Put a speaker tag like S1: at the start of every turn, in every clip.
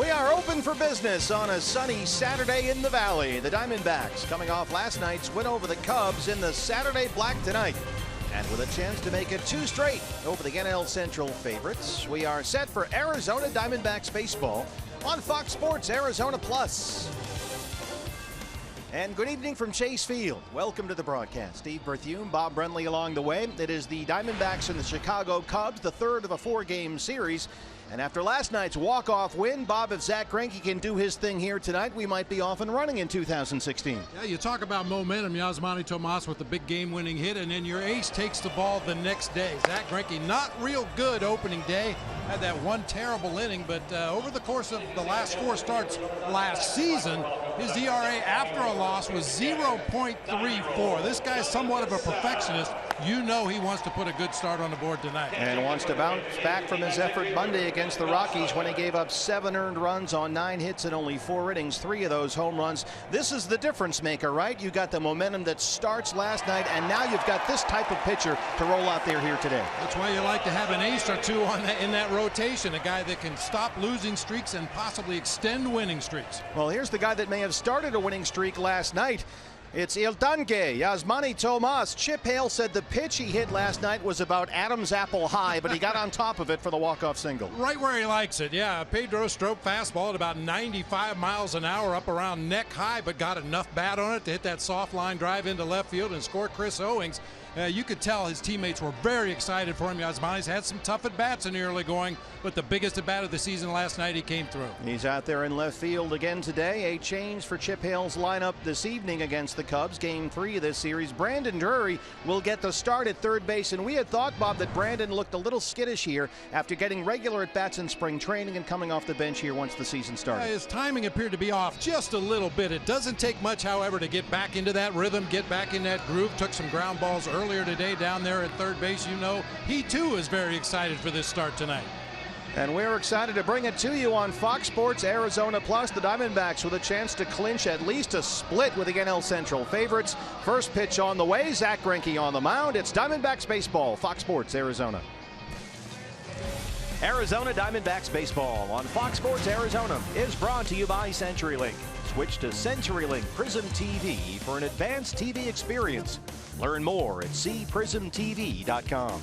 S1: We are open for business on a sunny Saturday in the Valley. The Diamondbacks coming off last night's win over the Cubs in the Saturday Black tonight. And with a chance to make it 2 straight over the NL Central favorites, we are set for Arizona Diamondbacks baseball on Fox Sports Arizona Plus. And good evening from Chase Field. Welcome to the broadcast. Steve Berthiaume, Bob Brenly along the way. It is the Diamondbacks and the Chicago Cubs, the third of a 4-game series. And after last night's walk-off win, Bob, if Zack Greinke can do his thing here tonight, we might be off and running in 2016.
S2: Yeah, you talk about momentum. Yasmani Tomas with the big game-winning hit, and then your ace takes the ball the next day. Zack Greinke, not real good opening day. Had that one terrible inning, but over the course of the last 4 starts last season, his ERA after a loss was 0.34. This guy's somewhat of a perfectionist. You know he wants to put a good start on the board tonight.
S1: And wants to bounce back from his effort Monday against the Rockies when he gave up 7 earned runs on 9 hits and only 4 innings, 3 of those home runs. This is the difference maker, right? You got the momentum that starts last night, and now you've got this type of pitcher to roll out there here today.
S2: That's why you like to have an ace or two on in that rotation, a guy that can stop losing streaks and possibly extend winning streaks.
S1: Well, here's the guy that may have started a winning streak last night. It's Il Tanque, Yasmani Tomas. Chip Hale said the pitch he hit last night was about Adam's apple high, but he got on top of it for the walk-off single.
S2: Right where he likes it, yeah. Pedro Strop fastball at about 95 miles an hour up around neck high, but got enough bat on it to hit that soft line drive into left field and score Chris Owings. You could tell his teammates were very excited for him. Yasmani's had some tough at-bats in the early going, but the biggest at-bat of the season last night, he came through.
S1: He's out there in left field again today. A change for Chip Hale's lineup this evening against the Cubs. Game 3 of this series. Brandon Drury will get the start at third base, and we had thought, Bob, that Brandon looked a little skittish here after getting regular at-bats in spring training and coming off the bench here once the season started.
S2: His timing appeared to be off just a little bit. It doesn't take much, however, to get back into that rhythm, get back in that groove. Took some ground balls earlier today down there at third base. You know, he too is very excited for this start tonight.
S1: And we're excited to bring it to you on Fox Sports Arizona Plus. The Diamondbacks with a chance to clinch at least a split with the NL Central favorites. First pitch on the way. Zack Greinke on the mound. It's Diamondbacks baseball. Fox Sports Arizona. Arizona Diamondbacks baseball on Fox Sports Arizona is brought to you by CenturyLink. Switch to CenturyLink Prism TV for an advanced TV experience. Learn more at cprismtv.com.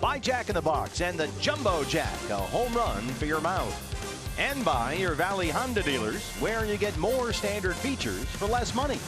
S1: By Jack in the Box and the Jumbo Jack, a home run for your mouth. And by your Valley Honda dealers, where you get more standard features for less money.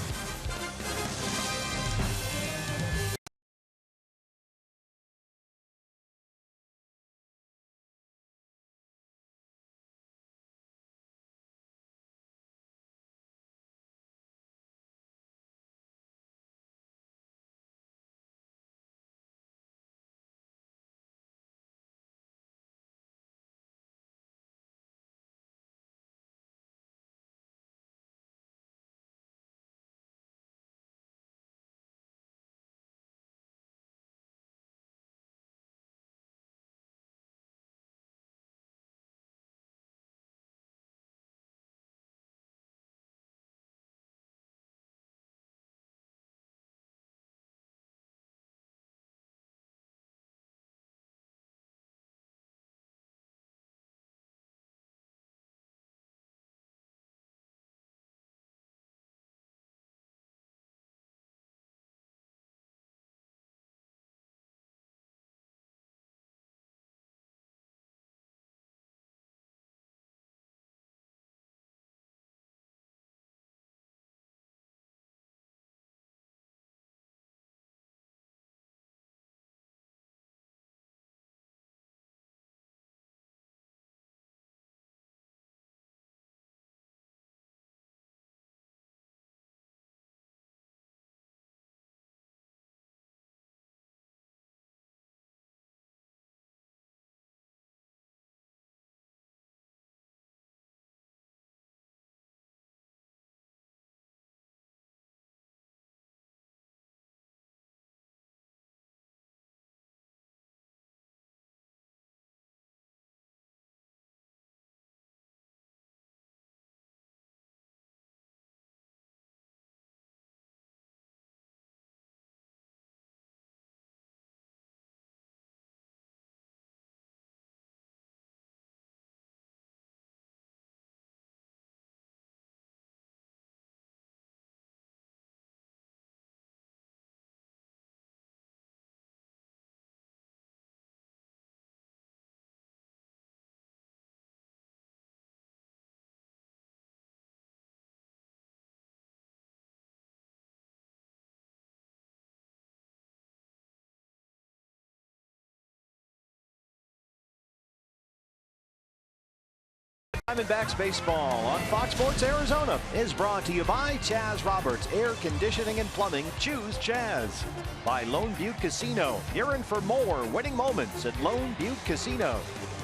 S1: Diamondbacks baseball on Fox Sports Arizona is brought to you by Chaz Roberts Air Conditioning and Plumbing. Choose Chaz. By Lone Butte Casino. You're in for more winning moments at Lone Butte Casino.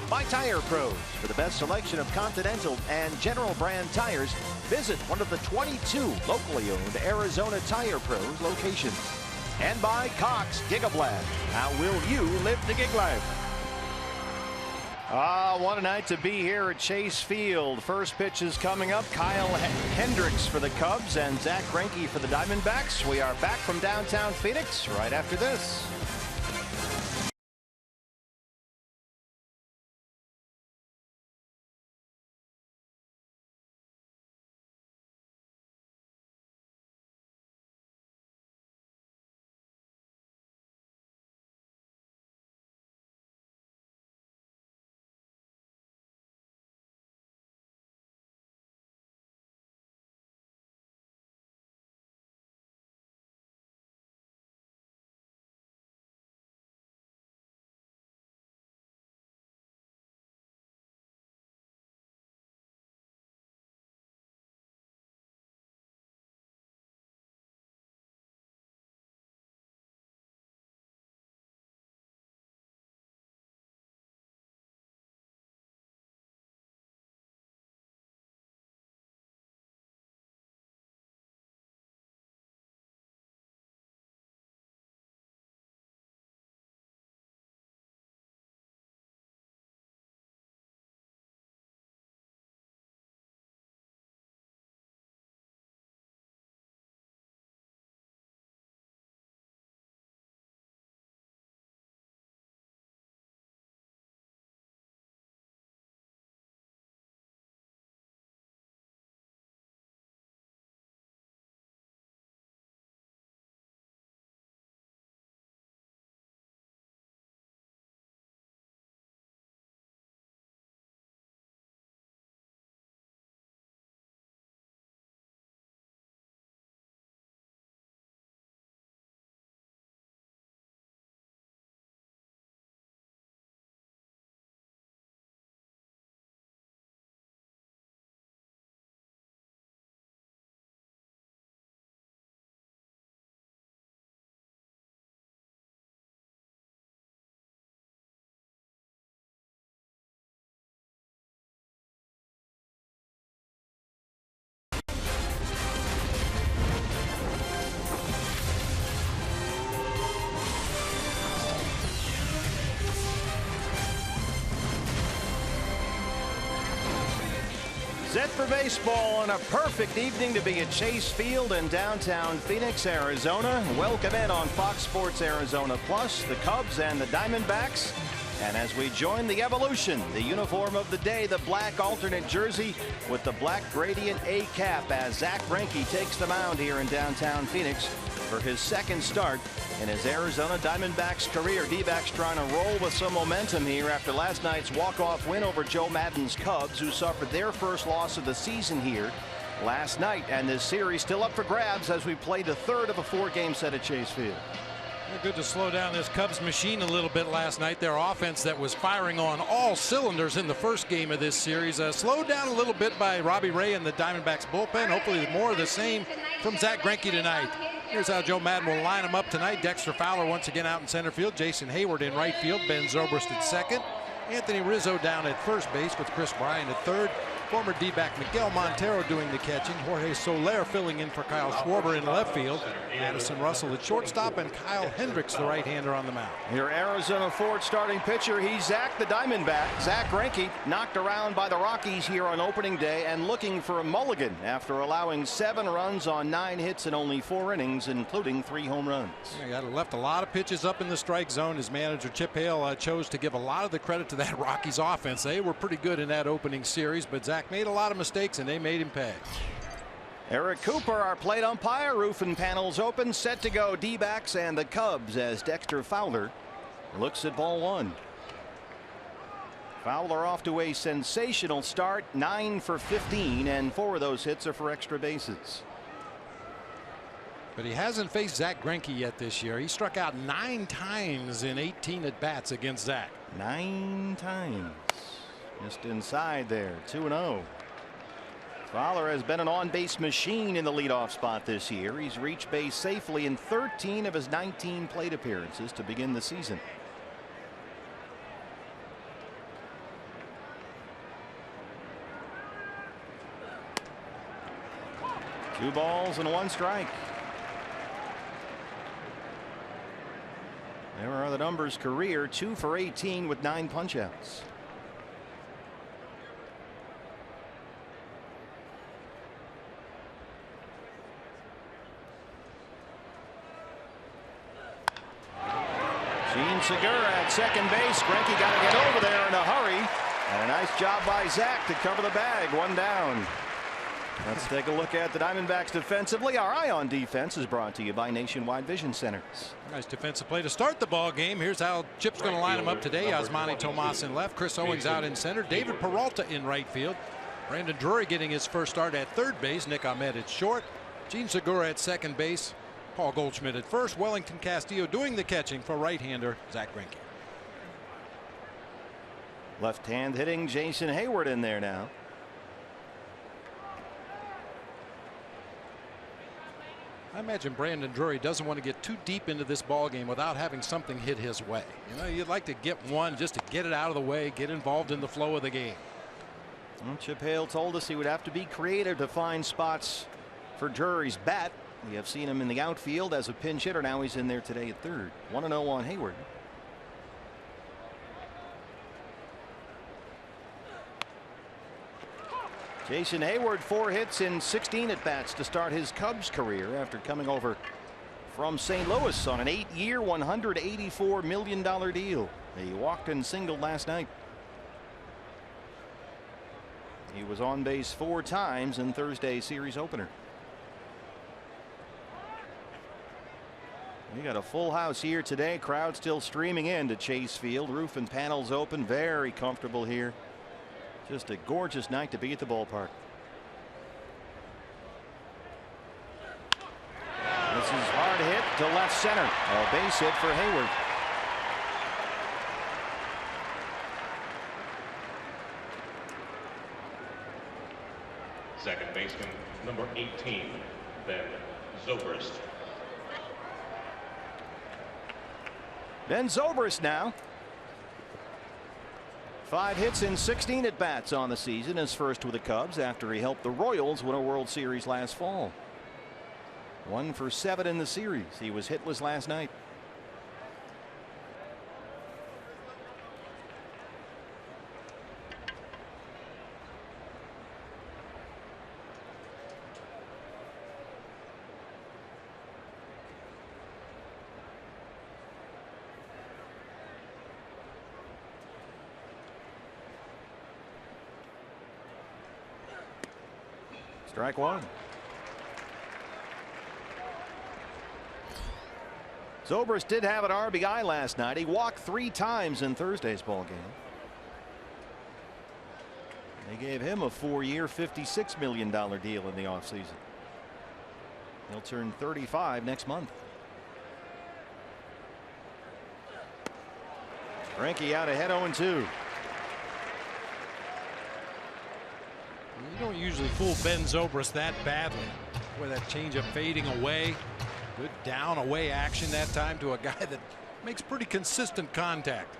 S1: By Tire Pros. For the best selection of Continental and General brand tires, visit one of the 22 locally owned Arizona Tire Pros locations. And by Cox Gigablast. How will you live the gig life? What a night to be here at Chase Field. First pitch is coming up. Kyle Hendricks for the Cubs and Zack Greinke for the Diamondbacks. We are back from downtown Phoenix right after this. Set for baseball on a perfect evening to be at Chase Field in downtown Phoenix, Arizona. Welcome in on Fox Sports Arizona Plus, the Cubs and the Diamondbacks. And as we join the evolution, the uniform of the day, the black alternate jersey with the black gradient A cap as Zack Greinke takes the mound here in downtown Phoenix for his second start in his Arizona Diamondbacks career. D-backs trying to roll with some momentum here after last night's walk-off win over Joe Maddon's Cubs, who suffered their first loss of the season here last night. And this series still up for grabs as we play the third of a four-game set at Chase Field.
S2: Good to slow down this Cubs machine a little bit last night. Their offense that was firing on all cylinders in the first game of this series slowed down a little bit by Robbie Ray and the Diamondbacks bullpen. Hopefully more of the same from Zack Greinke tonight. Here's how Joe Maddon will line them up tonight. Dexter Fowler once again out in center field. Jason Hayward in right field. Ben Zobrist at second. Anthony Rizzo down at first base with Chris Bryant at third. Former D-back Miguel Montero doing the catching. Jorge Soler filling in for Kyle Schwarber in left field. Addison Russell at shortstop, and Kyle Hendricks, the right-hander, on the mound.
S1: Your Arizona Ford starting pitcher, he's Zack the Diamondback. Zack Greinke knocked around by the Rockies here on opening day and looking for a mulligan after allowing 7 runs on 9 hits in only 4 innings, including 3 home runs.
S2: Yeah, he left a lot of pitches up in the strike zone. His manager Chip Hale chose to give a lot of the credit to that Rockies offense. They were pretty good in that opening series, but Zack made a lot of mistakes and they made him pay.
S1: Eric Cooper, our plate umpire. Roof and panels open, set to go. D-backs and the Cubs as Dexter Fowler looks at ball 1. Fowler off to a sensational start, 9 for 15, and 4 of those hits are for extra bases.
S2: But he hasn't faced Zack Greinke yet this year. He struck out 9 times in 18 at bats against Zack.
S1: 9 times. Just inside there. 2-0. Fowler has been an on-base machine in the leadoff spot this year. He's reached base safely in 13 of his 19 plate appearances to begin the season. Two balls and one strike. There are the numbers. Career 2 for 18 with 9 punchouts. Gene Segura at second base. Greinke got to get over there in a hurry. And a nice job by Zach to cover the bag. One down. Let's take a look at the Diamondbacks defensively. Our Eye on Defense is brought to you by Nationwide Vision Centers.
S2: Nice defensive play to start the ball game. Here's how Chip's going to line them up today. Yasmani Tomas in left. Chris Owings out in center. David Peralta in right field. Brandon Drury getting his first start at third base. Nick Ahmed at short. Gene Segura at second base. Paul Goldschmidt at first. Wellington Castillo doing the catching for right-hander Zach Greinke.
S1: Left hand hitting Jason Hayward in there now.
S2: I imagine Brandon Drury doesn't want to get too deep into this ball game without having something hit his way. You know, you'd like to get one just to get it out of the way, get involved in the flow of the game.
S1: Well, Chip Hale told us he would have to be creative to find spots for Drury's bat. We have seen him in the outfield as a pinch hitter. Now he's in there today at third. 1-0 on Hayward. Jason Hayward, 4 hits in 16 at bats to start his Cubs career after coming over from St. Louis on an 8-year $184 million deal. He walked and singled last night. He was on base 4 times in Thursday's series opener. We got a full house here today. Crowd still streaming in to Chase Field. Roof and panels open. Very comfortable here. Just a gorgeous night to be at the ballpark. This is hard hit to left center. A base hit for Hayward.
S3: Second baseman, number 18, Ben Zobrist.
S1: Ben Zobrist now. 5 hits in 16 at bats on the season. His first with the Cubs after he helped the Royals win a World Series last fall. 1 for 7 in the series. He was hitless last night. Strike one. Zobrist did have an RBI last night. He walked 3 times in Thursday's ball game. They gave him a 4-year $56 million deal in the offseason. He'll turn 35 next month. Greinke out ahead 0-2.
S2: You don't usually fool Ben Zobrist that badly with that changeup fading away. Good down away action that time to a guy that makes pretty consistent contact.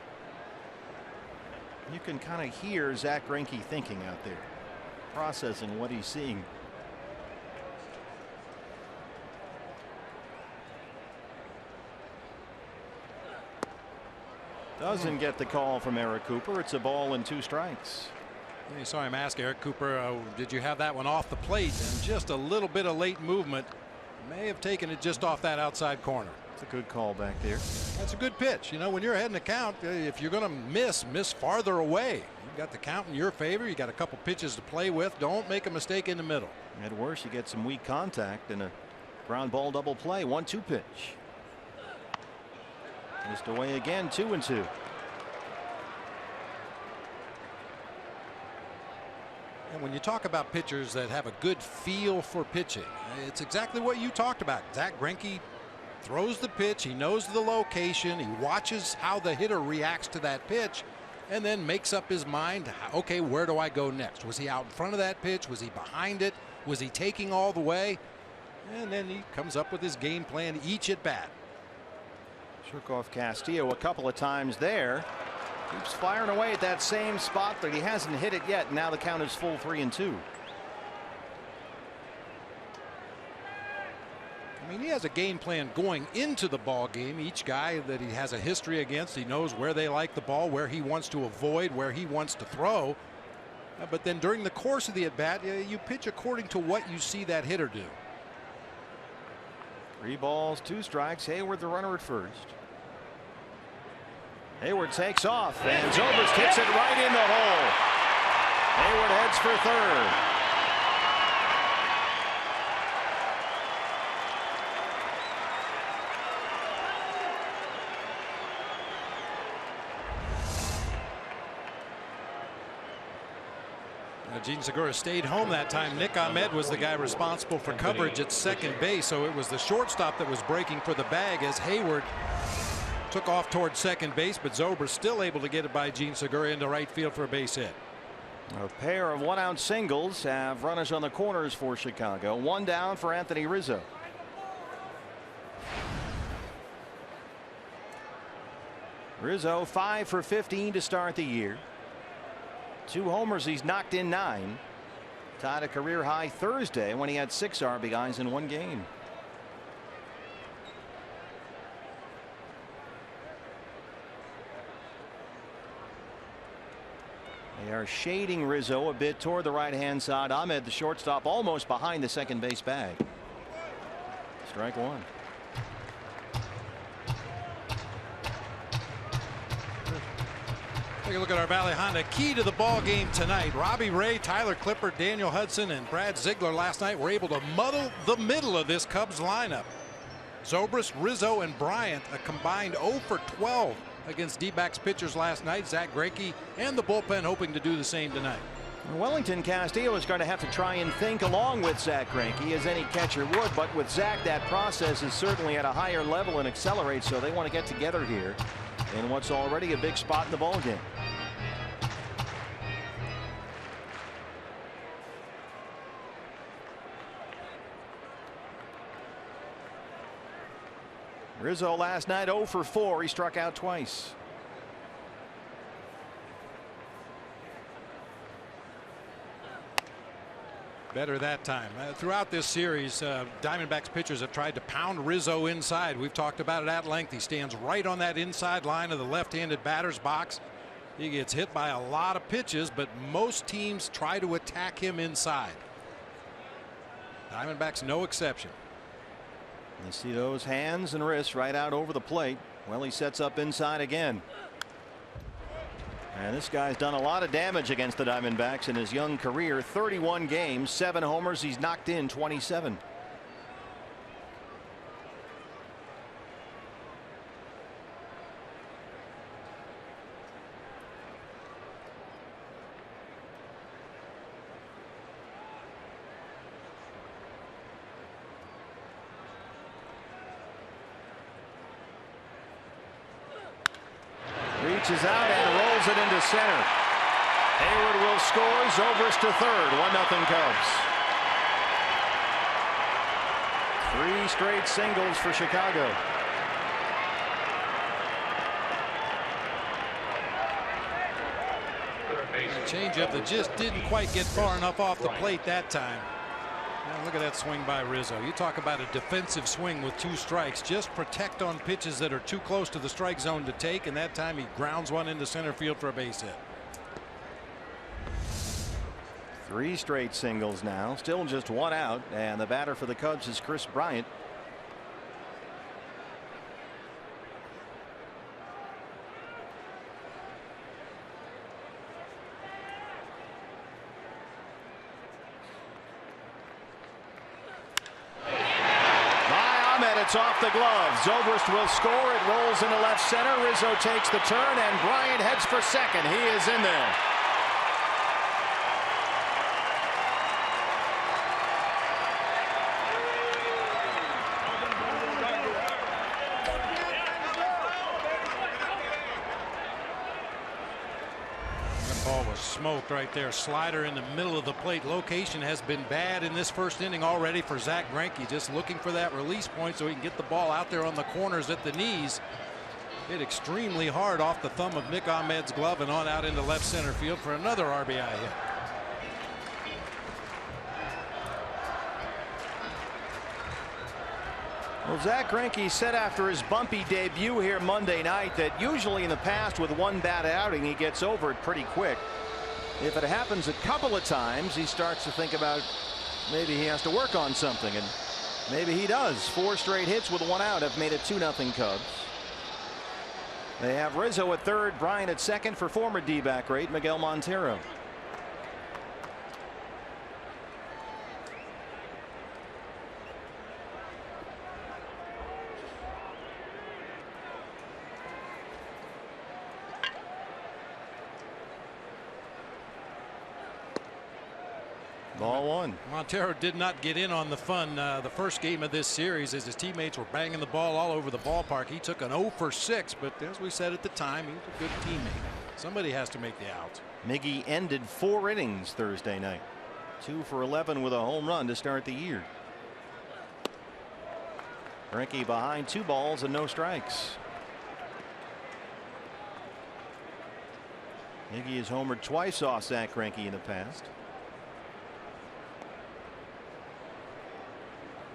S1: You can kind of hear Zach Greinke thinking out there, processing what he's seeing. Doesn't get the call from Eric Cooper. It's a ball and 2 strikes.
S2: You saw him ask Eric Cooper, did you have that one off the plate? And just a little bit of late movement may have taken it just off that outside corner.
S1: It's a good call back there.
S2: That's a good pitch. You know, when you're ahead in the count, if you're going to miss farther away. You've got the count in your favor. You got a couple pitches to play with. Don't make a mistake in the middle.
S1: At worst, you get some weak contact and a ground ball double play. 1-2 pitch. Missed away again. 2-2.
S2: And when you talk about pitchers that have a good feel for pitching, it's exactly what you talked about. Zach Greinke throws the pitch. He knows the location. He watches how the hitter reacts to that pitch. and then makes up his mind, okay, where do I go next? Was he out in front of that pitch? Was he behind it? Was he taking all the way? And then he comes up with his game plan each at bat.
S1: Shook off Castillo a couple of times there. Keeps firing away at that same spot, but he hasn't hit it yet. Now the count is full 3-2.
S2: I mean, he has a game plan going into the ball game. Each guy that he has a history against, he knows where they like the ball, where he wants to avoid, where he wants to throw. But then during the course of the at bat, you pitch according to what you see that hitter do.
S1: 3 balls, 2 strikes. Hayward the runner at first. Hayward takes off, and Zobrist hits it right in the hole. Hayward heads for third.
S2: Gene Segura stayed home that time. Nick Ahmed was the guy responsible for coverage at second base, so it was the shortstop that was breaking for the bag as Hayward took off towards second base, but Zobrist still able to get it by Gene Segura into right field for a base hit.
S1: A pair of 1-out singles have runners on the corners for Chicago. 1 down for Anthony Rizzo. Rizzo 5 for 15 to start the year. 2 homers, he's knocked in 9. Tied a career high Thursday when he had 6 RBIs in 1 game. They are shading Rizzo a bit toward the right-hand side. Ahmed, the shortstop, almost behind the second base bag. Strike 1.
S2: Take a look at our Valley Honda key to the ball game tonight. Robbie Ray, Tyler Clippard, Daniel Hudson, and Brad Ziegler last night were able to muddle the middle of this Cubs lineup. Zobrist, Rizzo, and Bryant a combined 0 for 12 against D-backs pitchers last night. Zach Greinke and the bullpen hoping to do the same tonight.
S1: Wellington Castillo is going to have to try and think along with Zach Greinke, as any catcher would, but with Zach, that process is certainly at a higher level and accelerates, so they want to get together here in what's already a big spot in the ball game. Rizzo last night 0 for 4. He struck out twice.
S2: Better that time. Throughout this series, Diamondbacks pitchers have tried to pound Rizzo inside. We've talked about it at length. He stands right on that inside line of the left-handed batter's box. He gets hit by a lot of pitches, but most teams try to attack him inside. Diamondbacks no exception.
S1: You see those hands and wrists right out over the plate. Well, he sets up inside again. And this guy's done a lot of damage against the Diamondbacks in his young career. 31 games, 7 homers. He's knocked in 27. Reaches out and rolls it into center. Hayward will score. Zobrist to third. 1-0 Cubs. 3 straight singles for Chicago.
S2: Changeup that just didn't quite get far enough off the plate that time. Now look at that swing by Rizzo. You talk about a defensive swing with 2 strikes. Just protect on pitches that are too close to the strike zone to take, and that time he grounds one into center field for a base hit.
S1: 3 straight singles now. Still just 1 out, and the batter for the Cubs is Chris Bryant. It's off the glove. Zobrist will score. It rolls into left center. Rizzo takes the turn, and Bryant heads for second. He is in there.
S2: Ball was smoked right there. Slider in the middle of the plate. Location has been bad in this first inning already for Zack Greinke. Just looking for that release point so he can get the ball out there on the corners at the knees. Hit extremely hard off the thumb of Nick Ahmed's glove and on out into left center field for another RBI hit.
S1: Well, Zack Greinke said after his bumpy debut here Monday night that usually in the past with one bad outing he gets over it pretty quick. If it happens a couple of times he starts to think about maybe he has to work on something, and maybe he does. 4 straight hits with 1 out have made it 2-0 Cubs. They have Rizzo at third, Bryant at second for former D-back great Miguel Montero. Ball 1.
S2: Montero did not get in on the fun the first game of this series as his teammates were banging the ball all over the ballpark. He took an 0 for 6, but as we said at the time, he's a good teammate. Somebody has to make the out.
S1: Miggy ended 4 innings Thursday night. 2 for 11 with a home run to start the year. Greinke behind 2 balls and no strikes. Miggy has homered twice off Zack Greinke in the past.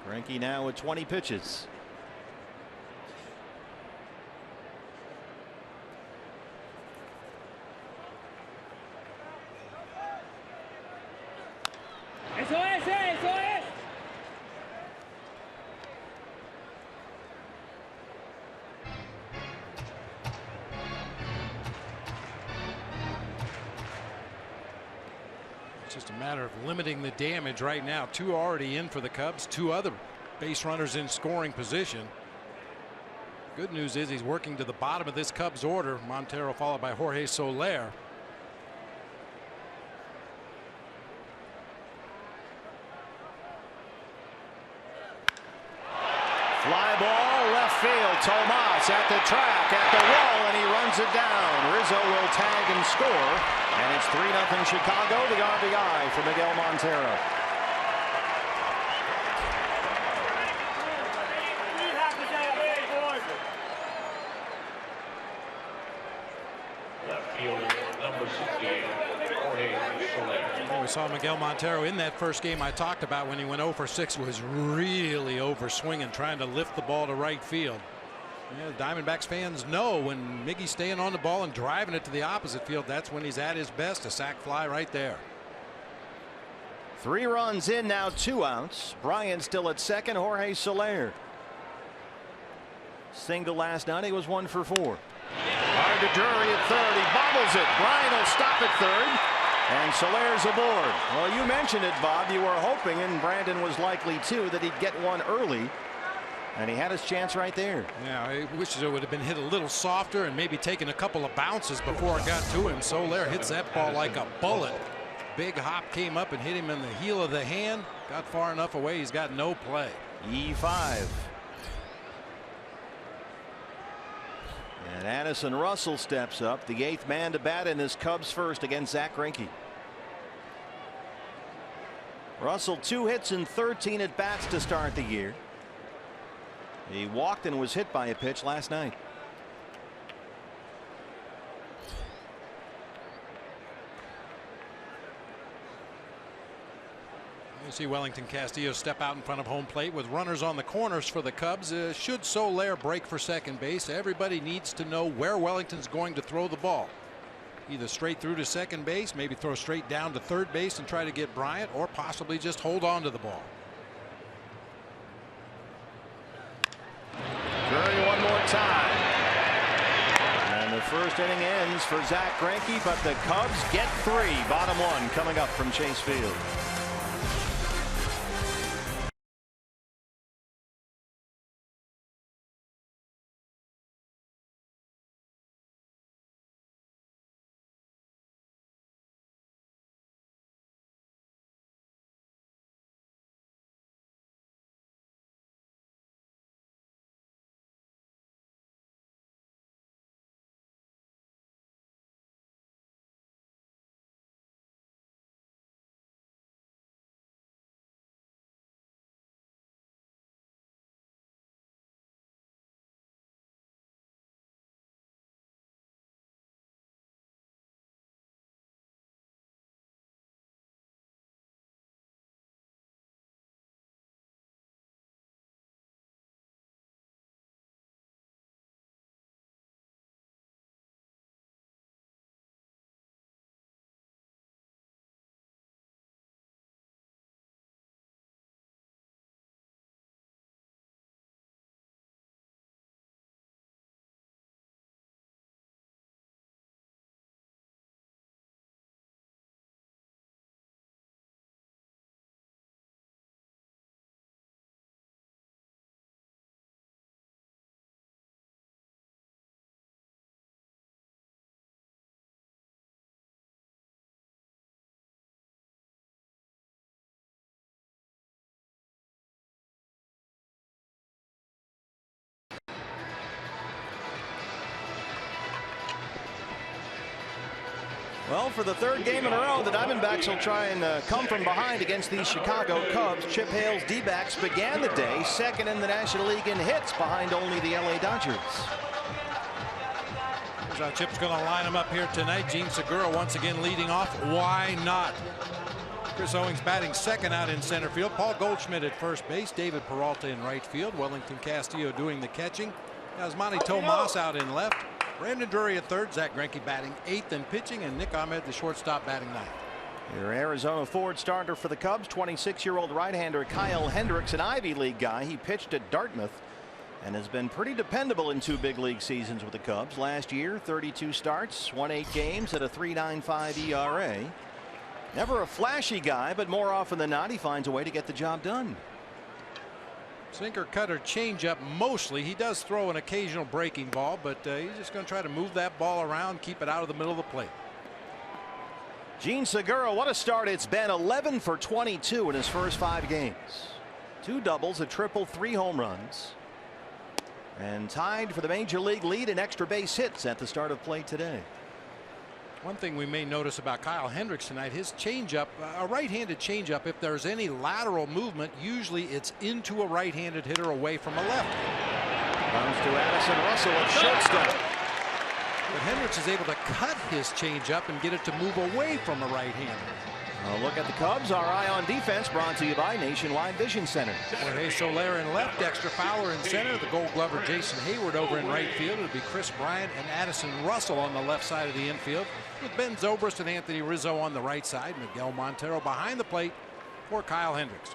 S1: Greinke now with 20 pitches.
S2: It's just a matter of limiting the damage right now. 2 already in for the Cubs, 2 other base runners in scoring position. Good news is he's working to the bottom of this Cubs order. Montero followed by Jorge Soler.
S1: Fly ball left field. Tomas at the track at the wall, and he runs it down. Rizzo will tag and score, and it's 3-0 Chicago. The RBI for Miguel Montero.
S3: Left fielder, number 68, Jorge Soler.
S2: We saw Miguel Montero in that first game I talked about when he went 0 for 6, was really over swinging, trying to lift the ball to right field. Yeah, Diamondbacks fans know when Miggy's staying on the ball and driving it to the opposite field, that's when he's at his best. A sac fly right there.
S1: 3 runs in, now 2 outs. Bryant still at second. Jorge Soler. Single last night. He was 1 for 4. Hard to Drury at third. He bobbles it. Bryant will stop at third. And Soler's aboard. Well, you mentioned it, Bob. You were hoping, and Brandon was likely too, that he'd get one early. And he had his chance right there.
S2: Yeah, I wish it would have been hit a little softer and maybe taken a couple of bounces before it got to him. Soler hits that ball like a bullet. Big hop came up and hit him in the heel of the hand. Got far enough away. He's got no play.
S1: E5. And Addison Russell steps up, the 8th man to bat in this Cubs first against Zack Greinke. Russell 2 hits and 13 at bats to start the year. He walked and was hit by a pitch last night.
S2: You see Wellington Castillo step out in front of home plate with runners on the corners for the Cubs. Should Soler break for second base, everybody needs to know where Wellington's going to throw the ball. Either straight through to second base, maybe throw straight down to third base and try to get Bryant, or possibly just hold on to the ball.
S1: Drury one more time. And the first inning ends for Zack Greinke, but the Cubs get 3. Bottom 1 coming up from Chase Field. Well, for the third game in a row, the Diamondbacks will try and come from behind against these Chicago Cubs. Chip Hale's D-backs began the day second in the National League in hits behind only the LA Dodgers.
S2: Here's how Chip's going to line them up here tonight. Gene Segura once again leading off. Why not? Chris Owings batting second out in center field. Paul Goldschmidt at first base. David Peralta in right field. Wellington Castillo doing the catching. Yasmani Tomas out in left. Brandon Drury at third. Zach Greinke batting eighth and pitching. And Nick Ahmed, the shortstop, batting ninth.
S1: Your Arizona Ford starter for the Cubs, 26-year-old right-hander Kyle Hendricks, an Ivy League guy. He pitched at Dartmouth and has been pretty dependable in 2 big league seasons with the Cubs. Last year, 32 starts, won 8 games at a 3.95 ERA. Never a flashy guy, but more often than not, he finds a way to get the job done.
S2: Sinker, cutter, changeup mostly. He does throw an occasional breaking ball, but he's just going to try to move that ball around, keep it out of the middle of the plate.
S1: Gene Segura, what a start it's been. 11 for 22 in his first 5 games. 2 doubles, a triple, 3 home runs. And tied for the major league lead in extra base hits at the start of play today.
S2: One thing we may notice about Kyle Hendricks tonight, his changeup, a right-handed changeup, if there's any lateral movement, usually it's into a right-handed hitter away from a left.
S1: Comes to Addison Russell at shortstop.
S2: But Hendricks is able to cut his changeup and get it to move away from a right-hander.
S1: A look at the Cubs. Our eye on defense brought to you by Nationwide Vision Center.
S2: Jorge Soler in left, Dexter Fowler in center, the Gold Glover Jason Hayward over in right field. It'll be Chris Bryant and Addison Russell on the left side of the infield, with Ben Zobrist and Anthony Rizzo on the right side. Miguel Montero behind the plate for Kyle Hendricks.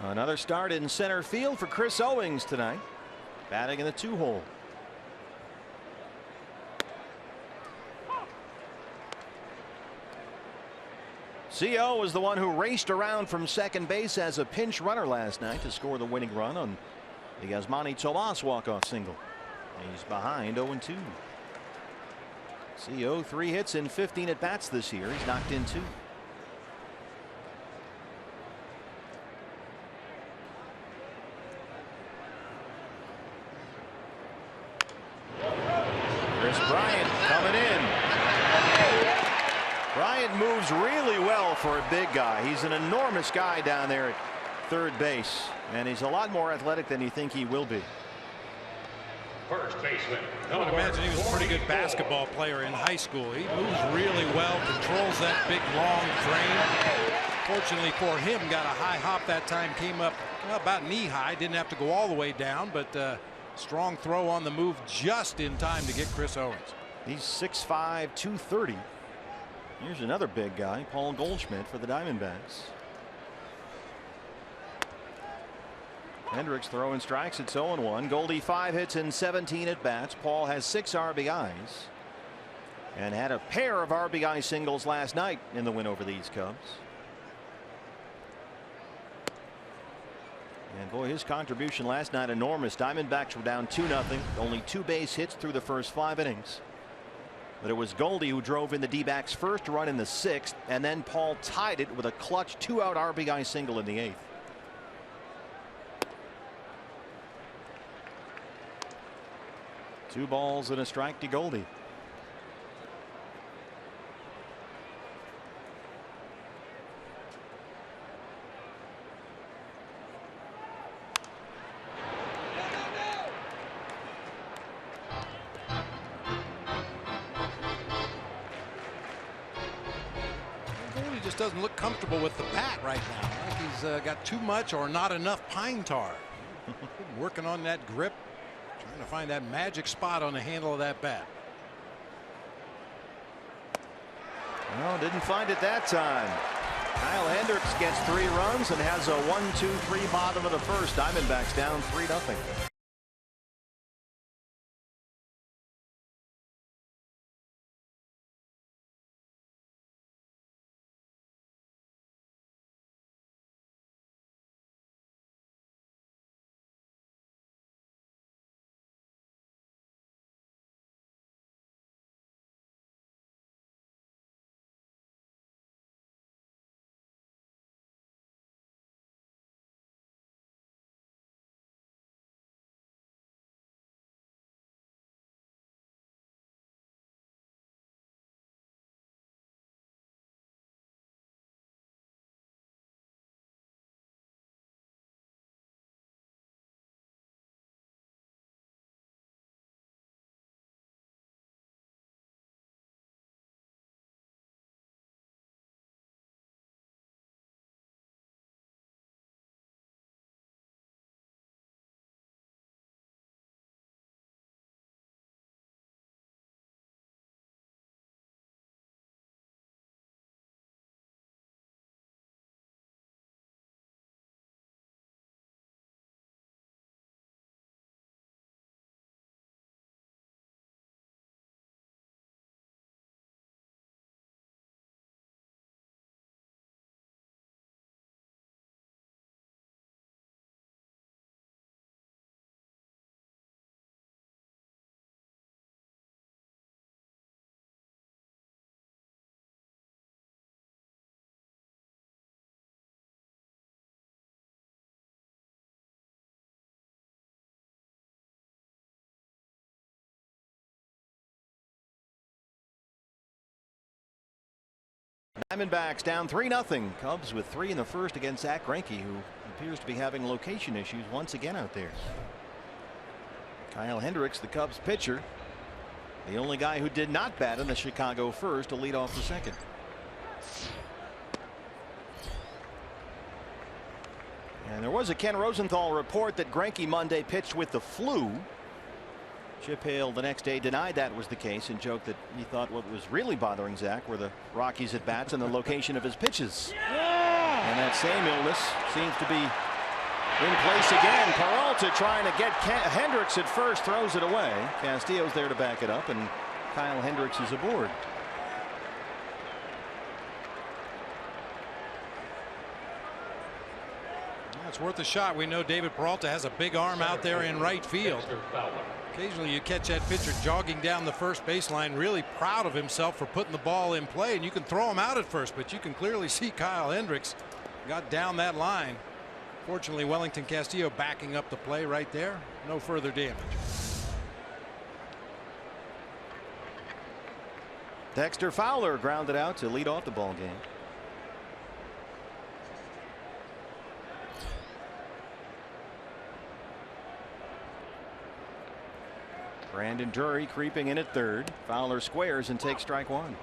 S1: Another start in center field for Chris Owings tonight, batting in the 2-hole. CO was the one who raced around from second base as a pinch runner last night to score the winning run on the Yasmani Tomas walk-off single. He's behind 0-2. CO 3 hits in 15 at bats this year. He's knocked in 2. Chris Bryant coming in. Bryant moves really well for a big guy. He's an enormous guy down there at third base, and he's a lot more athletic than you think he will be.
S3: First baseman.
S2: I would imagine he was a pretty good basketball player in high school. He moves really well, controls that big long frame. Fortunately for him, got a high hop that time, came up about knee high, didn't have to go all the way down, but strong throw on the move just in time to get Chris Owings.
S1: He's 6'5", 230. Here's another big guy, Paul Goldschmidt for the Diamondbacks. Hendricks throwing strikes. It's 0-1. Goldie 5 hits in 17 at bats. Paul has 6 RBIs and had a pair of RBI singles last night in the win over these Cubs. And boy, his contribution last night enormous. Diamondbacks were down 2-0. Only 2 base hits through the first 5 innings. But it was Goldie who drove in the D-backs' first run in the 6th, and then Paul tied it with a clutch 2-out RBI single in the 8th. Two balls and a strike to Goldie.
S2: Goldie just doesn't look comfortable with the bat right now. Like he's got too much or not enough pine tar. Working on that grip, trying to find that magic spot on the handle of that bat.
S1: Well, didn't find it that time. Kyle Hendricks gets 3 runs and has a 1-2-3 bottom of the first. Diamondbacks down 3-0. Diamondbacks down 3-0. Cubs with 3 in the first against Zack Greinke, who appears to be having location issues once again out there. Kyle Hendricks, the Cubs pitcher, the only guy who did not bat in the Chicago first to lead off the second. And there was a Ken Rosenthal report that Greinke Monday pitched with the flu. Chip Hale the next day denied that was the case and joked that he thought what was really bothering Zack were the Rockies at bats and the location of his pitches. And that same illness seems to be in place again. Peralta trying to get Hendricks at first, throws it away. Castillo's there to back it up, and Kyle Hendricks is aboard.
S2: It's worth a shot. We know David Peralta has a big arm out there in right field. Occasionally you catch that pitcher jogging down the first baseline, really proud of himself for putting the ball in play, and you can throw him out at first, but you can clearly see Kyle Hendricks got down that line. Fortunately, Wellington Castillo backing up the play right there. No further damage.
S1: Dexter Fowler grounded out to lead off the ball game. Brandon Drury creeping in at third. Fowler squares and takes strike one.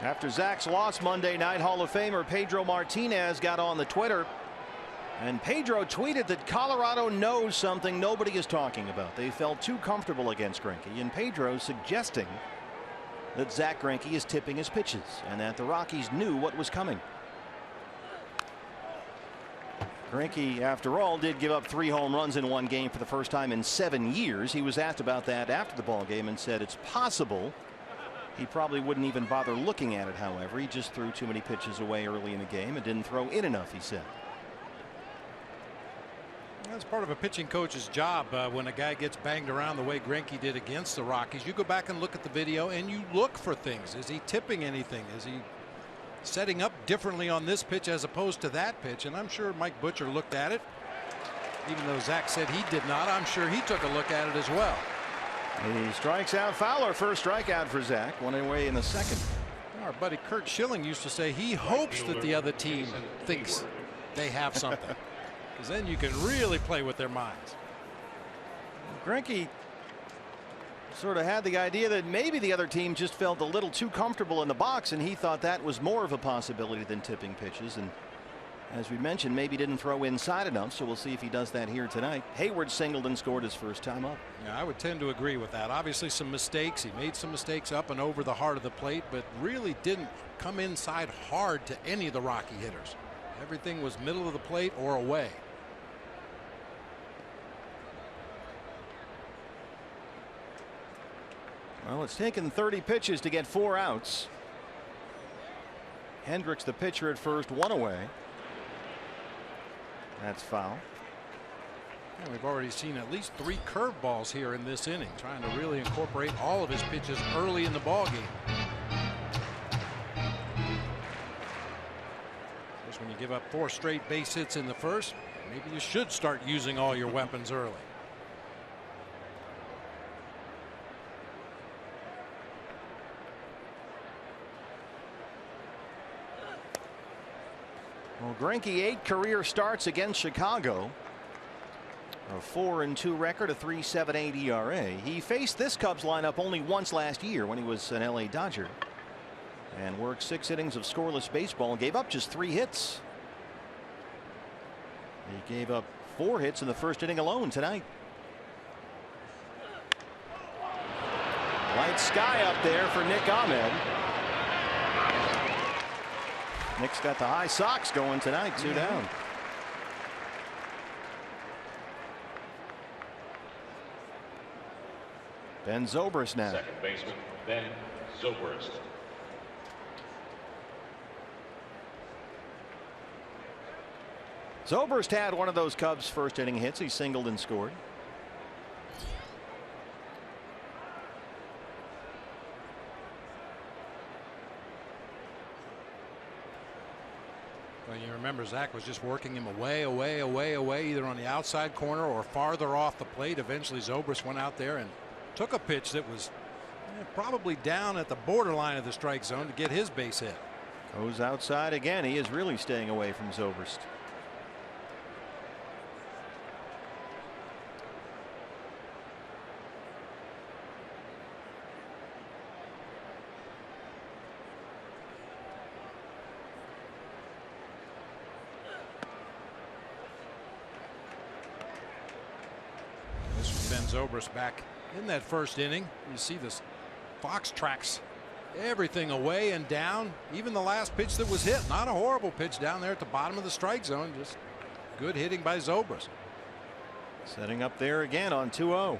S1: After Zack's loss Monday night, Hall of Famer Pedro Martinez got on the Twitter, and Pedro tweeted that Colorado knows something nobody is talking about. They felt too comfortable against Greinke, and Pedro suggesting that Zack Greinke is tipping his pitches and that the Rockies knew what was coming. Greinke, after all, did give up 3 home runs in one game for the first time in 7 years. He was asked about that after the ball game and said it's possible. He probably wouldn't even bother looking at it, however. He just threw too many pitches away early in the game and didn't throw in enough, he said.
S2: That's part of a pitching coach's job. When a guy gets banged around the way Greinke did against the Rockies, you go back and look at the video and you look for things. Is he tipping anything? Is he setting up differently on this pitch as opposed to that pitch? And I'm sure Mike Butcher looked at it. Even though Zack said he did not, I'm sure he took a look at it as well.
S1: He strikes out Fowler. First strikeout for Zack. One away in the second.
S2: Our buddy Kurt Schilling used to say he hopes that the other team thinks they have something, because then you can really play with their minds.
S1: Greinke sort of had the idea that maybe the other team just felt a little too comfortable in the box, and he thought that was more of a possibility than tipping pitches. And as we mentioned, maybe didn't throw inside enough, so we'll see if he does that here tonight. Hayward singled and scored his first time up.
S2: Yeah, I would tend to agree with that. Obviously some mistakes. He made some mistakes up and over the heart of the plate, but really didn't come inside hard to any of the Rocky hitters. Everything was middle of the plate or away.
S1: Well, it's taken 30 pitches to get 4 outs. Hendricks, the pitcher, at first, 1 away. That's foul.
S2: And we've already seen at least 3 curveballs here in this inning, trying to really incorporate all of his pitches early in the ball game. Of course, when you give up 4 straight base hits in the first, maybe you should start using all your weapons early.
S1: Well, Greinke 8 career starts against Chicago. A 4-2 record, a 3.78 ERA. He faced this Cubs lineup only once last year when he was an LA Dodger, and worked 6 innings of scoreless baseball and gave up just 3 hits. He gave up 4 hits in the first inning alone tonight. Light sky up there for Nick Ahmed. Nick's got the high Sox going tonight, 2 down. Ben Zobrist now.
S3: Second baseman Ben Zobrist.
S1: Zobrist had one of those Cubs first inning hits. He singled and scored.
S2: Remember, Zach was just working him away, either on the outside corner or farther off the plate. Eventually, Zobrist went out there and took a pitch that was probably down at the borderline of the strike zone to get his base hit.
S1: Goes outside again. He is really staying away from Zobrist.
S2: This was Ben Zobrist back in that first inning. You see this Fox tracks everything away and down, even the last pitch that was hit. Not a horrible pitch down there at the bottom of the strike zone, just good hitting by Zobrist.
S1: Setting up there again on 2-0.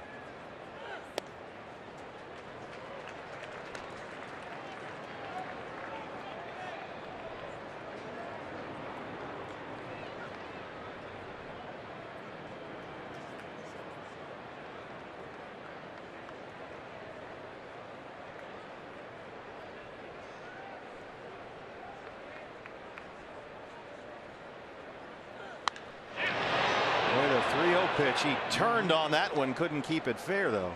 S1: Pitch. He turned on that one, couldn't keep it fair though.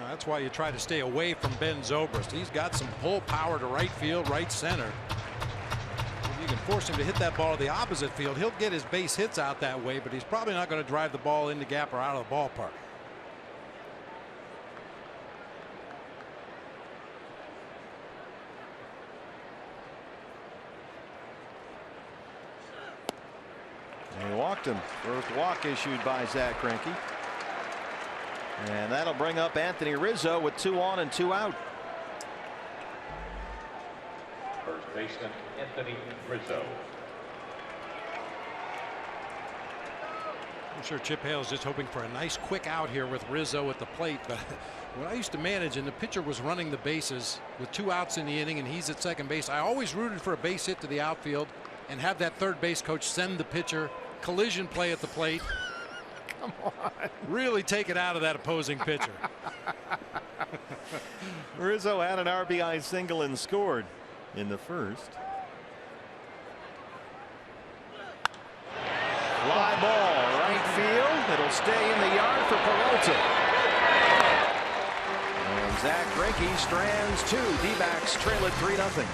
S2: That's why you try to stay away from Ben Zobrist. He's got some pull power to right field, right center. If you can force him to hit that ball to the opposite field, he'll get his base hits out that way, but he's probably not going to drive the ball into gap or out of the ballpark.
S1: He walked him. First walk issued by Zach Greinke. And that'll bring up Anthony Rizzo with 2 on and 2 out.
S3: First baseman Anthony Rizzo.
S2: I'm sure Chip Hale's just hoping for a nice quick out here with Rizzo at the plate. But when I used to manage and the pitcher was running the bases with 2 outs in the inning and he's at second base, I always rooted for a base hit to the outfield and have that third base coach send the pitcher collision play at the plate.
S1: Come on.
S2: Really take it out of that opposing pitcher.
S1: Rizzo had an RBI single and scored in the first. Fly ball right field. It'll stay in the yard for Peralta. And Zach Greinke strands 2. D-backs trail it 3-0.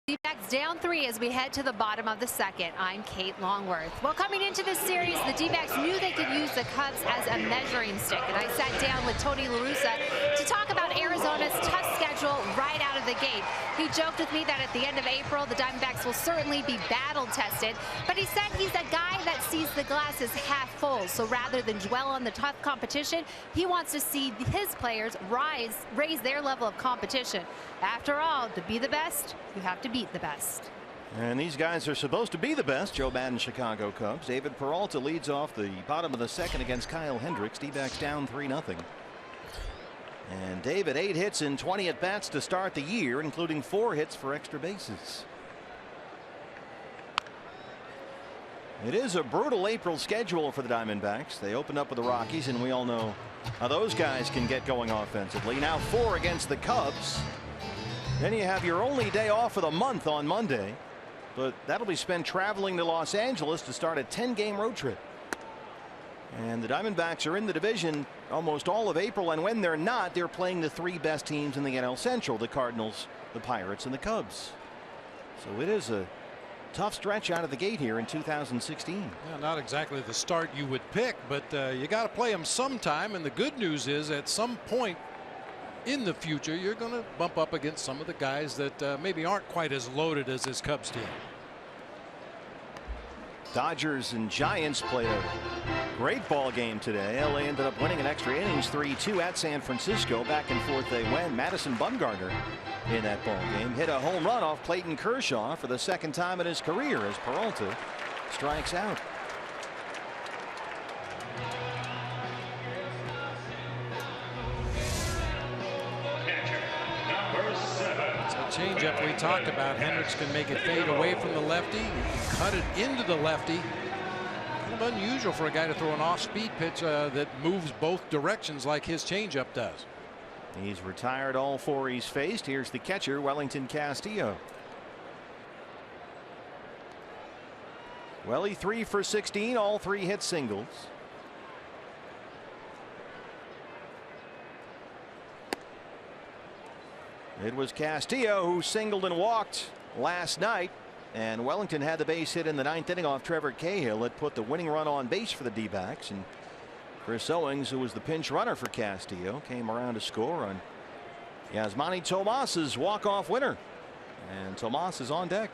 S4: D-backs down 3 as we head to the bottom of the second. I'm Kate Longworth. Well, coming into this series, the D-backs knew they could use the Cubs as a measuring stick, and I sat down with Tony La Russa to talk about Arizona's tough schedule schedule right out of the gate. He joked with me that at the end of April, the Diamondbacks will certainly be battle tested, but he said he's a guy that sees the glass as half full. So rather than dwell on the tough competition, he wants to see his players raise their level of competition. After all, to be the best, you have to beat the best.
S1: And these guys are supposed to be the best. Joe Maddon, Chicago Cubs. David Peralta leads off the bottom of the second against Kyle Hendricks. D-backs down 3-0. And David, 8 hits in 20 at bats to start the year, including 4 hits for extra bases. It is a brutal April schedule for the Diamondbacks. They opened up with the Rockies, and we all know how those guys can get going offensively. Now 4 against the Cubs. Then you have your only day off of the month on Monday. But that'll be spent traveling to Los Angeles to start a 10-game road trip. And the Diamondbacks are in the division almost all of April, and when they're not, they're playing the 3 best teams in the NL Central: the Cardinals, the Pirates, and the Cubs. So it is a tough stretch out of the gate here in 2016.
S2: Yeah, not exactly the start you would pick, but you got to play them sometime. And the good news is, at some point in the future, you're going to bump up against some of the guys that maybe aren't quite as loaded as this Cubs team.
S1: Dodgers and Giants played a great ball game today. LA ended up winning in extra innings 3-2 at San Francisco. Back and forth they went. Madison Bumgarner in that ball game hit a home run off Clayton Kershaw for the second time in his career as Peralta strikes out.
S2: Changeup we talked about. Hendricks can make it fade away from the lefty, cut it into the lefty. Kind of unusual for a guy to throw an off-speed pitch that moves both directions like his changeup does.
S1: He's retired all 4 he's faced. Here's the catcher, Wellington Castillo. Welly 3 for 16, all 3 hit singles. It was Castillo who singled and walked last night, and Wellington had the base hit in the 9th inning off Trevor Cahill. It put the winning run on base for the D-backs, and Chris Owings, who was the pinch runner for Castillo, came around to score on Yasmani Tomas's walk-off winner, and Tomas is on deck.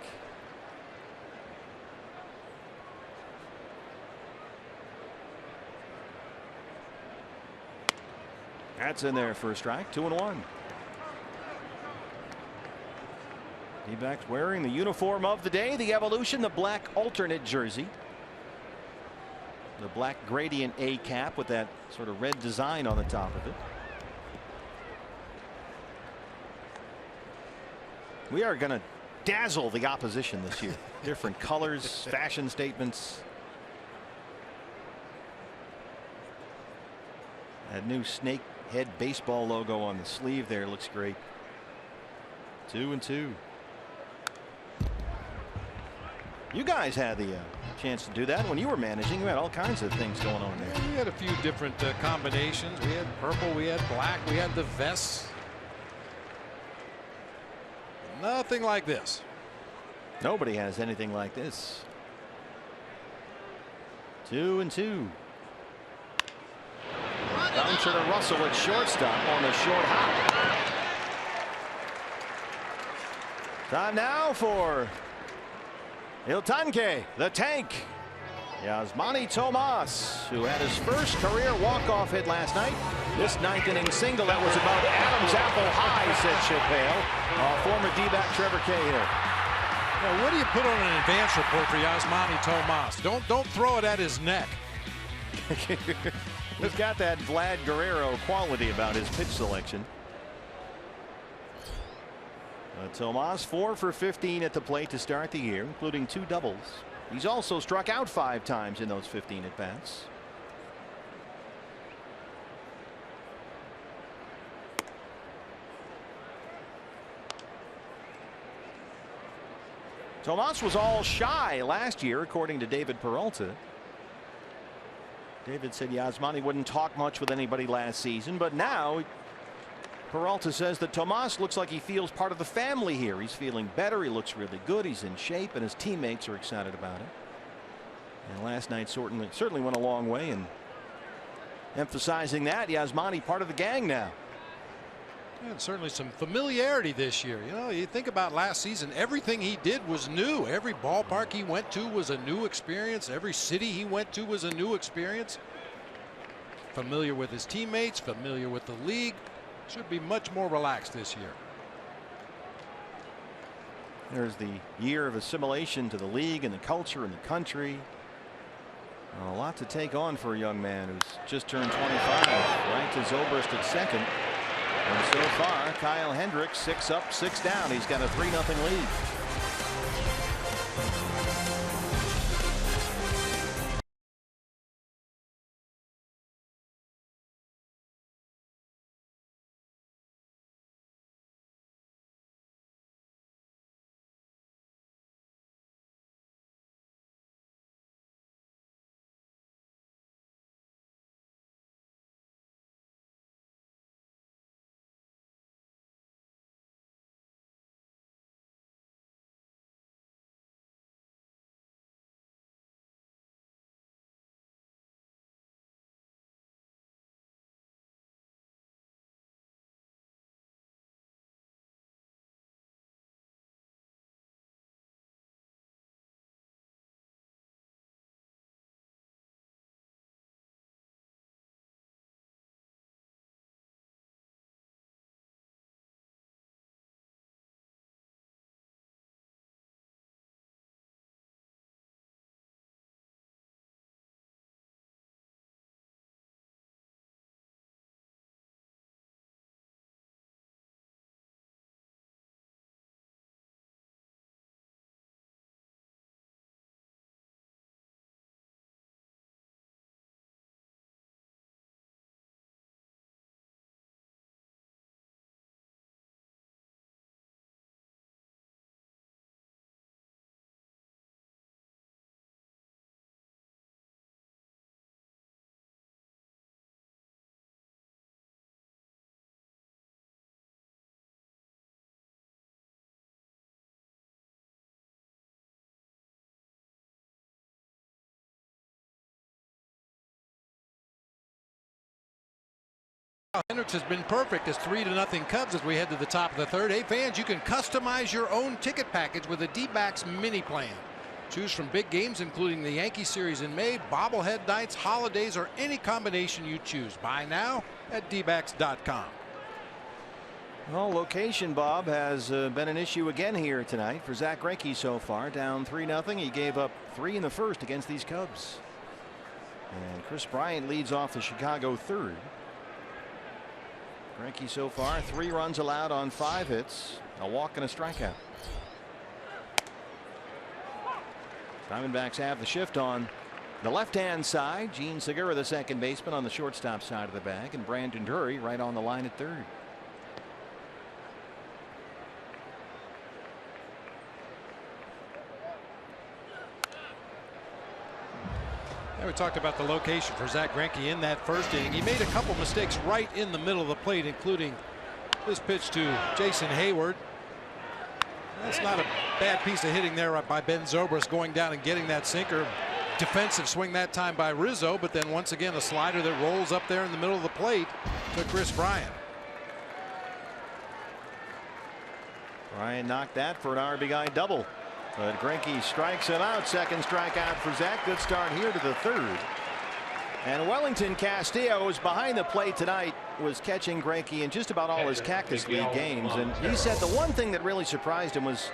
S1: That's in there for a strike. 2-1. D-backs wearing the uniform of the day, the Evolution, the black alternate jersey. The black gradient A cap with that sort of red design on the top of it. We are going to dazzle the opposition this year. Different colors, fashion statements. That new snake head baseball logo on the sleeve there looks great. 2-2. You guys had the chance to do that when you were managing. You had all kinds of things going on there.
S2: We had a few different combinations. We had purple, we had black, we had the vests. Nothing like this.
S1: Nobody has anything like this. 2-2. Bouncer to Russell at shortstop on the short hop. Time now for Il Tanque, the tank. Yasmani Tomas, who had his first career walk-off hit last night. This 9th inning single that was about Adams apple high, said Chip Hale. Former D-back Trevor Cahill.
S2: Now, what do you put on an advance report for Yasmani Tomas? Don't throw it at his neck.
S1: He's got that Vlad Guerrero quality about his pitch selection. Tomas 4 for 15 at the plate to start the year, including 2 doubles. He's also struck out 5 times in those 15 at bats. Tomas was all shy last year, according to David Peralta. David said Yasmani wouldn't talk much with anybody last season, but now Peralta says that Tomas looks like he feels part of the family here. He's feeling better. He looks really good. He's in shape, and his teammates are excited about it. And last night certainly went a long way in emphasizing that. Yasmani part of the gang now.
S2: And certainly some familiarity this year. You know, you think about last season, everything he did was new. Every ballpark he went to was a new experience. Every city he went to was a new experience. Familiar with his teammates, familiar with the league. Should be much more relaxed this year.
S1: There's the year of assimilation to the league and the culture and the country. A lot to take on for a young man who's just turned 25. Ranked as Zobrist at second. And so far, Kyle Hendricks 6 up, 6 down. He's got a 3-0 lead.
S2: Hendricks has been perfect as 3-0 Cubs as we head to the top of the third. Hey fans, you can customize your own ticket package with a D-backs mini plan. Choose from big games including the Yankee series in May, bobblehead nights, holidays, or any combination you choose. Buy now at dbacks.com.
S1: Well, location, Bob, has been an issue again here tonight for Zack Greinke so far. Down 3-0. He gave up 3 in the first against these Cubs. And Kris Bryant leads off the Chicago third. Greinke so far 3 runs allowed on 5 hits, a walk and a strikeout. Diamondbacks have the shift on the left-hand side. Gene Segura, the second baseman, on the shortstop side of the bag, and Brandon Drury right on the line at third.
S2: We talked about the location for Zack Greinke in that first inning. He made a couple mistakes right in the middle of the plate, including this pitch to Jason Hayward. That's not a bad piece of hitting there by Ben Zobrist, going down and getting that sinker. Defensive swing that time by Rizzo, but then once again a slider that rolls up there in the middle of the plate to Kris Bryant.
S1: Bryant knocked that for an RBI double. But Greinke strikes him out. Second strikeout for Zack. Good start here to the third. And Wellington Castillo is behind the plate tonight, was catching Greinke in just about all his Cactus League games. And he said the one thing that really surprised him was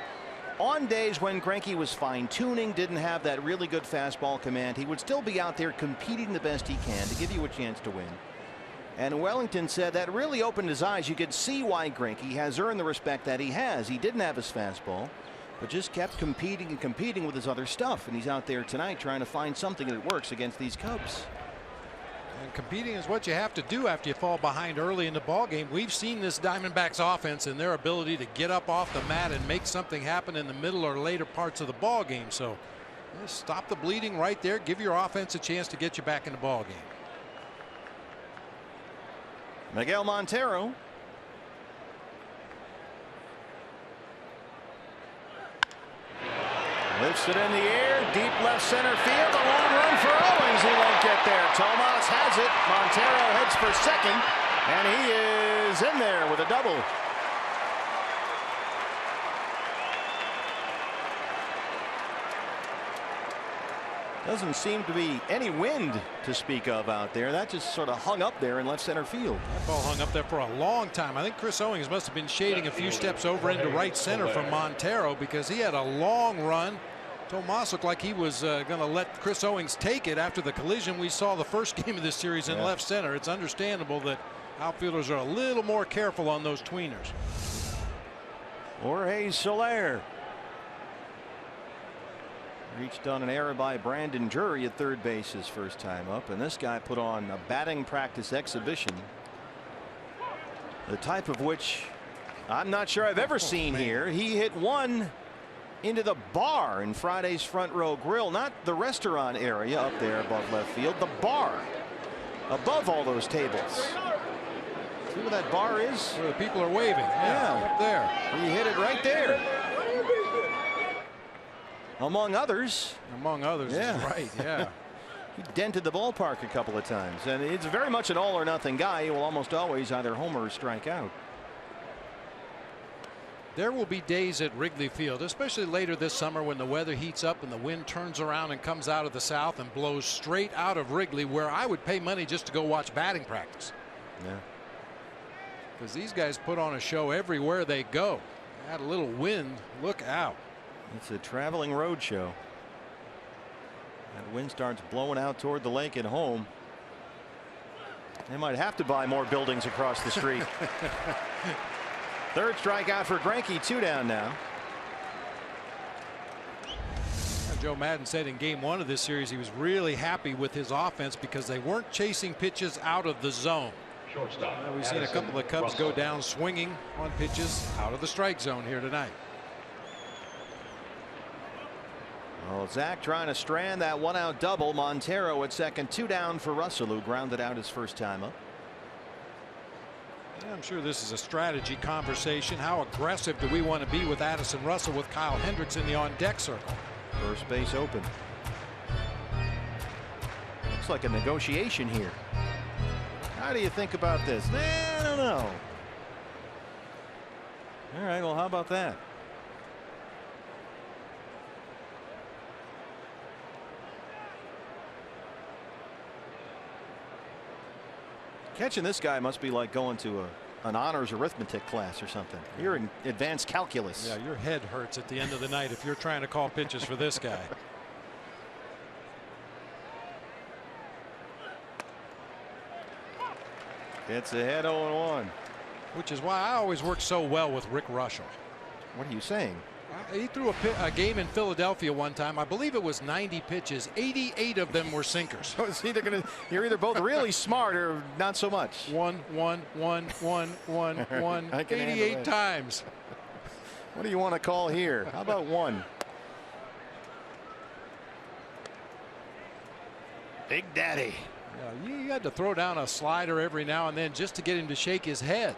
S1: on days when Greinke was fine-tuning, didn't have that really good fastball command, he would still be out there competing the best he can to give you a chance to win. And Wellington said that really opened his eyes. You could see why Greinke has earned the respect that he has. He didn't have his fastball, but just kept competing and competing with his other stuff. And he's out there tonight trying to find something that works against these Cubs.
S2: And competing is what you have to do after you fall behind early in the ball game. We've seen this Diamondbacks offense and their ability to get up off the mat and make something happen in the middle or later parts of the ball game. So stop the bleeding right there. Give your offense a chance to get you back in the ball game.
S1: Miguel Montero. Lifts it in the air, deep left center field, a long run for Owings. He won't get there. Tomas has it. Montero heads for second, And he is in there with a double. Doesn't seem to be any wind to speak of out there. That just sort of hung up there in left center field.
S2: That ball hung up there for a long time. I think Chris Owings must have been shading a few steps over into right center from Montero because he had a long run. Tomas looked like he was going to let Chris Owings take it after the collision we saw the first game of this series in left center. It's understandable that outfielders are a little more careful on those tweeners.
S1: Jorge Soler reached on an error by Brandon Drury at third base his first time up, and this guy put on a batting practice exhibition, the type of which I'm not sure I've ever seen here. He hit one into the bar in Friday's Front Row Grill, not the restaurant area up there above left field, the bar above all those tables. See where that bar is?
S2: Where the people are waving. Yeah, up there.
S1: He hit it right there. Among others.
S2: Among others,
S1: yeah.
S2: Right, yeah.
S1: He dented the ballpark a couple of times, and it's very much an all or nothing guy. He will almost always either homer or strike out.
S2: There will be days at Wrigley Field, especially later this summer when the weather heats up and the wind turns around and comes out of the south and blows straight out of Wrigley, where I would pay money just to go watch batting practice.
S1: Yeah.
S2: Because these guys put on a show everywhere they go. Add a little wind, look out.
S1: It's a traveling road show. That wind starts blowing out toward the lake at home. They might have to buy more buildings across the street. Third strikeout for Greinke, 2 down now.
S2: Joe Maddon said in game 1 of this series he was really happy with his offense because they weren't chasing pitches out of the zone. We've seen a couple of Cubs go down swinging on pitches out of the strike zone here tonight.
S1: Well, Zach trying to strand that 1-out double. Montero at second, 2 down for Russell, who grounded out his first time up.
S2: Yeah, I'm sure this is a strategy conversation. How aggressive do we want to be with Addison Russell with Kyle Hendricks in the on deck circle?
S1: First base open. Looks like a negotiation here. How do you think about this? I don't know. All right, well, how about that? Catching this guy must be like going to an honors arithmetic class or something. You're in advanced calculus.
S2: Yeah, your head hurts at the end of the night if you're trying to call pitches for this guy.
S1: It's ahead 0-1.
S2: Which is why I always work so well with Rick Russell.
S1: What are you saying?
S2: He threw a game in Philadelphia one time. I believe it was 90 pitches. 88 of them were sinkers.
S1: So it's either you're either both really smart or not so much.
S2: One, 88 times.
S1: What do you want to call here? How about one? Big Daddy.
S2: Yeah, you had to throw down a slider every now and then just to get him to shake his head.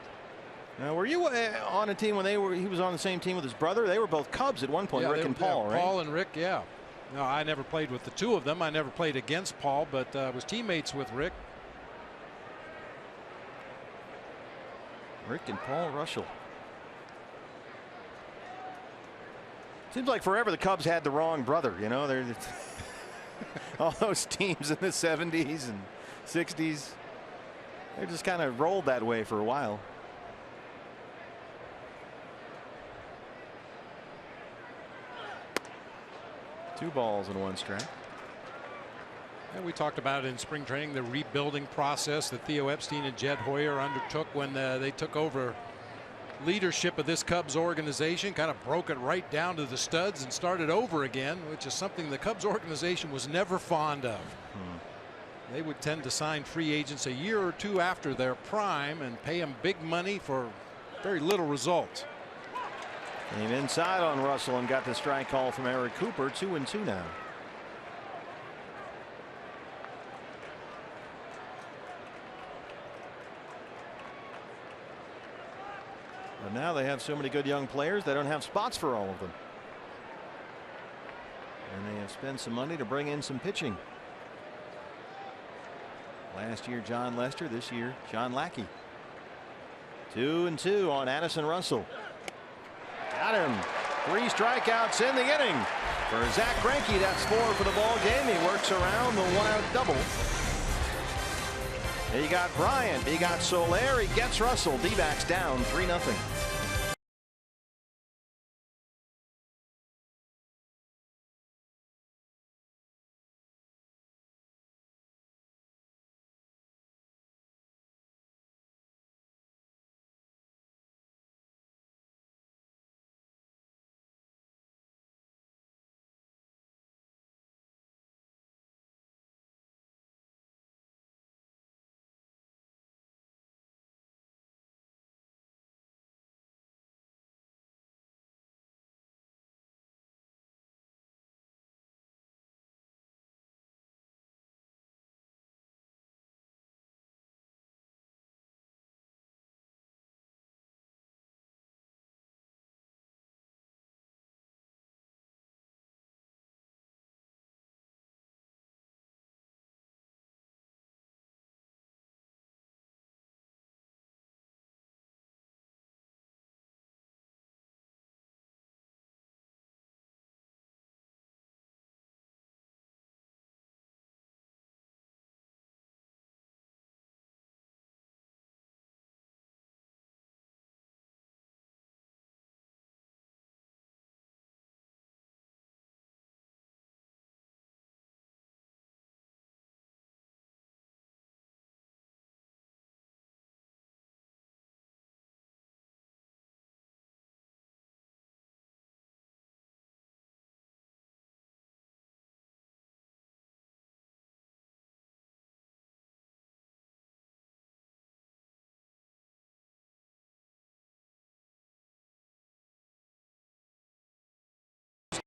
S1: Now, were you on a team when he was on the same team with his brother? They were both Cubs at one point,
S2: yeah,
S1: Rick and Paul, right?
S2: Paul and Rick, yeah. No, I never played with the two of them. I never played against Paul, but was teammates with Rick.
S1: Rick and Paul Russell. Seems like forever the Cubs had the wrong brother. You know, they're all those teams in the 70s and 60s. They just kind of rolled that way for a while. Two balls and one strike.
S2: And we talked about it in spring training, the rebuilding process that Theo Epstein and Jed Hoyer undertook when they took over leadership of this Cubs organization, kind of broke it right down to the studs and started over again, which is something the Cubs organization was never fond of. They would tend to sign free agents a year or two after their prime and pay them big money for very little result.
S1: Came inside on Russell and got the strike call from Eric Cooper. 2-2 now. But now they have so many good young players, they don't have spots for all of them. And they have spent some money to bring in some pitching. Last year, John Lester. This year, John Lackey. 2-2 on Addison Russell. Got him. 3 strikeouts in the inning. For Zach Greinke, that's 4 for the ball game. He works around the 1-out double. He got Bryant. He got Soler. He gets Russell. D-backs down 3-0.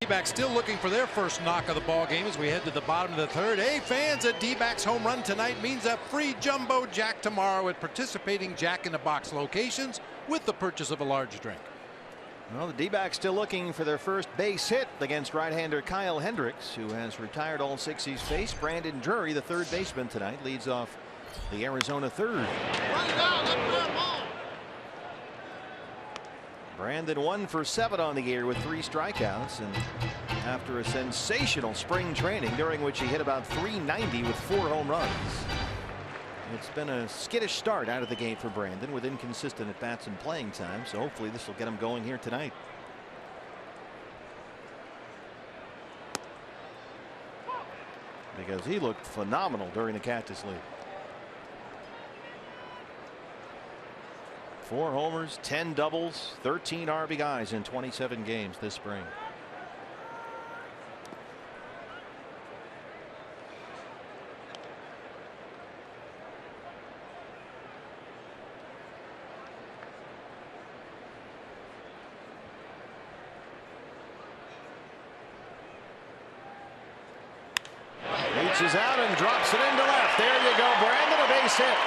S2: D-backs still looking for their first knock of the ball game as we head to the bottom of the third. Hey fans, a D-backs home run tonight means a free jumbo jack tomorrow at participating Jack in the Box locations with the purchase of a large drink.
S1: Well, the D-backs still looking for their first base hit against right-hander Kyle Hendricks, who has retired all 6 he's faced. Brandon Drury, the third baseman tonight, leads off the Arizona third. Brandon 1 for 7 on the year with 3 strikeouts, and after a sensational spring training during which he hit about .390 with 4 home runs. It's been a skittish start out of the gate for Brandon with inconsistent at bats and playing time, so hopefully this will get him going here tonight. Because he looked phenomenal during the Cactus League. 4 homers, 10 doubles, 13 RBIs in 27 games this spring. Reaches out and drops it into left. There you go, Brandon, a base hit.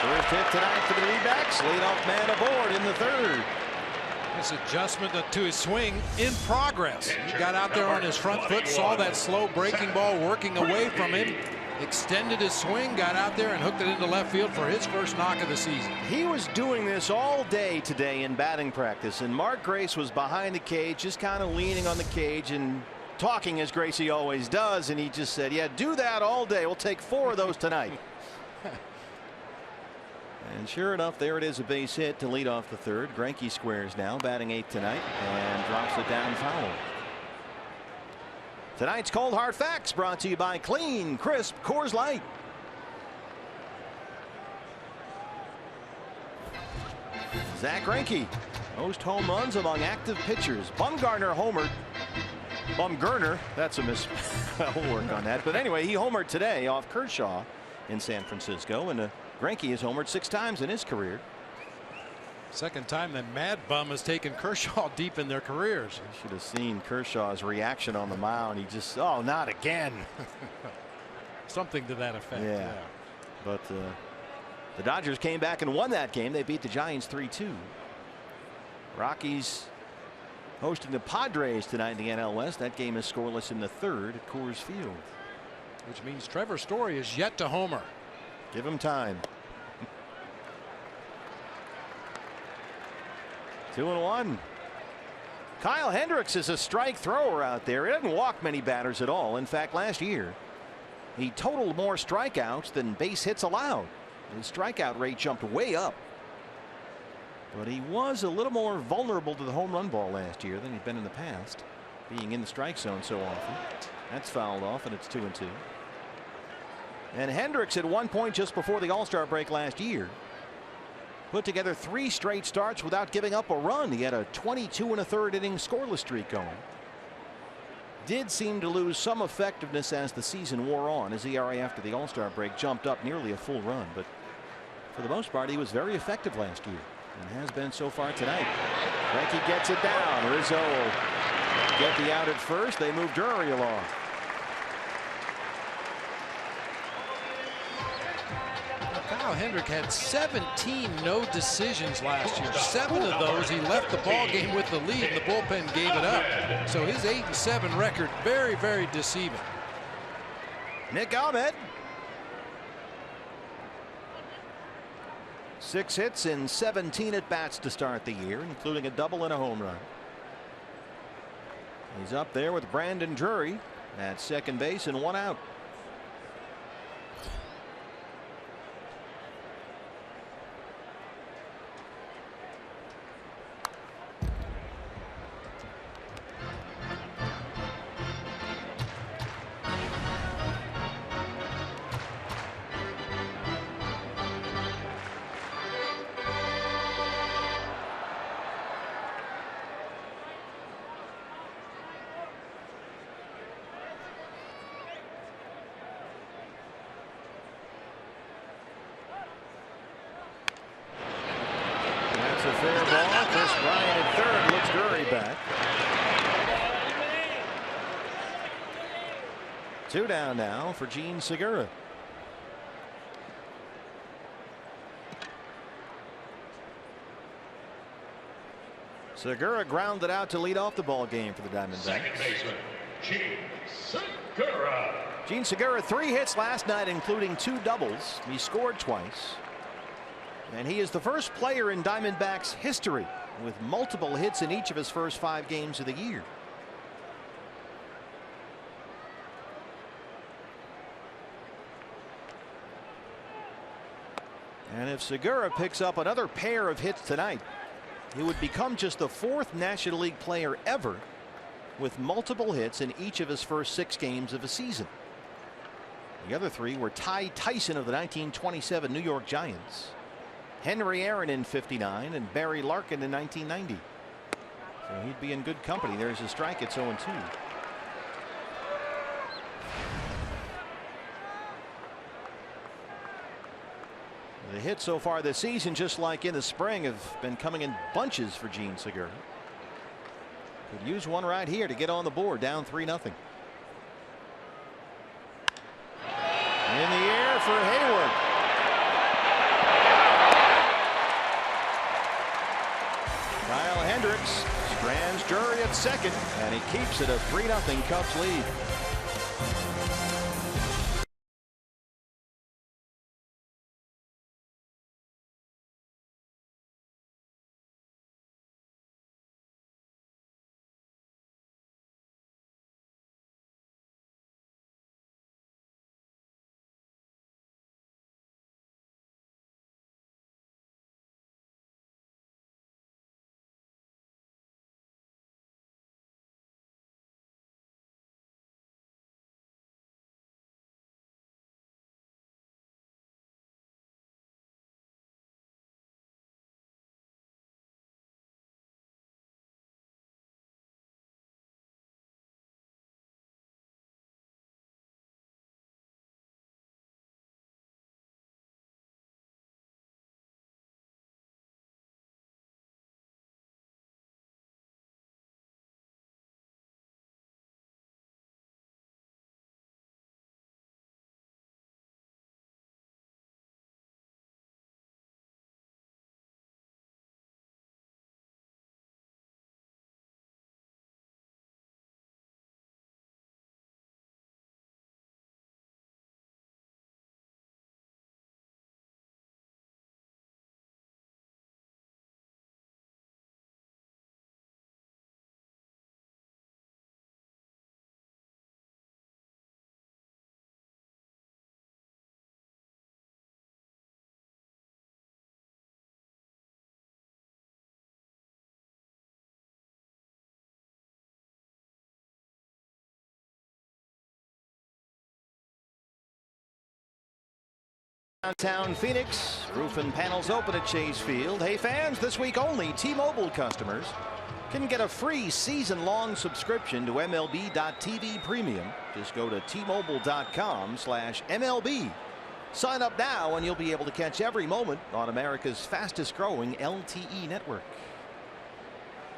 S1: First hit tonight for the D-backs. Leadoff man aboard in the third.
S2: This adjustment to his swing in progress. He got out there on his front foot, saw that slow breaking ball working away from him, extended his swing, got out there and hooked it into left field for his first knock of the season.
S1: He was doing this all day today in batting practice, and Mark Grace was behind the cage, just kind of leaning on the cage and talking as Gracie always does, and he just said, yeah, do that all day. We'll take 4 of those tonight. And sure enough, there it is, a base hit to lead off the third. Greinke squares now, batting 8th tonight, and drops it down foul. Tonight's Cold Hard Facts brought to you by Clean, Crisp Coors Light. Zach Greinke, most home runs among active pitchers. Bumgarner homered. Bumgarner, that's a miss. We'll work on that. But anyway, he homered today off Kershaw in San Francisco, and Greinke has homered 6 times in his career.
S2: Second time that Mad Bum has taken Kershaw deep in their careers.
S1: You should have seen Kershaw's reaction on the mound. He just, oh, not again.
S2: Something to that effect.
S1: Yeah. But the Dodgers came back and won that game. They beat the Giants 3-2. Rockies hosting the Padres tonight in the NL West. That game is scoreless in the third at Coors Field.
S2: Which means Trevor Story is yet to homer.
S1: Give him time. 2-1. Kyle Hendricks is a strike thrower out there. He doesn't walk many batters at all. In fact, last year he totaled more strikeouts than base hits allowed. His strikeout rate jumped way up. But he was a little more vulnerable to the home run ball last year than he'd been in the past, being in the strike zone so often. That's fouled off, and it's 2-2. And Hendricks at one point just before the All-Star break last year put together 3 straight starts without giving up a run. He had a 22 1/3 inning scoreless streak going. Did seem to lose some effectiveness as the season wore on. His ERA after the All-Star break jumped up nearly a full run, but for the most part he was very effective last year and has been so far tonight. Greinke gets it down. Rizzo will get the out at first. They move Drury along.
S2: Kyle Hendrick had 17 no decisions last year. 7 of those he left the ball game with the lead and the bullpen gave it up. So his 8-7 record very, very deceiving.
S1: Nick Ahmed. 6 hits in 17 at bats to start the year, including a double and a home run. He's up there with Brandon Drury at second base and 1 out. That's a fair ball. Chris Bryant at third looks Drury back. 2 down now for Jean Segura. Segura grounded out to lead off the ball game for the Diamondbacks.
S3: Second baseman, Jean Segura.
S1: Jean Segura 3 hits last night, including 2 doubles. He scored twice. And he is the first player in Diamondbacks history with multiple hits in each of his first 5 games of the year. And if Segura picks up another pair of hits tonight, he would become just the 4th National League player ever with multiple hits in each of his first 6 games of a season. The other 3 were Ty Tyson of the 1927 New York Giants, Henry Aaron in '59, and Barry Larkin in 1990. So he'd be in good company. There's a strike. It's 0-2. The hits so far this season, just like in the spring, have been coming in bunches for Jean Segura. Could use one right here to get on the board, down 3-0. In the air for Hayward. Kyle Hendricks strands Drury at second, and he keeps it a 3-0 Cubs lead. Downtown Phoenix, roof and panels open at Chase Field. Hey fans, this week only T-Mobile customers can get a free season-long subscription to MLB.TV Premium. Just go to T-Mobile.com/MLB. Sign up now and you'll be able to catch every moment on America's fastest-growing LTE network.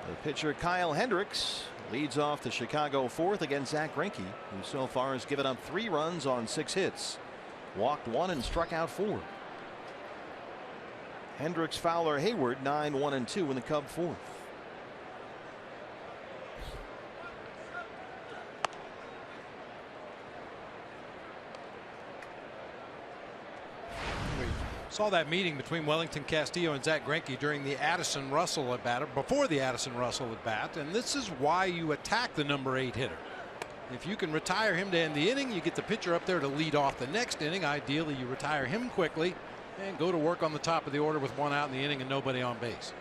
S1: The pitcher Kyle Hendricks leads off the Chicago fourth against Zack Greinke, who so far has given up 3 runs on 6 hits, walked 1 and struck out 4. Hendricks, Fowler, Hayward 9-1-2 in the Cub fourth.
S2: Saw that meeting between Wellington Castillo and Zack Greinke during the Addison Russell at bat, before the Addison Russell at bat, and this is why you attack the number 8 hitter. If you can retire him to end the inning, you get the pitcher up there to lead off the next inning. Ideally, you retire him quickly and go to work on the top of the order with 1 out in the inning and nobody on base.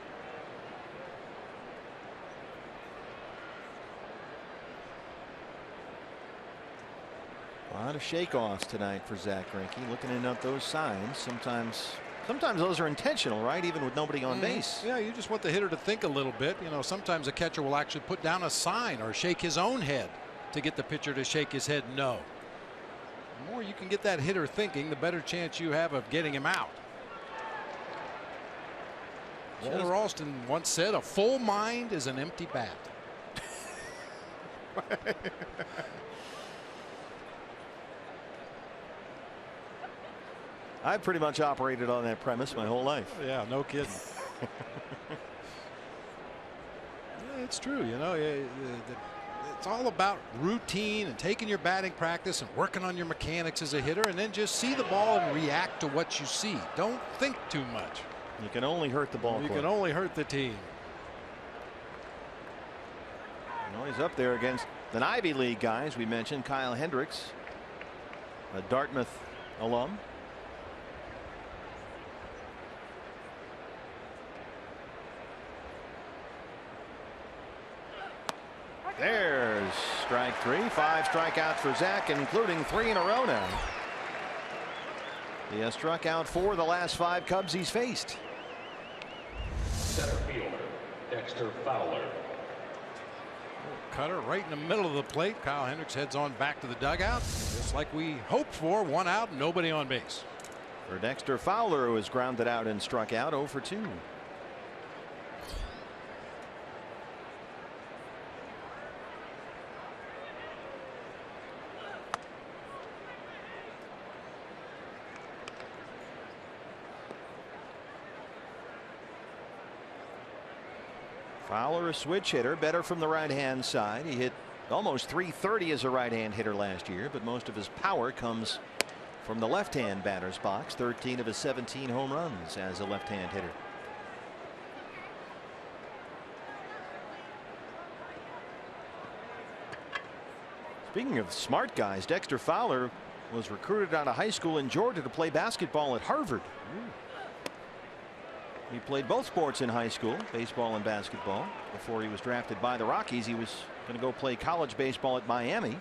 S1: A lot of shake-offs tonight for Zack Greinke. Looking at those signs. Sometimes those are intentional, right? Even with nobody on base.
S2: Yeah, you just want the hitter to think a little bit. You know, sometimes a catcher will actually put down a sign or shake his own head to get the pitcher to shake his head no. The more you can get that hitter thinking, the better chance you have of getting him out. Walter Alston once said, "A full mind is an empty bat."
S1: I've pretty much operated on that premise my whole life.
S2: Yeah, no kidding. It's true, you know. It's all about routine and taking your batting practice and working on your mechanics as a hitter, and then just see the ball and react to what you see. Don't think too much.
S1: You can only hurt the ball.
S2: You can only hurt the team.
S1: You know, he's up there against an Ivy League guy, as we mentioned, Kyle Hendricks, a Dartmouth alum. There's strike 3. 5 strikeouts for Zack, including 3 in a row now. He has struck out 4 of the last 5 Cubs he's faced.
S3: Center fielder Dexter Fowler.
S2: Cutter right in the middle of the plate. Kyle Hendricks heads on back to the dugout, just like we hoped for. 1 out, nobody on base.
S1: For Dexter Fowler, who was grounded out and struck out 0 for 2. Fowler, a switch hitter, better from the right-hand side. He hit almost .330 as a right-hand hitter last year, but most of his power comes from the left-hand batter's box. 13 of his 17 home runs as a left-hand hitter. Speaking of smart guys, Dexter Fowler was recruited out of high school in Georgia to play basketball at Harvard. He played both sports in high school, baseball and basketball. Before he was drafted by the Rockies, he was going to go play college baseball at Miami.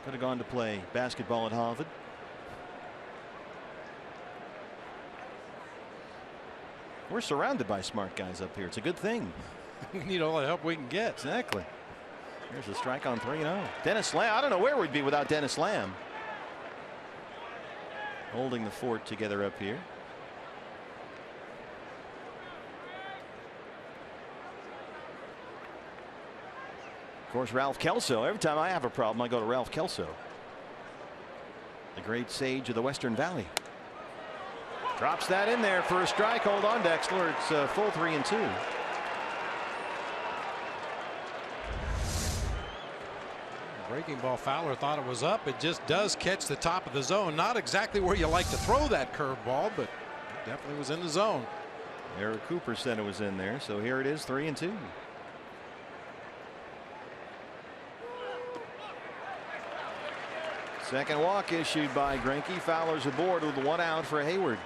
S1: Could have gone to play basketball at Harvard. We're surrounded by smart guys up here. It's a good thing.
S2: We need all the help we can get.
S1: Exactly. Here's a strike on 3-0. Dennis Lamb. I don't know where we'd be without Dennis Lamb. Holding the fort together up here. Of course, Ralph Kelso. Every time I have a problem, I go to Ralph Kelso, the great sage of the Western Valley. Drops that in there for a strike. Hold on, Dexter. It's a full 3-2.
S2: Breaking ball. Fowler thought it was up. It just does catch the top of the zone. Not exactly where you like to throw that curveball, but it definitely was in the zone.
S1: Eric Cooper said it was in there, so here it is, 3-2. Second walk issued by Greinke. Fowler's aboard with 1 out for Hayward.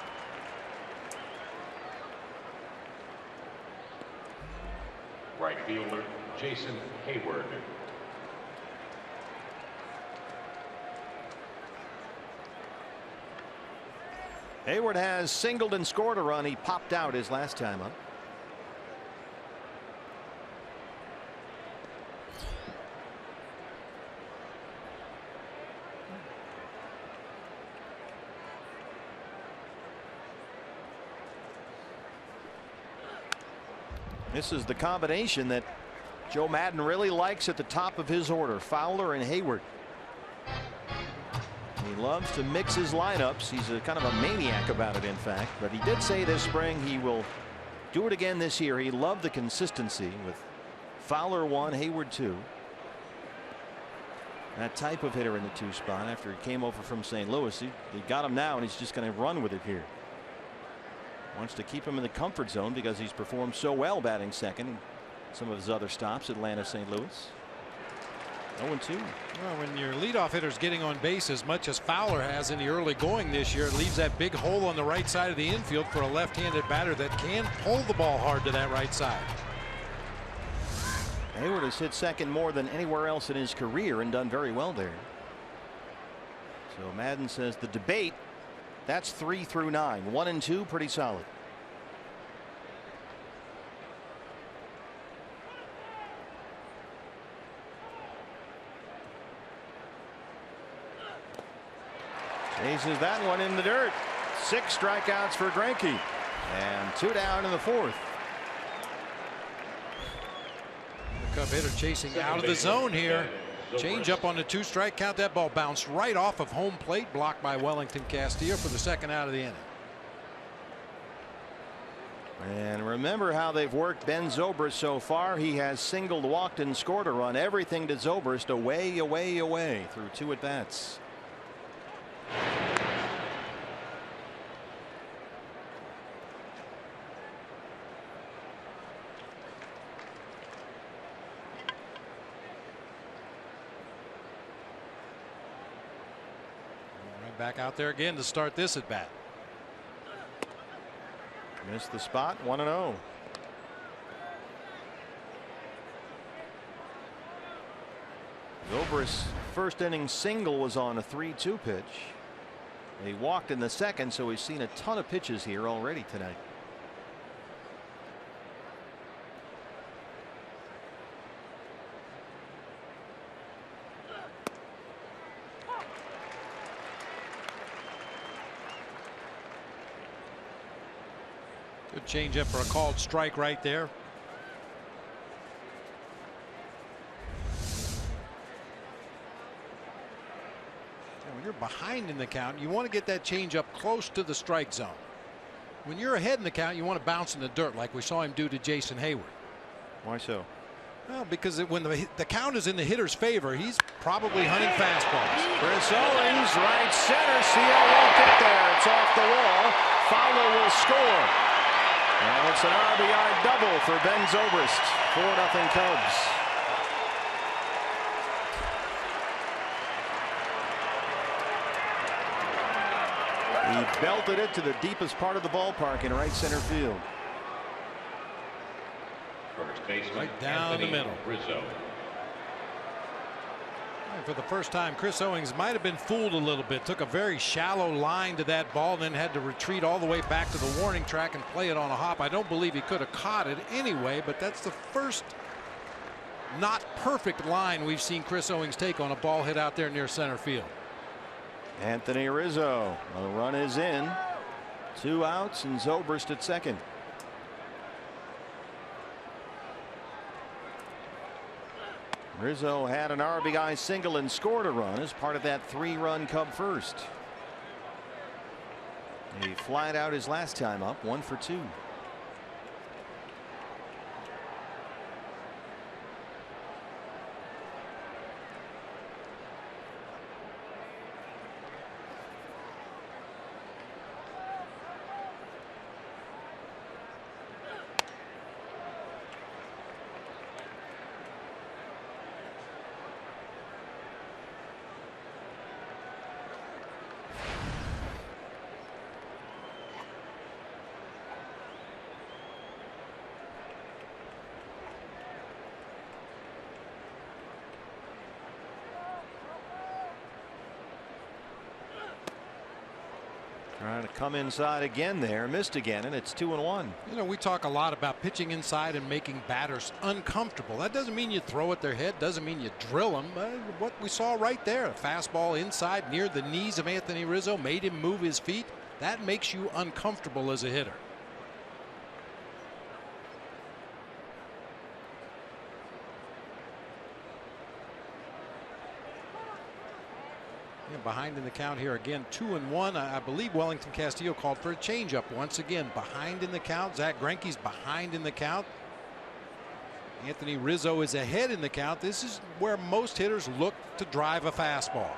S3: Right fielder Jason Hayward.
S1: Hayward has singled and scored a run. He popped out his last time up. This is the combination that Joe Maddon really likes at the top of his order. Fowler and Hayward. He loves to mix his lineups. He's a kind of a maniac about it, in fact. But he did say this spring he will do it again this year. He loved the consistency with Fowler 1, Hayward 2. That type of hitter in the 2 spot after he came over from St. Louis. He got him now, and he's just going to run with it here. Wants to keep him in the comfort zone because he's performed so well batting second in some of his other stops, Atlanta, St. Louis. 0-2.
S2: Well, when your leadoff hitter's getting on base as much as Fowler has in the early going this year, it leaves that big hole on the right side of the infield for a left-handed batter that can pull the ball hard to that right side.
S1: Hayward has hit second more than anywhere else in his career and done very well there. So Maddon says the debate, that's 3 through 9. 1 and 2, pretty solid. Chases that one in the dirt. 6 strikeouts for Greinke, and 2 down in the 4th.
S2: The Cub hitter chasing out of the zone here. Change up on the 2-strike count. That ball bounced right off of home plate, blocked by Wellington Castillo for the second out of the inning.
S1: And remember how they've worked Ben Zobrist so far. He has singled, walked, and scored a run. Everything to Zobrist, away, away, away through 2 at-bats.
S2: Back out there again to start this at bat.
S1: Missed the spot. 1-0. Zobrist's first inning single was on a 3-2 pitch. He walked in the second, so he's seen a ton of pitches here already tonight.
S2: Good changeup for a called strike right there. When you're behind in the count, you want to get that changeup close to the strike zone. When you're ahead in the count, you want to bounce in the dirt like we saw him do to Jason Hayward.
S1: Why so?
S2: Well, because when the count is in the hitter's favor, he's probably hunting fastballs.
S1: Chris Owings, right center. CL won't get there. It's off the wall. Fowler will score. And it's an RBI double for Ben Zobrist. 4-0 Cubs. He belted it to the deepest part of the ballpark in right center field.
S3: First baseman,
S2: Right down
S3: Anthony
S2: the middle.
S3: Rizzo.
S2: And for the first time, Chris Owings might have been fooled a little bit. Took a very shallow line to that ball, then had to retreat all the way back to the warning track and play it on a hop. I don't believe he could have caught it anyway, but that's the first not perfect line we've seen Chris Owings take on a ball hit out there near center field.
S1: Anthony Rizzo. The run is in. 2 outs and Zobrist at second. Rizzo had an RBI single and scored a run as part of that 3-run Cub first. He flied out his last time up, 1 for 2. Trying to come inside again there, missed again, and it's 2-1.
S2: You know, we talk a lot about pitching inside and making batters uncomfortable. That doesn't mean you throw at their head, doesn't mean you drill them. What we saw right there, a fastball inside near the knees of Anthony Rizzo, made him move his feet. That makes you uncomfortable as a hitter. Behind in the count here again, 2-1. I believe Wellington Castillo called for a changeup once again. Behind in the count. Zack Greinke's behind in the count. Anthony Rizzo is ahead in the count. This is where most hitters look to drive a fastball.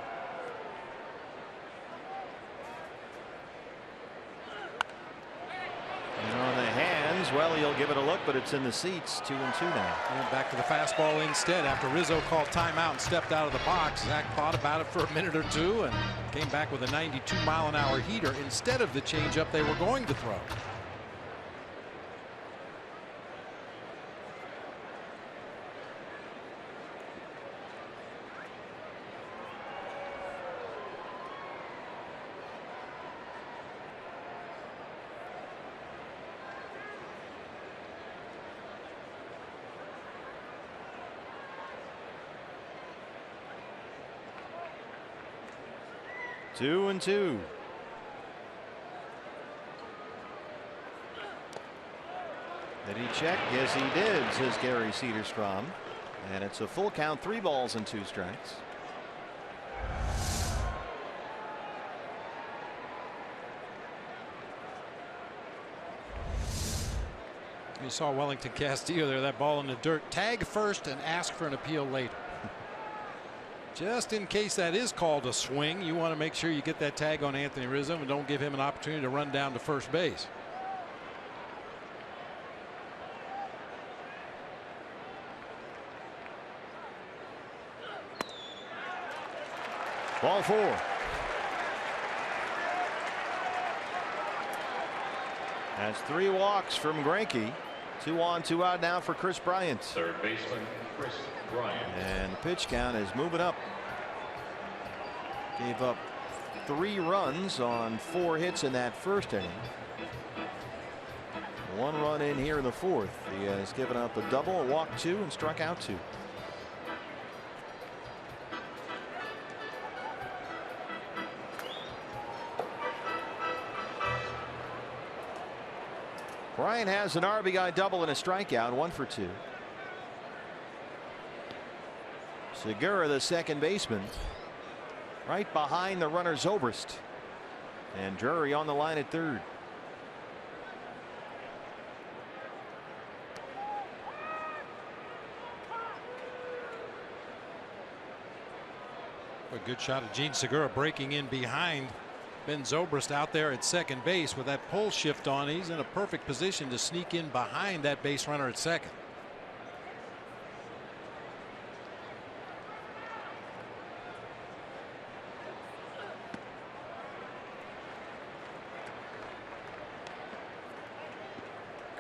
S1: And on the hands, well, he'll give it a look, but it's in the seats. 2-2 now.
S2: And back to the fastball instead after Rizzo called timeout and stepped out of the box. Zach thought about it for a minute or two and came back with a 92-mile-an-hour heater instead of the changeup they were going to throw.
S1: Two and two. Did he check? Yes, he did, says Gary Cederstrom. And it's a full count, 3 balls and 2 strikes.
S2: You saw Wellington Castillo there, that ball in the dirt. Tag first and ask for an appeal later. Just in case that is called a swing, you want to make sure you get that tag on Anthony Rizzo and don't give him an opportunity to run down to first base.
S1: Ball 4. That's 3 walks from Greinke. 2 on, 2 out now for Kris Bryant.
S3: Third baseman Kris Bryant.
S1: And the pitch count is moving up. Gave up 3 runs on 4 hits in that first inning. 1 run in here in the 4th. He has given up a double, a walk 2, and struck out 2. Bryant has an RBI double and a strikeout, 1 for 2. Segura, the second baseman, right behind the runner Zobrist. And Drury on the line at third.
S2: A good shot of Gene Segura breaking in behind Ben Zobrist out there at second base with that pull shift on. He's in a perfect position to sneak in behind that base runner at second.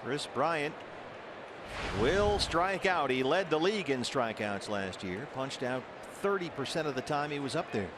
S1: Kris Bryant will strike out. He led the league in strikeouts last year. Punched out 30% of the time he was up there.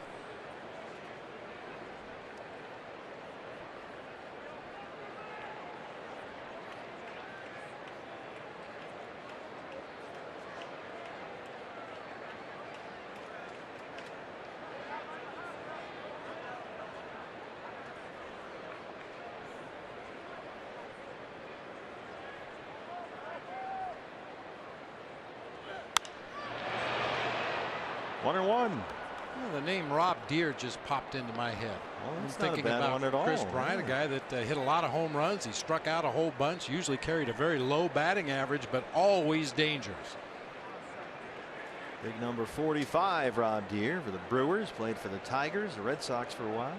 S1: One and one.
S2: Well, the name Rob Deere just popped into my head.
S1: Well,
S2: I'm
S1: that's not a
S2: thinking
S1: bad
S2: about
S1: one at all.
S2: Kris Bryant, a guy that hit a lot of home runs. He struck out a whole bunch, usually carried a very low batting average, but always dangerous.
S1: Big number 45, Rob Deere, for the Brewers. Played for the Tigers, the Red Sox for a while.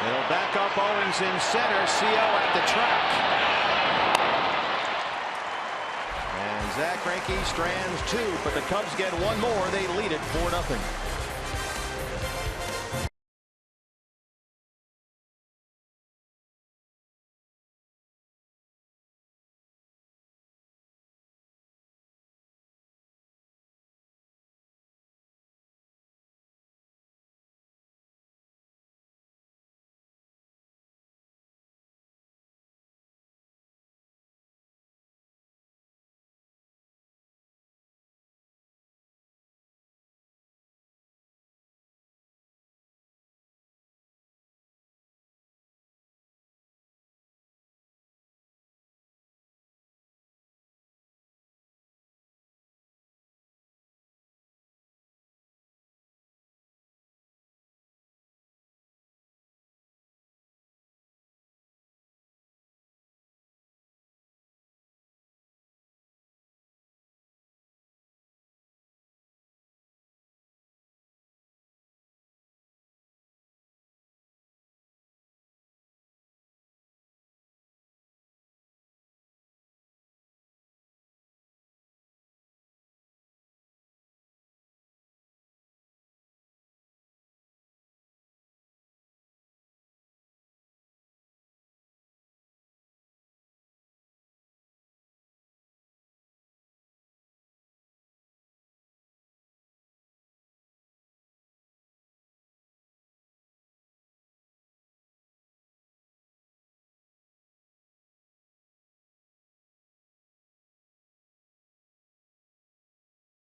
S1: It'll back up Owings in center. CO at the track. And Zack Greinke strands 2, but the Cubs get 1 more. They lead it 4-0.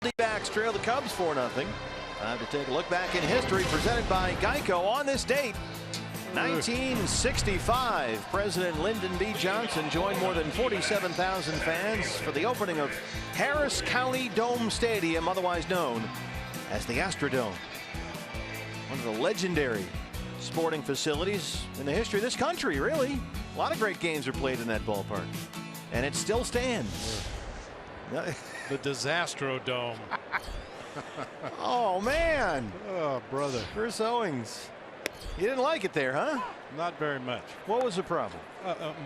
S1: D-backs trail the Cubs 4-0. Time to take a look back in history, presented by Geico. On this date, 1965, President Lyndon B. Johnson joined more than 47,000 fans for the opening of Harris County Dome Stadium, otherwise known as the Astrodome. One of the legendary sporting facilities in the history of this country, really. A lot of great games are played in that ballpark, and it still stands.
S2: The Disastrodome.
S1: Oh, man.
S2: Oh, brother.
S1: Chris Owings. You didn't like it there, huh?
S2: Not very much.
S1: What was the problem?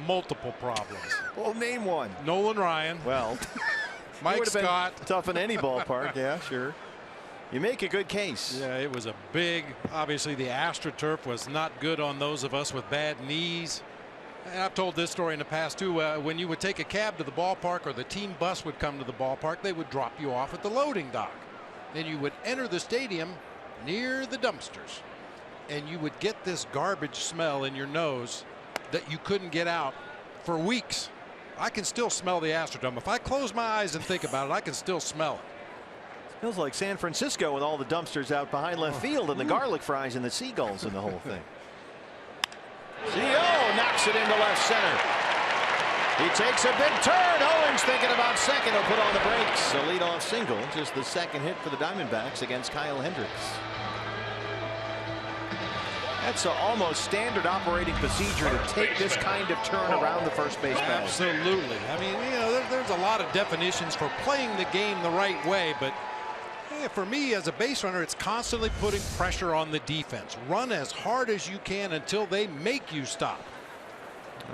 S2: Multiple problems.
S1: Well, name one.
S2: Nolan Ryan.
S1: Well,
S2: Mike Scott.
S1: Tough in any ballpark. Yeah, sure. You make a good case.
S2: Yeah, it was a big. Obviously, the AstroTurf was not good on those of us with bad knees. And I've told this story in the past too. When you would take a cab to the ballpark, or the team bus would come to the ballpark, they would drop you off at the loading dock. Then you would enter the stadium near the dumpsters, and you would get this garbage smell in your nose that you couldn't get out for weeks. I can still smell the Astrodome. If I close my eyes and think about it, I can still smell it.
S1: Feels like San Francisco with all the dumpsters out behind left field and the garlic fries and the seagulls and the whole thing. CO knocks it into left center. He takes a big turn. Owens thinking about second. He'll put on the brakes. A leadoff single. Just the second hit for the Diamondbacks against Kyle Hendricks. That's an almost standard operating procedure to take this kind of turn around the first base path.
S2: Absolutely. I mean, you know, there's a lot of definitions for playing the game the right way, but for me as a base runner, it's constantly putting pressure on the defense. Run as hard as you can until they make you stop.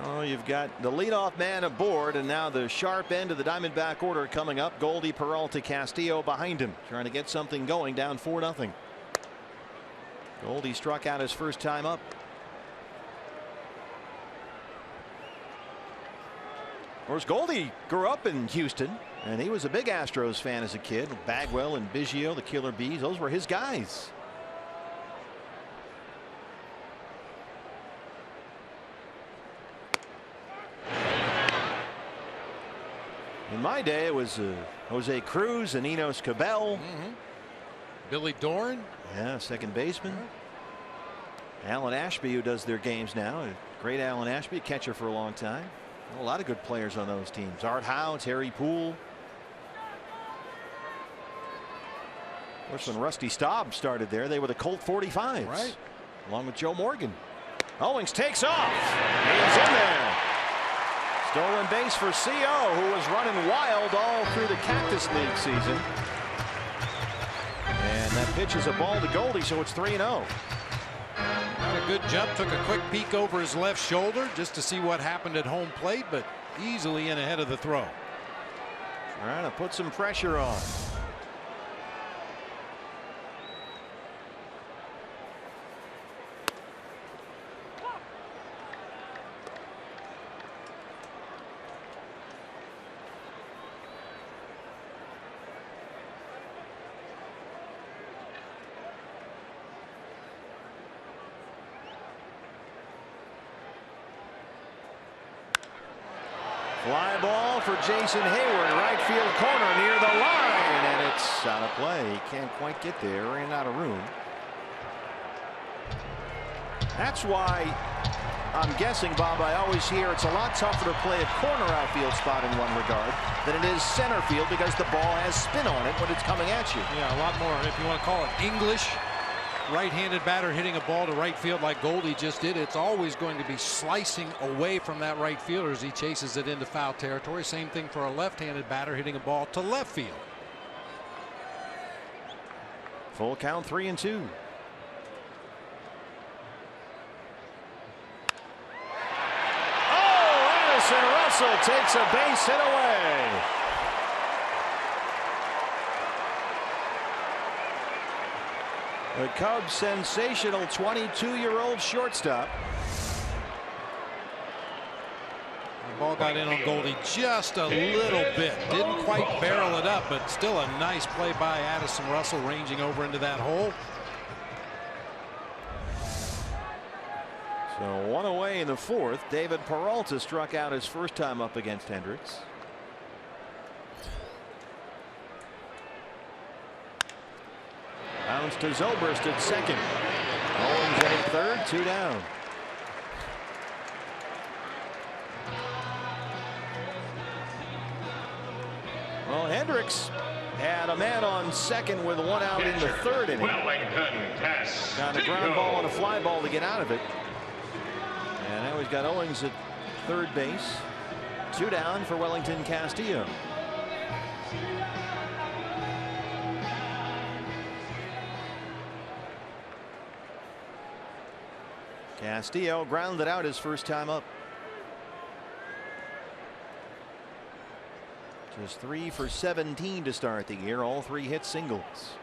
S1: Oh, you've got the leadoff man aboard, and now the sharp end of the Diamondback order coming up. Goldie, Peralta, Castillo behind him, trying to get something going, down 4-0. Goldie struck out his first time up. Of course, Goldie grew up in Houston, and he was a big Astros fan as a kid. Bagwell and Biggio, the Killer Bees, those were his guys. In my day, it was Jose Cruz and Enos Cabell.
S2: Billy Doran.
S1: Yeah, second baseman. Alan Ashby, who does their games now. Great Alan Ashby, catcher for a long time. A lot of good players on those teams. Art Howe, Terry Poole. Of course, when Rusty Staub started there, they were the Colt 45s.
S2: Right.
S1: Along with Joe Morgan. Owings takes off. He's in there. Stolen base for CO, who was running wild all through the Cactus League season. And that pitch is a ball to Goldie, so it's 3-0.
S2: Got a good jump, took a quick peek over his left shoulder just to see what happened at home plate, but easily in ahead of the throw.
S1: Trying to put some pressure on. Fly ball for Jason Hayward, right field corner near the line, and it's out of play. He can't quite get there, ran out of room. That's why I'm guessing, Bob, I always hear it's a lot tougher to play a corner outfield spot in one regard than it is center field, because the ball has spin on it when it's coming at you.
S2: Yeah, a lot more, if you want to call it English. Right-handed batter hitting a ball to right field like Goldie just did, it's always going to be slicing away from that right fielder as he chases it into foul territory. Same thing for a left-handed batter hitting a ball to left field.
S1: Full count, 3-2. Oh, Addison Russell takes a base hit away. The Cubs' sensational 22-year-old shortstop.
S2: The ball got in on Goldie just a little bit. Didn't quite barrel it up, but still a nice play by Addison Russell, ranging over into that hole.
S1: So one away in the fourth. David Peralta struck out his first time up against Hendricks. Bounce to Zobrist at second. Owings at third, 2 down. Well, Hendricks had a man on second with 1 out in the third inning. Got a ground ball and a fly ball to get out of it. And now he's got Owings at third base. 2 down for Wellington Castillo. Castillo grounded out his first time up. Just 3 for 17 to start the year. All 3 hit singles.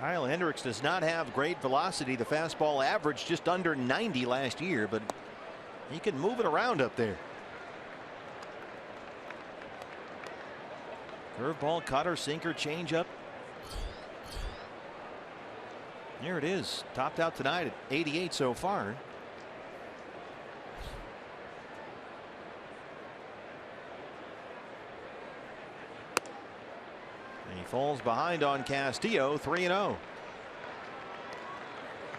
S1: Kyle Hendricks does not have great velocity. The fastball averaged just under 90 last year, but he can move it around up there. Curveball, cutter, sinker, changeup. There it is. Topped out tonight at 88 so far. And he falls behind on Castillo, 3-0.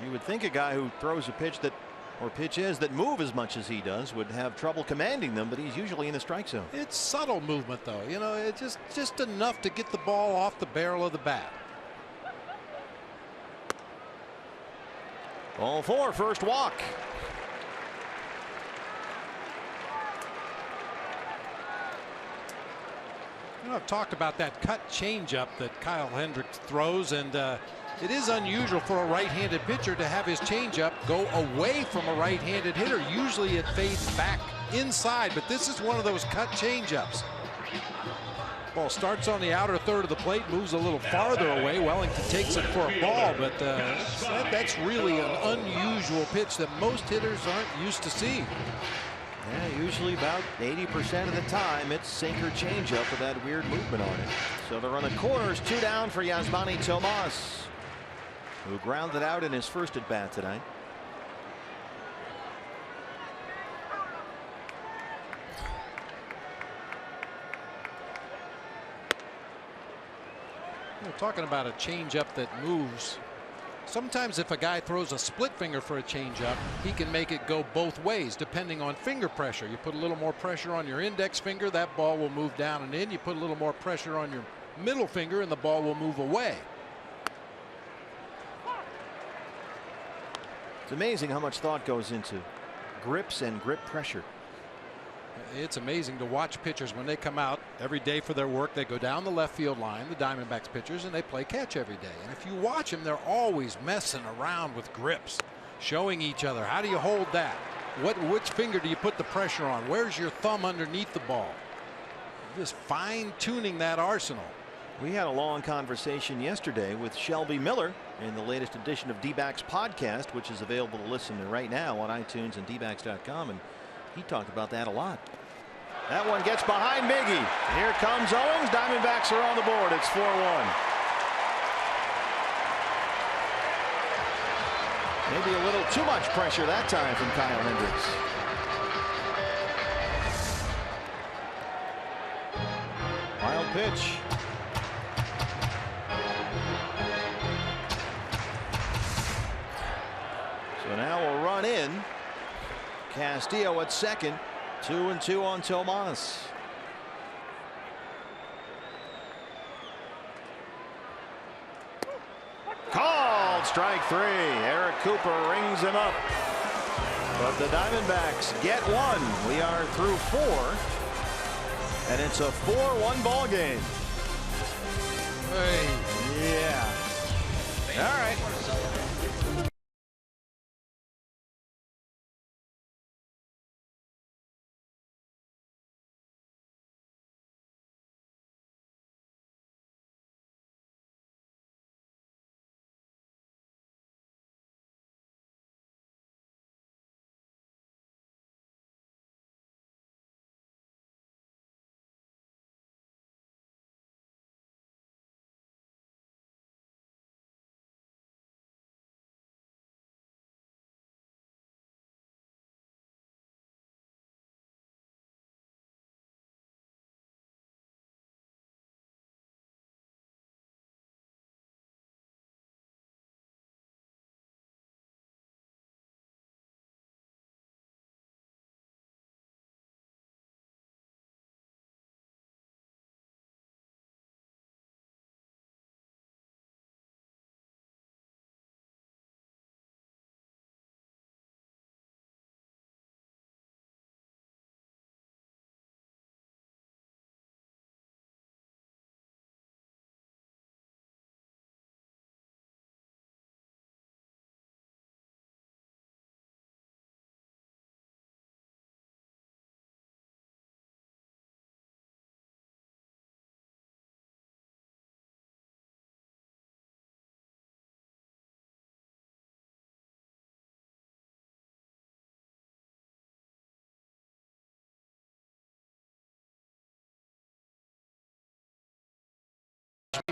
S1: You would think a guy who throws a pitch that, or pitches that move as much as he does, would have trouble commanding them, but he's usually in the strike zone.
S2: It's subtle movement, though. You know, it's just enough to get the ball off the barrel of the bat.
S1: Ball 4, first walk.
S2: You know, I've talked about that cut changeup that Kyle Hendricks throws, and it is unusual for a right-handed pitcher to have his changeup go away from a right-handed hitter. Usually it fades back inside, but this is one of those cut changeups. Ball starts on the outer third of the plate, moves a little farther away. Wellington takes it for a ball, but that's really an unusual pitch that most hitters aren't used to seeing.
S1: Yeah, usually about 80% of the time it's sinker changeup with that weird movement on it. So they're on the corners, 2 down for Yasmani Tomas, who grounded out in his first at bat tonight.
S2: We're talking about a changeup that moves. Sometimes if a guy throws a split finger for a changeup, he can make it go both ways depending on finger pressure. You put a little more pressure on your index finger, that ball will move down and in. You put a little more pressure on your middle finger and the ball will move away.
S1: It's amazing how much thought goes into grips and grip pressure.
S2: It's amazing to watch pitchers when they come out every day for their work. They go down the left field line, the Diamondbacks pitchers, and they play catch every day. And if you watch them, they're always messing around with grips, showing each other. How do you hold that? Which finger do you put the pressure on? Where's your thumb underneath the ball? Just fine-tuning that arsenal.
S1: We had a long conversation yesterday with Shelby Miller in the latest edition of D-Backs podcast, which is available to listen to right now on iTunes and dbacks.com, and he talked about that a lot. That one gets behind Miggy. Here comes Owings. Diamondbacks are on the board. It's 4-1. Maybe a little too much pressure that time from Kyle Hendricks. Wild pitch. So now we'll run in. Castillo at second. 2-2 on Tomas. Called strike 3. Eric Cooper rings him up. But the Diamondbacks get 1. We are through 4. And it's a 4-1 ball game.
S2: Hey.
S1: Yeah. All right.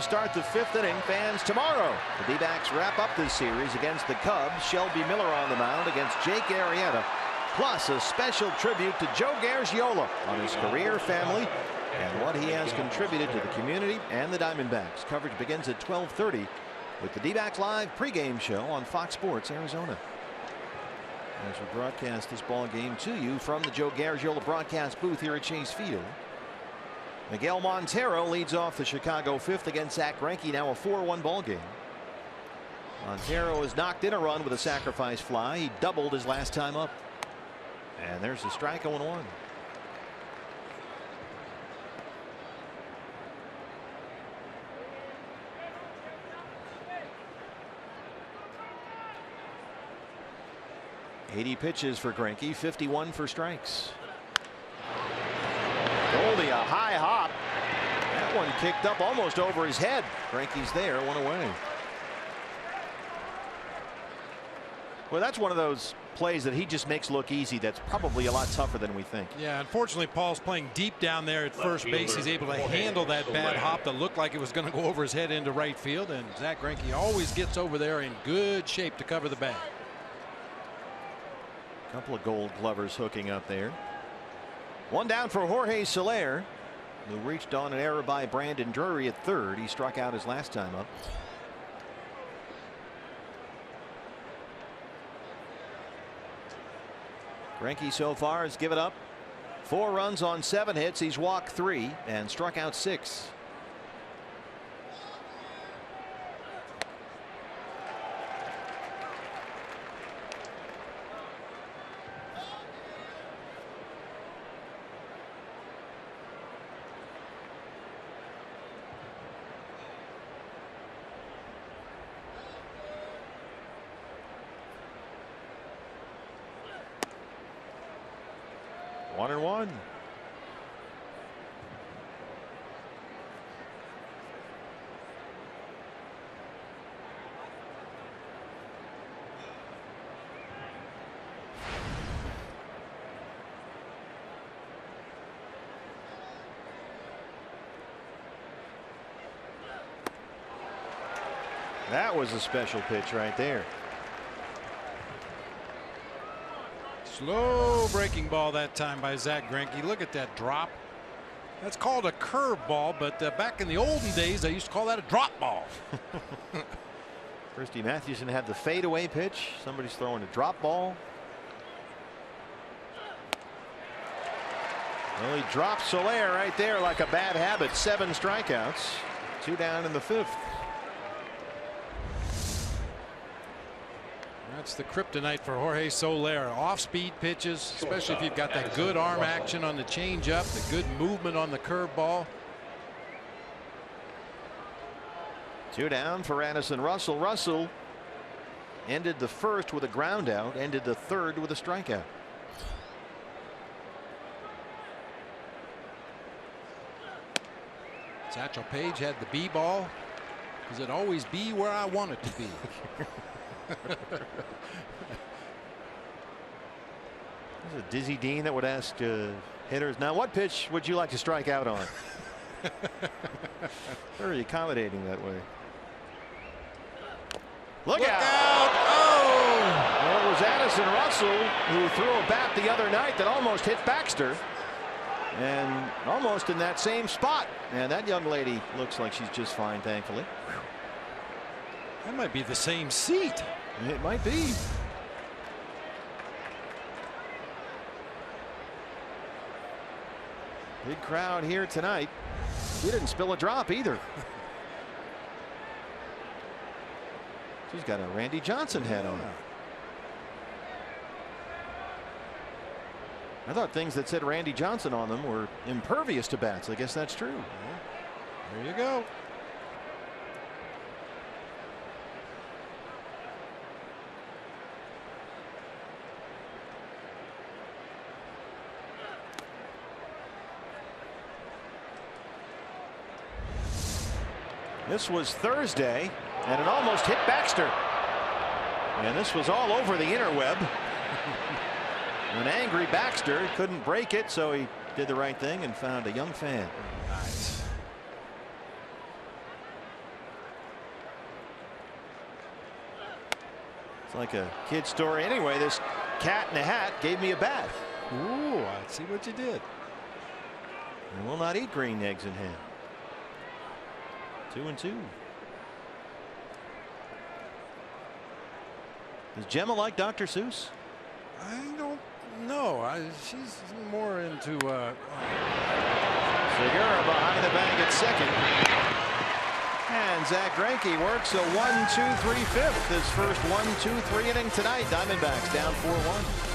S1: Start the 5th inning. Fans tomorrow. The D-backs wrap up this series against the Cubs. Shelby Miller on the mound against Jake Arrieta. Plus a special tribute to Joe Garagiola on his career, family, and what he has contributed to the community and the Diamondbacks. Coverage begins at 12:30 with the D-backs live pregame show on Fox Sports Arizona. As we broadcast this ball game to you from the Joe Garagiola broadcast booth here at Chase Field. Miguel Montero leads off the Chicago 5th against Zack Greinke. Now a 4-1 ball game. Montero has knocked in a run with a sacrifice fly. He doubled his last time up. And there's a strike, 0-1. .80 pitches for Greinke, 51 for strikes. Goldie, a high hop. That one kicked up almost over his head. Greinke's there, 1 away. Well, that's one of those plays that he just makes look easy. That's probably a lot tougher than we think.
S2: Yeah, unfortunately, Paul's playing deep down there at first base. He's able to handle that bad hop that looked like it was going to go over his head into right field. And Zack Greinke always gets over there in good shape to cover the bag.
S1: Couple of Gold Glovers hooking up there. One down for Jorge Soler, who reached on an error by Brandon Drury at third. He struck out his last time up. Greinke so far has given up 4 runs on 7 hits. He's walked 3 and struck out 6. One and one. That was a special pitch right there.
S2: Slow breaking ball that time by Zack Greinke. Look at that drop. That's called a curve ball, but back in the olden days they used to call that a drop ball.
S1: Christy Mathewson had the fadeaway pitch. Somebody's throwing a drop ball. Well, he dropped Soler right there like a bad habit. 7 strikeouts. 2 down in the 5th.
S2: That's the kryptonite for Jorge Soler. Off-speed pitches, especially if you've got that good arm action on the changeup, the good movement on the curveball.
S1: 2 down for Addison Russell. Russell ended the 1st with a ground out, ended the 3rd with a strikeout.
S2: Satchel Paige had the B ball. Does it always be where I want it to be?
S1: There's a Dizzy Dean that would ask hitters, now what pitch would you like to strike out on? Very accommodating that way. Look out.
S2: Oh!
S1: Well, it was Addison Russell who threw a bat the other night that almost hit Baxter. And almost in that same spot. And that young lady looks like she's just fine, thankfully.
S2: That might be the same seat.
S1: It might be. Big crowd here tonight. He didn't spill a drop either. She's got a Randy Johnson hat on. I thought things that said Randy Johnson on them were impervious to bats. I guess that's true.
S2: There you go.
S1: This was Thursday, and it almost hit Baxter. And this was all over the interweb. An angry Baxter couldn't break it, so he did the right thing and found a young fan.
S2: Nice.
S1: It's like a kid story. Anyway, this cat in a hat gave me a bat.
S2: Ooh, I see what you did.
S1: I will not eat green eggs and ham. 2-2. Does Gemma like Dr. Seuss?
S2: I don't know. She's more into.
S1: Segura behind the bag at second. And Zach Greinke works a 1-2-3-5. His first 1-2-3 inning tonight. Diamondbacks down 4-1.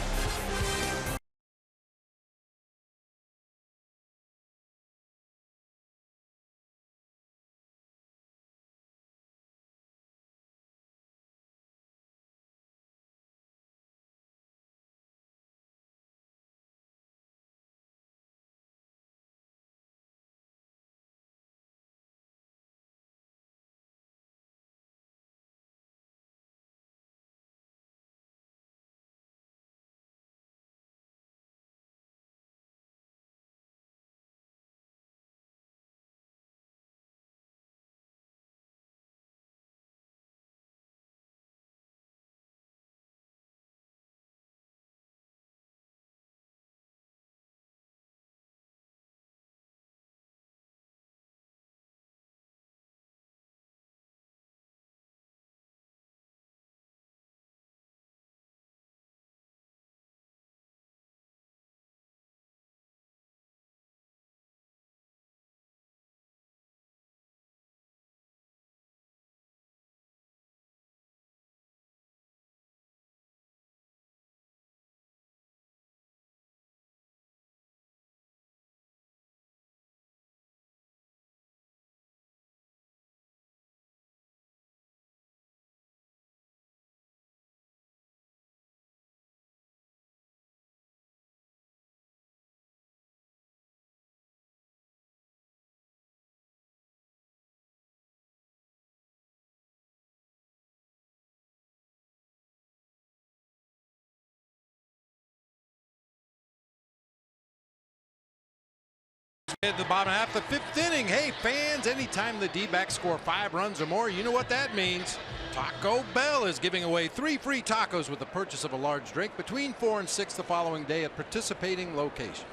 S2: At the bottom half of the 5th inning. Hey fans, anytime the D-backs score 5 runs or more, you know what that means. Taco Bell is giving away 3 free tacos with the purchase of a large drink between 4 and 6 the following day at participating locations.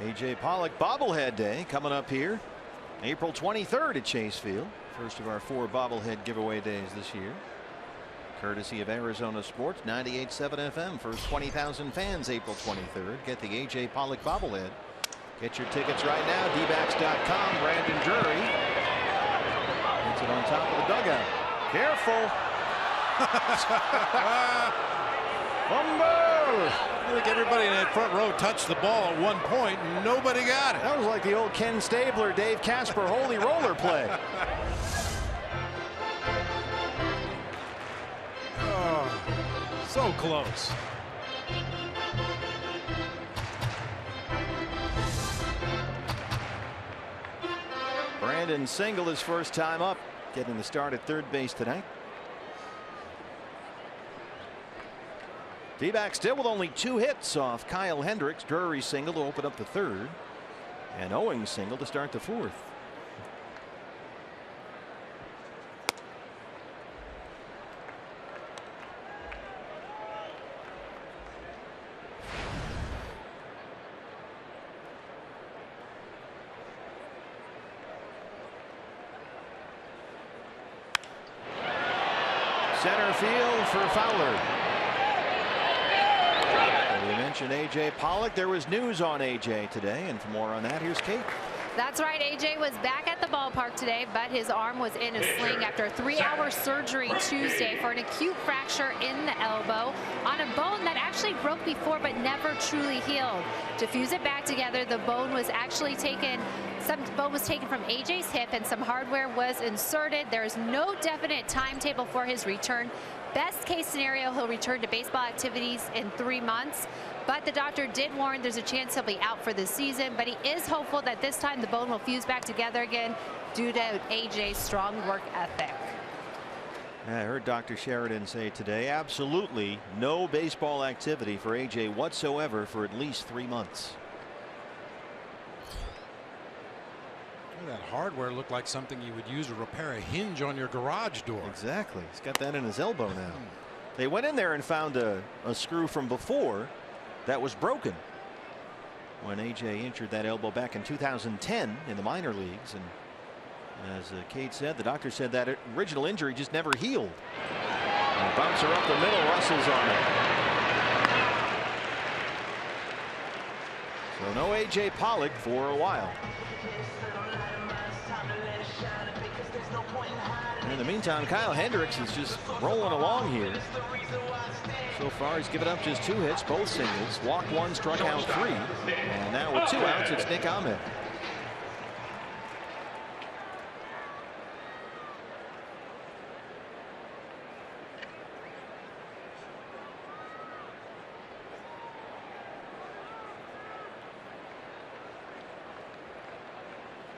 S1: A.J. Pollock bobblehead day coming up here April 23rd at Chase Field. First of our 4 bobblehead giveaway days this year. Courtesy of Arizona Sports 98.7 FM. First 20,000 fans April 23rd. Get the A.J. Pollock bobblehead. Get your tickets right now. dbacks.com. Brandon Drury gets it on top of the dugout. Careful. Fumble.
S2: I think everybody in that front row touched the ball at one point and nobody got it.
S1: That was like the old Ken Stabler, Dave Casper holy roller play.
S2: Oh, so close.
S1: Brandon Single his first time up, getting the start at third base tonight. D-backs still with only 2 hits off Kyle Hendricks. Drury single to open up the 3rd, and Owings single to start the 4th. Center field for Fowler. We mentioned A.J. Pollock. There was news on A.J. today, and for more on that, here's Kate.
S4: That's right. A.J. was back at the ballpark today, but his arm was in a sling after a 3-hour surgery Tuesday for an acute fracture in the elbow on a bone that actually broke before but never truly healed. To fuse it back together, the bone was actually taken. Some bone was taken from A.J.'s hip and some hardware was inserted. There is no definite timetable for his return. Best case scenario, he'll return to baseball activities in 3 months. But the doctor did warn there's a chance he'll be out for the season. But he is hopeful that this time the bone will fuse back together again due to A.J.'s strong work ethic.
S1: I heard Dr. Sheridan say today, absolutely no baseball activity for A.J. whatsoever for at least 3 months.
S2: That hardware looked like something you would use to repair a hinge on your garage door.
S1: Exactly. He's got that in his elbow now. They went in there and found a screw from before that was broken when AJ injured that elbow back in 2010 in the minor leagues. And as Kate said, the doctor said that original injury just never healed. And bouncer up the middle, Russell's on it. So no AJ Pollock for a while. And in the meantime, Kyle Hendricks is just rolling along here. So far, he's given up just 2 hits, both singles. Walked 1, struck out 3. And now with 2 outs, it's Nick Ahmed.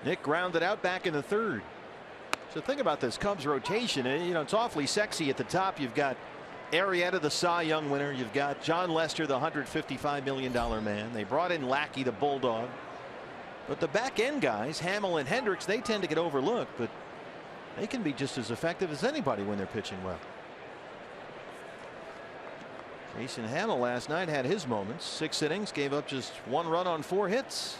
S1: Nick grounded out back in the 3rd. So think about this Cubs rotation. You know, it's awfully sexy at the top. You've got Arrieta, the Cy Young winner. You've got John Lester, the $155 million man. They brought in Lackey, the Bulldog. But the back end guys, Hamill and Hendricks, they tend to get overlooked, but they can be just as effective as anybody when they're pitching well. Jason Hamill last night had his moments. 6 innings, gave up just 1 run on 4 hits.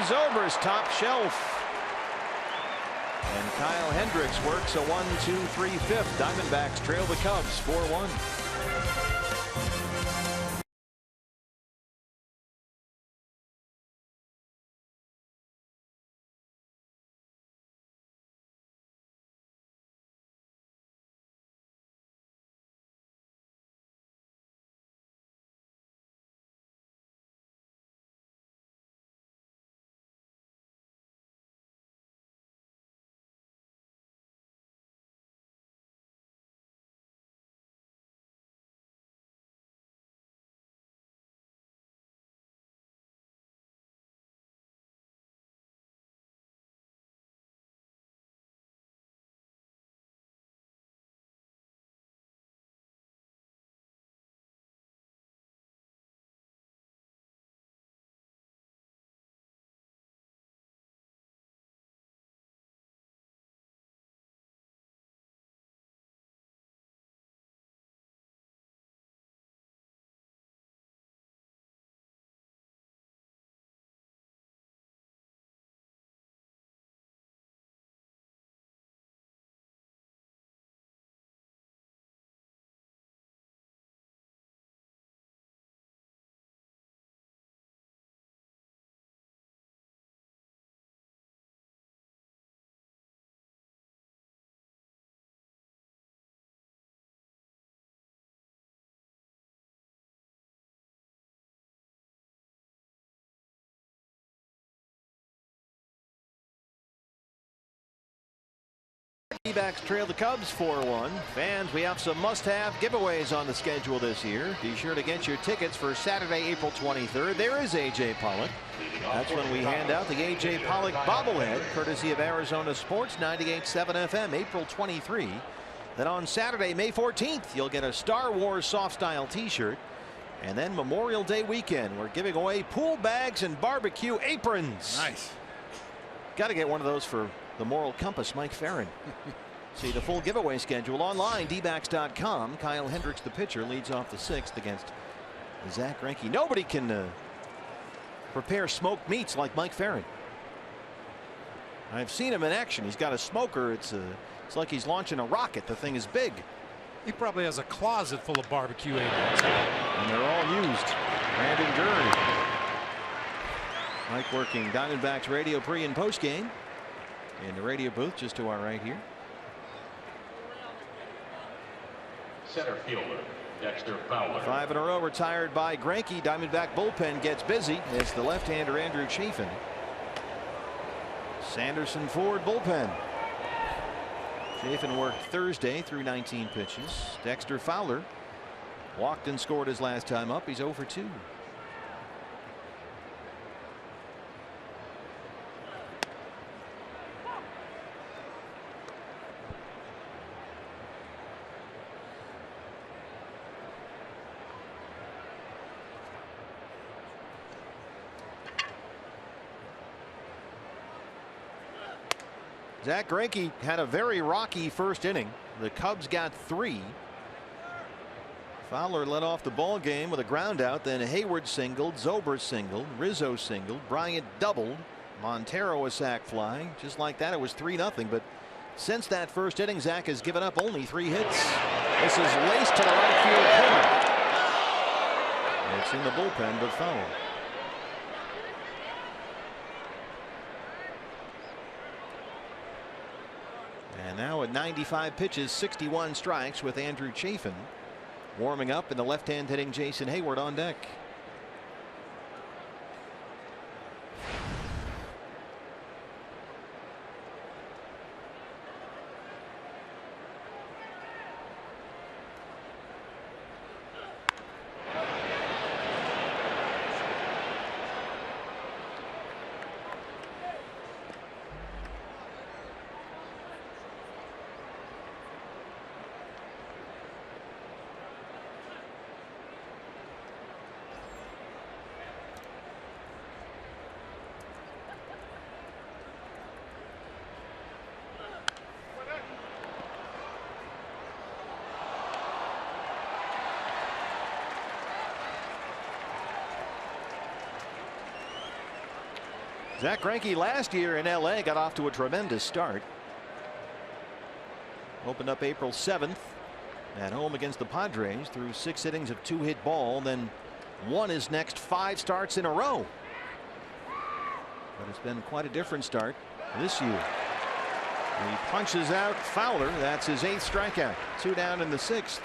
S1: Zobrist top shelf. And Kyle Hendricks works a 1-2-3-5. Diamondbacks trail the Cubs 4-1. D-backs trail the Cubs 4-1. Fans, we have some must-have giveaways on the schedule this year. Be sure to get your tickets for Saturday, April 23rd. There is A.J. Pollock. That's when we hand out the A.J. Pollock bobblehead, courtesy of Arizona Sports 98.7 FM, April 23. Then on Saturday, May 14th, you'll get a Star Wars soft-style T-shirt. And then Memorial Day weekend, we're giving away pool bags and barbecue aprons.
S2: Nice.
S1: Got to get one of those for the moral compass, Mike Ferrin. See the full giveaway schedule online, dbacks.com. Kyle Hendricks, the pitcher, leads off the 6th against Zach Greinke. Nobody can prepare smoked meats like Mike Ferrin. I've seen him in action. He's got a smoker. It's like he's launching a rocket. The thing is big.
S2: He probably has a closet full of barbecue aprons.
S1: And they're all used. Brandon Gurry. Mike working Diamondbacks radio pre and post game in the radio booth just to our right here.
S3: Center fielder Dexter Fowler.
S1: 5 in a row retired by Greinke. Diamondback bullpen gets busy. It's the left-hander Andrew Chafin. Sanderson Ford bullpen. Chafin worked Thursday through 19 pitches. Dexter Fowler walked and scored his last time up. He's 0 for 2. Zack Greinke had a very rocky first inning. The Cubs got 3. Fowler led off the ball game with a ground out. Then Hayward singled, Zobrist singled, Rizzo singled, Bryant doubled, Montero a sac fly. Just like that, it was 3-0. But since that first inning, Zack has given up only 3 hits. This is laced to the right field corner. It's in the bullpen, but foul. And now at 95 pitches, 61 strikes with Andrew Chafin warming up, and the left-hand hitting Jason Hayward on deck. Zack Greinke last year in LA got off to a tremendous start. Opened up April 7th at home against the Padres, through 6 innings of 2-hit ball, then won his next 5 starts in a row. But it's been quite a different start this year. He punches out Fowler. That's his 8th strikeout. 2 down in the 6th.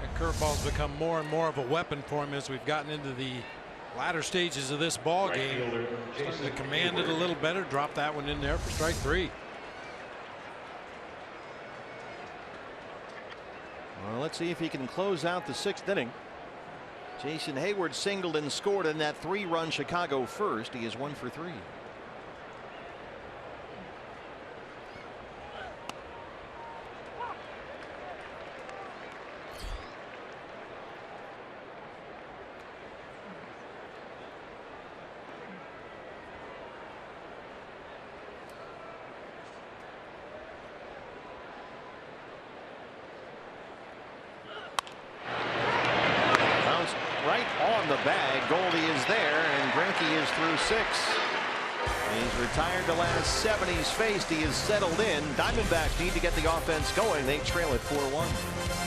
S2: That curveball's become more and more of a weapon for him as we've gotten into the latter stages of this ball game. Starting to command it a little better. Drop that one in there for strike 3.
S1: Well, let's see if he can close out the 6th inning. Jason Hayward singled and scored in that 3-run Chicago first. He is 1 for 3. Right on the bag. Goldie is there, and Greinke is through 6. He's retired the last 7 he's faced. He is settled in. Diamondbacks need to get the offense going. They trail it 4-1.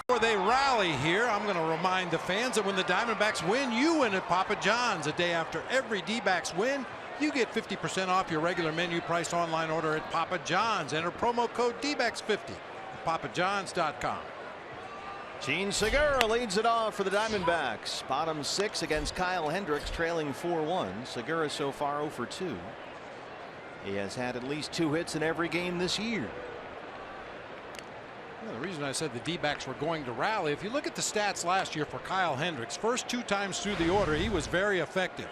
S2: Before they rally here, I'm going to remind the fans that when the Diamondbacks win, you win at Papa John's. A day after every D-backs win, you get 50% off your regular menu price online order at Papa John's. Enter promo code DBACS50 at papajohns.com.
S1: Gene Segura leads it off for the Diamondbacks. Bottom 6 against Kyle Hendricks, trailing 4-1. Segura so far 0 for 2. He has had at least 2 hits in every game this year.
S2: Well, the reason I said the D-backs were going to rally, if you look at the stats last year for Kyle Hendricks, first 2 times through the order, he was very effective.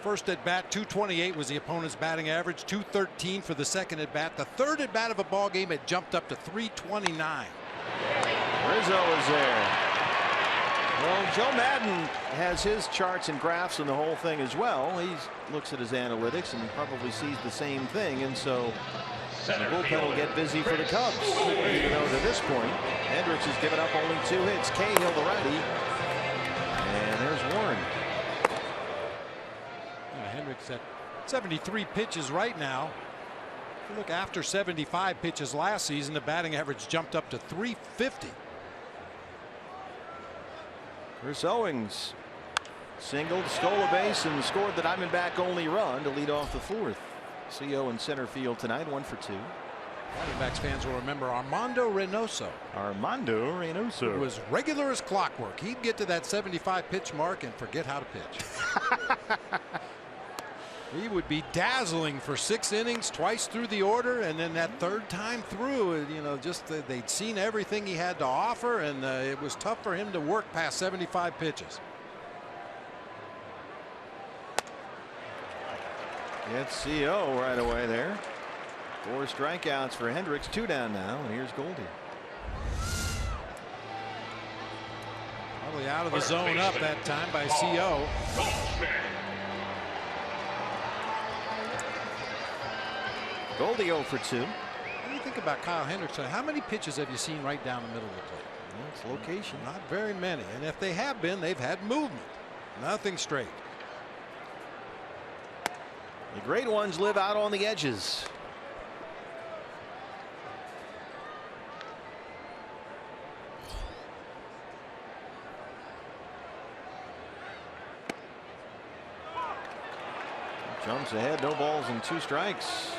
S2: First at bat, 228 was the opponent's batting average, 213 for the second at bat. The third at bat of a ball game, it jumped up to 329.
S1: Rizzo is there. Well, Joe Madden has his charts and graphs and the whole thing as well. He looks at his analytics and probably sees the same thing, and so the bullpen will get busy for the Cubs. Even though to this point, Hendricks has given up only 2 hits. Cahill the righty, and there's Warren.
S2: Hendricks at 73 pitches right now. If you look after 75 pitches last season, the batting average jumped up to 350.
S1: Chris Owings singled, stole a base, and scored the Diamondback only run to lead off the 4th. CO in center field tonight, 1 for 2.
S2: Diamondbacks fans will remember Armando Reynoso. It was regular as clockwork. He'd get to that 75 pitch mark and forget how to pitch. He would be dazzling for 6 innings, twice through the order, and then that 3rd time through, you know, just they'd seen everything he had to offer, and it was tough for him to work past 75 pitches.
S1: Gets CO right away there. 4 strikeouts for Hendricks, 2 down now, and here's Goldie.
S2: Probably out of the zone up that time by CO.
S1: Goldie 0 for 2.
S2: What do you think about Kyle Hendricks? How many pitches have you seen right down the middle of the plate?
S1: Well, it's location.
S2: Not very many. And if they have been, they've had movement. Nothing straight.
S1: The great ones live out on the edges. Jumps ahead, no balls and 2 strikes.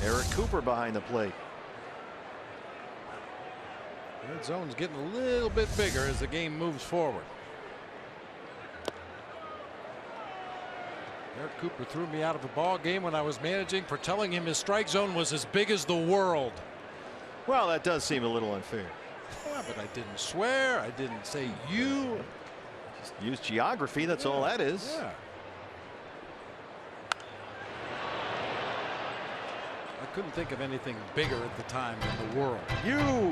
S1: Eric Cooper behind the plate.
S2: That zone's getting a little bit bigger as the game moves forward. Eric Cooper threw me out of a ball game when I was managing for telling him his strike zone was as big as the world.
S1: Well, that does seem a little unfair.
S2: Yeah, but I didn't swear. I didn't say you.
S1: Just use geography. That's all that is.
S2: Yeah. I couldn't think of anything bigger at the time in the world.
S1: You.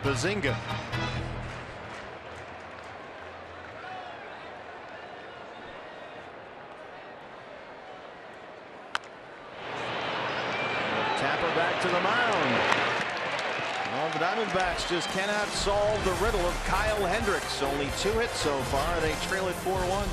S1: Bazinga. Tapper back to the mound. Well, the Diamondbacks just cannot solve the riddle of Kyle Hendricks. Only 2 hits so far. They trail it 4-1.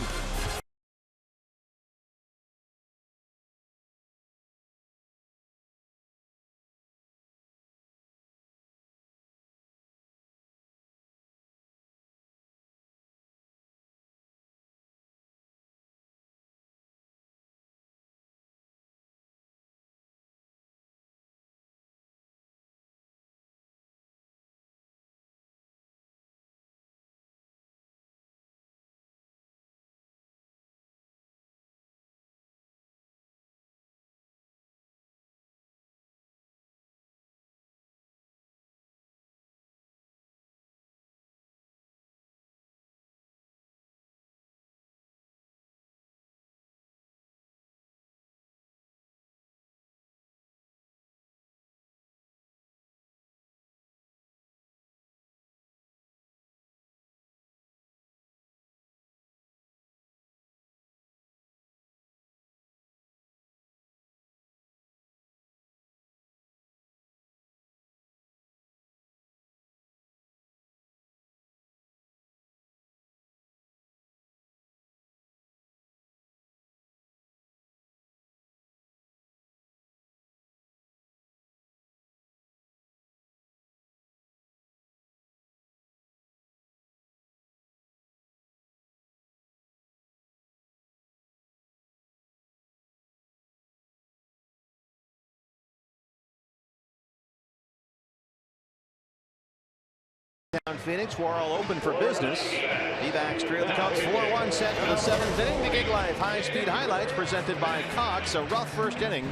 S1: downtown Phoenix. We're all open for business. D-backs trail the Cubs 4-1 set for the 7th inning. The Gig Life high-speed highlights presented by Cox. A rough first inning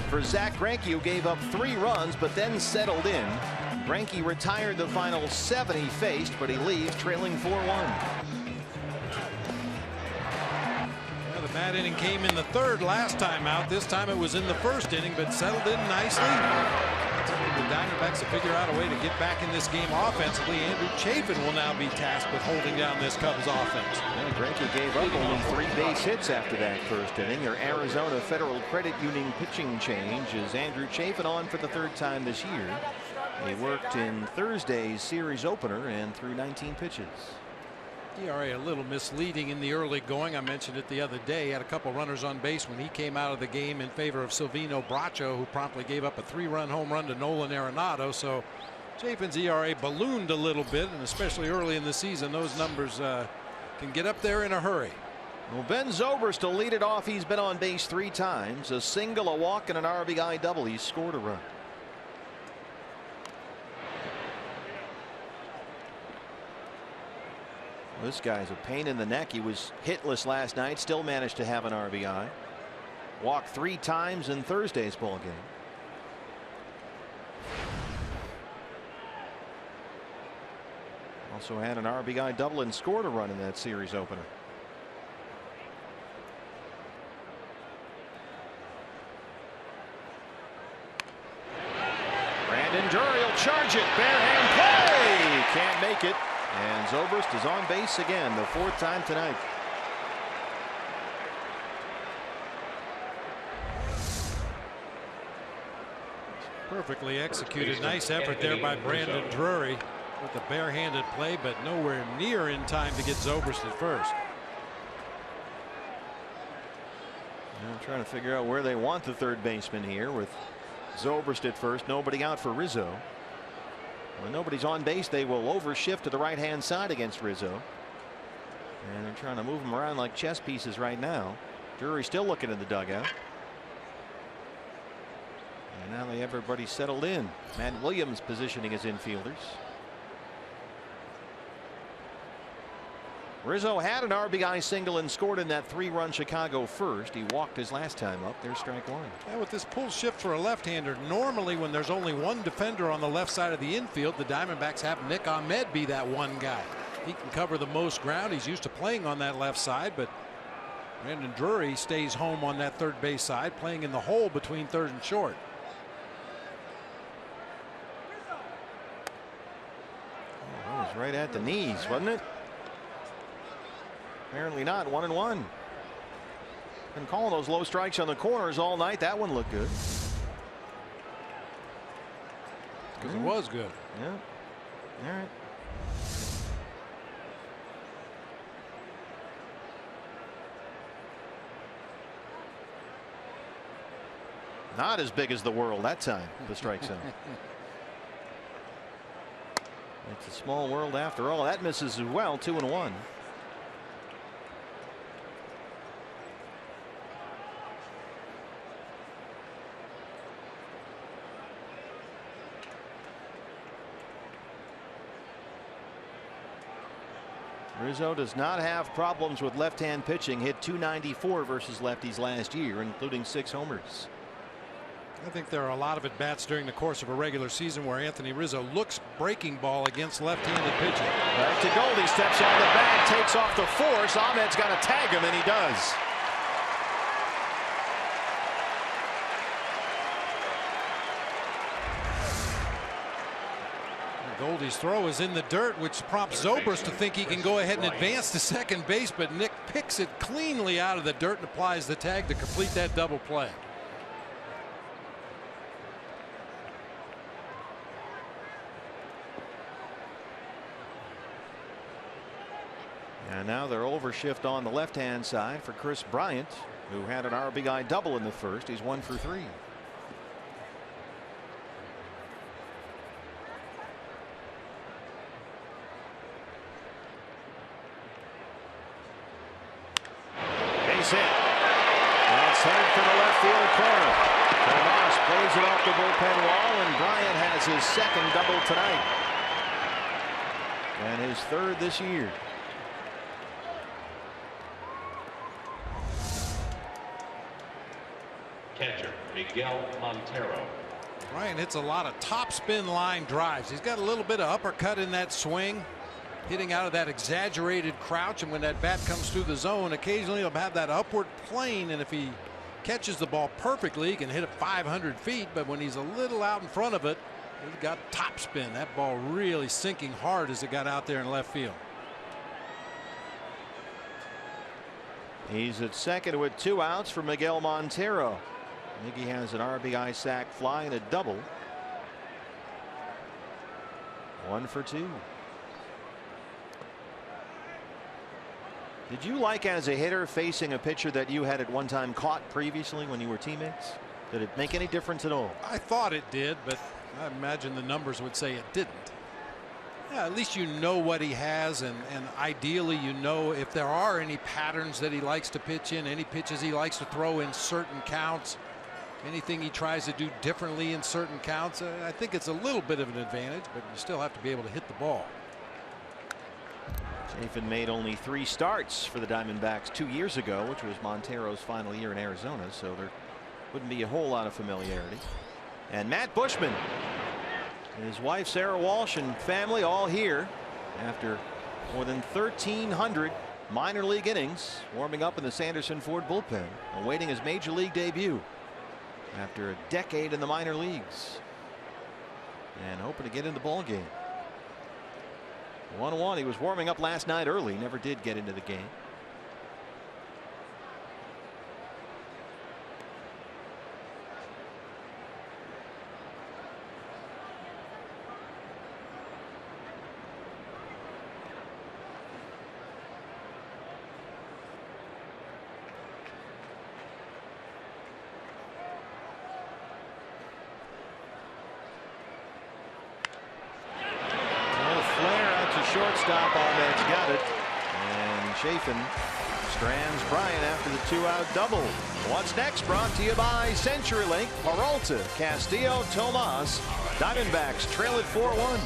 S1: for Zack Greinke, who gave up 3 runs but then settled in. Greinke retired the final 7 he faced, but he leaves trailing 4-1.
S2: The bad inning came in the 3rd last time out. This time it was in the 1st inning, but settled in nicely. The Diamondbacks will figure out a way to get back in this game offensively. Andrew Chafin will now be tasked with holding down this Cubs offense.
S1: Yeah, Greinke gave up only 3 base hits after that 1st inning. Your Arizona Federal Credit Union pitching change is Andrew Chafin on for the 3rd time this year. He worked in Thursday's series opener and threw 19 pitches.
S2: ERA a little misleading in the early going. I mentioned it the other day. He had a couple runners on base when he came out of the game in favor of Silvino Bracho, who promptly gave up a 3-run home run to Nolan Arenado. So Chafin's ERA ballooned a little bit, and especially early in the season, those numbers can get up there in a hurry.
S1: Well, Ben Zobrist will lead it off. He's been on base 3 times, a single, a walk, and an RBI double. He's scored a run. This guy's a pain in the neck. He was hitless last night, still managed to have an RBI. Walked 3 times in Thursday's ball game. Also had an RBI double and scored a run in that series opener. Brandon Drury will charge it. Barehand play. Can't make it. And Zobrist is on base again, the 4th time tonight.
S2: Perfectly executed. Nice effort there by Brandon Drury with the barehanded play, but nowhere near in time to get Zobrist at first.
S1: I'm trying to figure out where they want the 3rd baseman here with Zobrist at first. Nobody out for Rizzo. When nobody's on base, they will overshift to the right-hand side against Rizzo. And they're trying to move him around like chess pieces right now. Drury's still looking in the dugout. And now they have everybody settled in. Matt Williams positioning his infielders. Rizzo had an RBI single and scored in that 3-run Chicago first. He walked his last time up. There's strike 1.
S2: Yeah, with this pull shift for a left-hander, normally when there's only one defender on the left side of the infield, the Diamondbacks have Nick Ahmed be that one guy. He can cover the most ground. He's used to playing on that left side, but Brandon Drury stays home on that 3rd base side, playing in the hole between 3rd and short.
S1: Oh, that was right at the knees, wasn't it? Apparently not. 1-1. Been calling those low strikes on the corners all night. That one looked good.
S2: Because it was good.
S1: Yeah. All right. Not as big as the world that time, the strike zone. It's a small world after all. That misses as well. 2-1. Rizzo does not have problems with left-hand pitching. Hit .294 versus lefties last year, including 6 homers.
S2: I think there are a lot of at-bats during the course of a regular season where Anthony Rizzo looks breaking ball against left-handed pitching.
S1: Back to Goldie, steps on the bag, takes off the force. Ahmed's got to tag him, and he does.
S2: Goldie's throw is in the dirt, which prompts Zobrist to think he can go ahead and advance to second base, but Nick picks it cleanly out of the dirt and applies the tag to complete that double play.
S1: And now they're overshift on the left-hand side for Chris Bryant, who had an RBI double in the first. He's 1 for 3. Base hit. That's headed for the left field corner. Tomas plays it off the bullpen wall, and Bryant has his second double tonight. and his third this year.
S3: Catcher, Miguel Montero.
S2: Ryan hits a lot of top spin line drives. He's got a little bit of uppercut in that swing, hitting out of that exaggerated crouch, and when that bat comes through the zone, occasionally he'll have that upward plane, and if he catches the ball perfectly, he can hit it 500 feet, but when he's a little out in front of it, he's got top spin. That ball really sinking hard as it got out there in left field.
S1: He's at second with 2 outs for Miguel Montero. Miggy has an RBI sac fly and a double. 1 for 2. Did you like, as a hitter, facing a pitcher that you had at one time caught previously when you were teammates? Did it make any difference at all?
S2: I thought it did, but I imagine the numbers would say it didn't. Yeah, at least you know what he has, and ideally you know if there are any patterns that he likes to pitch in, any pitches he likes to throw in certain counts, anything he tries to do differently in certain counts. I think it's a little bit of an advantage, but you still have to be able to hit the ball.
S1: Chafin made only 3 starts for the Diamondbacks 2 years ago, which was Montero's final year in Arizona, so there wouldn't be a whole lot of familiarity. And Matt Bushman, his wife Sarah Walsh and family all here after more than 1,300 minor league innings, warming up in the Sanderson Ford bullpen, awaiting his major league debut after a decade in the minor leagues, and hoping to get in the ball game. 1-1. He was warming up last night early, never did get into the game. Shortstop, Ahmed's got it, and Chafin strands Bryant after the 2-out double. What's next? Brought to you by CenturyLink. Peralta, Castillo, Tomas. Diamondbacks trail at 4-1.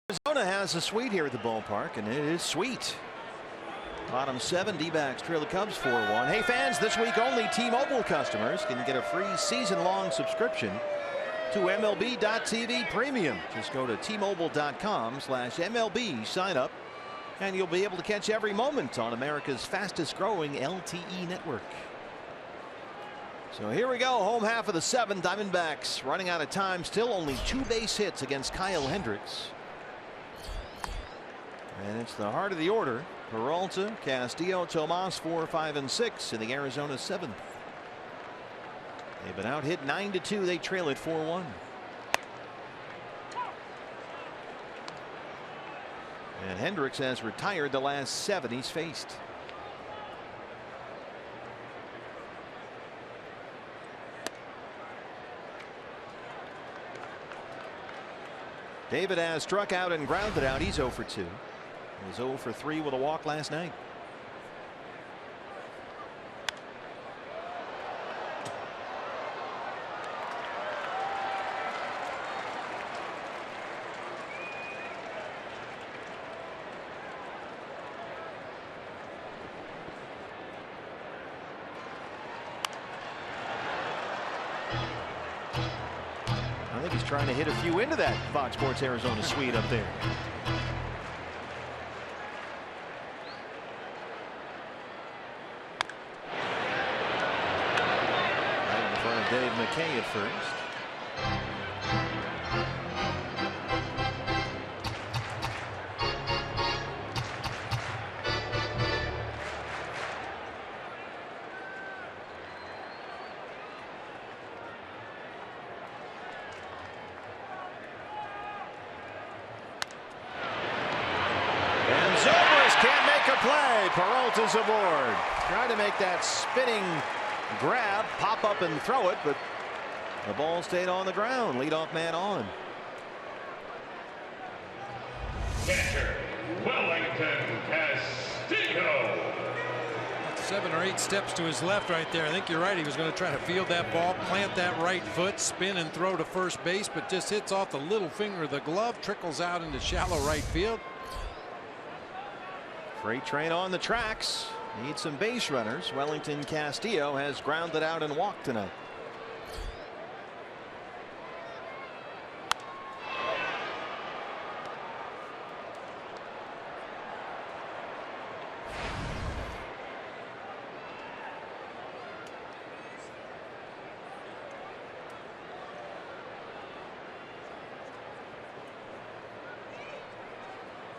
S1: Arizona has a suite here at the ballpark, and it is sweet. Bottom 7, D-backs trail the Cubs 4-1. Hey fans, this week only T-Mobile customers can get a free season-long subscription to MLB.TV Premium. Just go to T-Mobile.com/MLB, sign up, and you'll be able to catch every moment on America's fastest-growing LTE network. So here we go, home half of the 7th. Diamondbacks running out of time, still only 2 base hits against Kyle Hendricks. And it's the heart of the order. Peralta, Castillo, Tomas 4, 5, and 6 in the Arizona 7th. They've been out hit 9-2. They trail at 4-1. And Hendricks has retired the last 7 he's faced. David has struck out and grounded out. He's 0 for 2. He was 0 for 3 with a walk last night. I think he's trying to hit a few into that Fox Sports Arizona suite up there. Right in front of Dave McKay at first. Can't make a play. Peralta's aboard. Tried to make that spinning grab, pop up and throw it, but the ball stayed on the ground. Leadoff man on.
S3: Catcher, Wellington Castillo.
S2: 7 or 8 steps to his left right there. I think you're right. He was going to try to field that ball, plant that right foot, spin and throw to first base, but just hits off the little finger of the glove, trickles out into shallow right field.
S1: Freight train on the tracks. Need some base runners. Wellington Castillo has grounded out and walked tonight.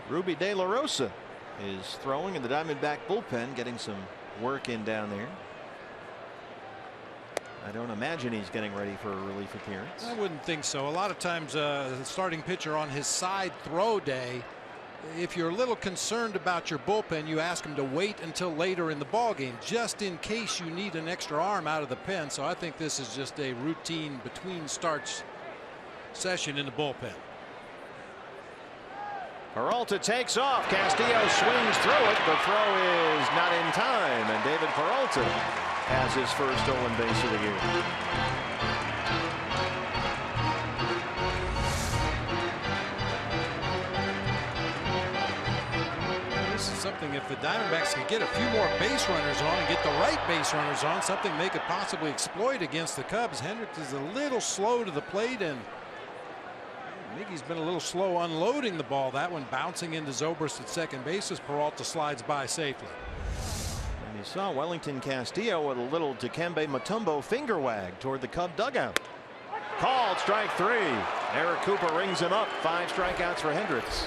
S1: Ruby De La Rosa is throwing in the Diamondback bullpen, getting some work in down there. I don't imagine he's getting ready for a relief appearance.
S2: I wouldn't think so. A lot of times the starting pitcher on his side throw day, if you're a little concerned about your bullpen, you ask him to wait until later in the ball game, just in case you need an extra arm out of the pen. So I think this is just a routine between starts session in the bullpen.
S1: Peralta takes off. Castillo swings through it. The throw is not in time, and David Peralta has his first stolen base of the year.
S2: This is something, if the Diamondbacks could get a few more base runners on and get the right base runners on, something they could possibly exploit against the Cubs. Hendricks is a little slow to the plate, and Miggy's been a little slow unloading the ball. That one bouncing into Zobrist at second base as Peralta slides by safely.
S1: And you saw Wellington Castillo with a little Dikembe Mutombo finger wag toward the Cub dugout. Called strike 3. Eric Cooper rings him up. 5 strikeouts for Hendricks.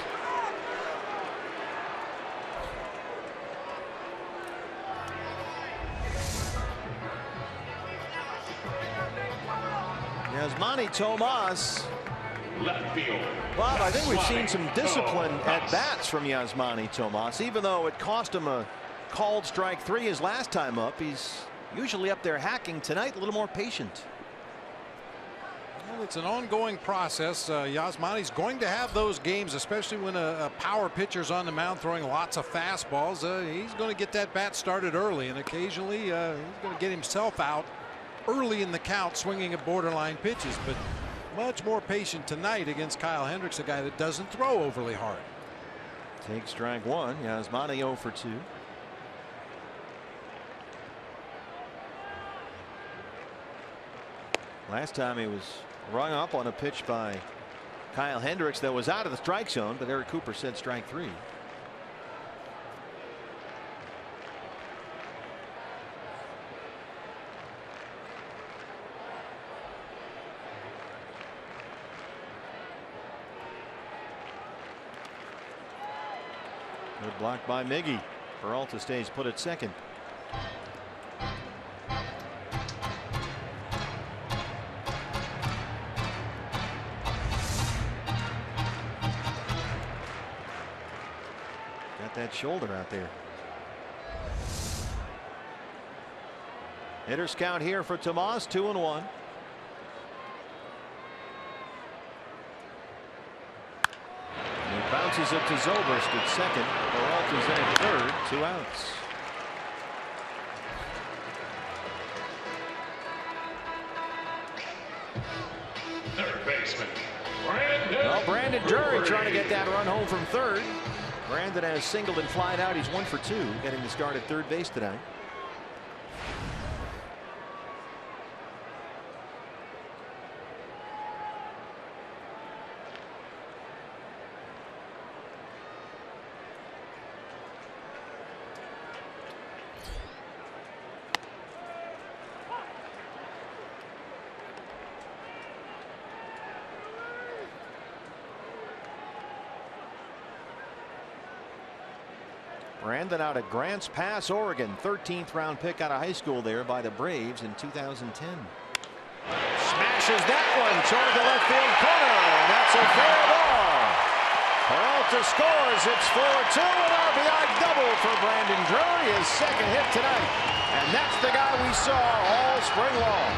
S1: Yasmani Tomas.
S3: Left field.
S1: Bob, I think we've seen some discipline at bats from Yasmani Tomas. Even though it cost him a called strike 3 his last time up, he's usually up there hacking. Tonight, a little more patient.
S2: Well, it's an ongoing process. Yasmani's going to have those games, especially when a power pitcher's on the mound throwing lots of fastballs. He's going to get that bat started early, and occasionally he's going to get himself out early in the count swinging at borderline pitches. But much more patient tonight against Kyle Hendricks, a guy that doesn't throw overly hard.
S1: Take strike 1. Yasmani 0 for 2. Last time he was rung up on a pitch by Kyle Hendricks that was out of the strike zone, but Eric Cooper said strike 3. Good block by Miggy. Peralta stays put at second. that shoulder out there. Hitters count here for Tomas, 2-1. He bounces it to Zobrist at second. Peralta's in at third, 2 outs.
S3: Third baseman,
S1: Brandon Drury trying to get that run home from third. Brandon has singled and flied out. He's 1 for 2, getting the start at third base tonight. Brandon out at Grants Pass, Oregon. 13th round pick out of high school there by the Braves in 2010. Smashes that one toward the left field corner. That's a fair ball. Peralta scores. It's 4-2. An RBI double for Brandon Drury, his second hit tonight. And that's the guy we saw all spring long.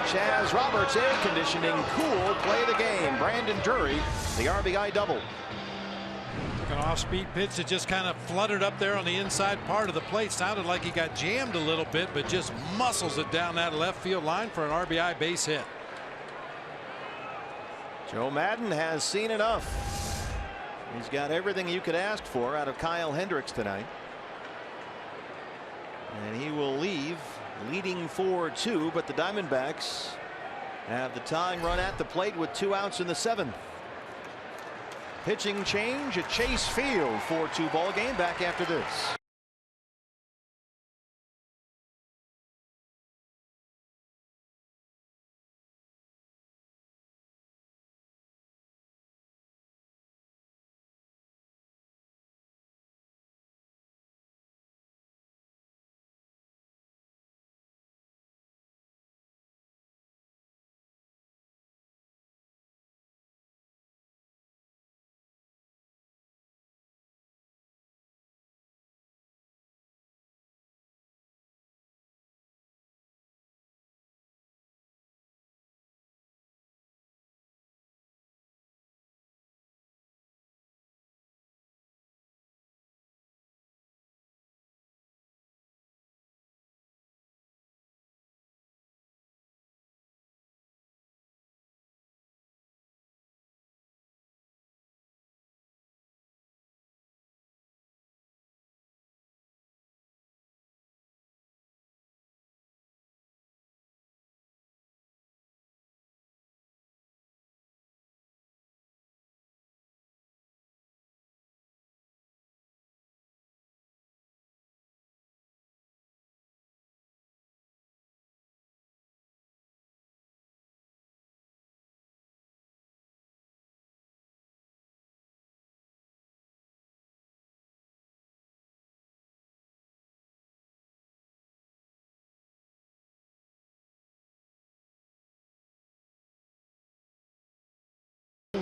S1: Chaz Roberts air conditioning cool play the game. Brandon Drury, the RBI double.
S2: Took an off-speed pitch that just kind of fluttered up there on the inside part of the plate. Sounded like he got jammed a little bit, but just muscles it down that left field line for an RBI base hit.
S1: Joe Maddon has seen enough. He's got everything you could ask for out of Kyle Hendricks tonight. And he will leave leading 4-2, but the Diamondbacks have the tying run at the plate with 2 outs in the 7th. Pitching change at Chase Field. 4-2 ball game. Back after this.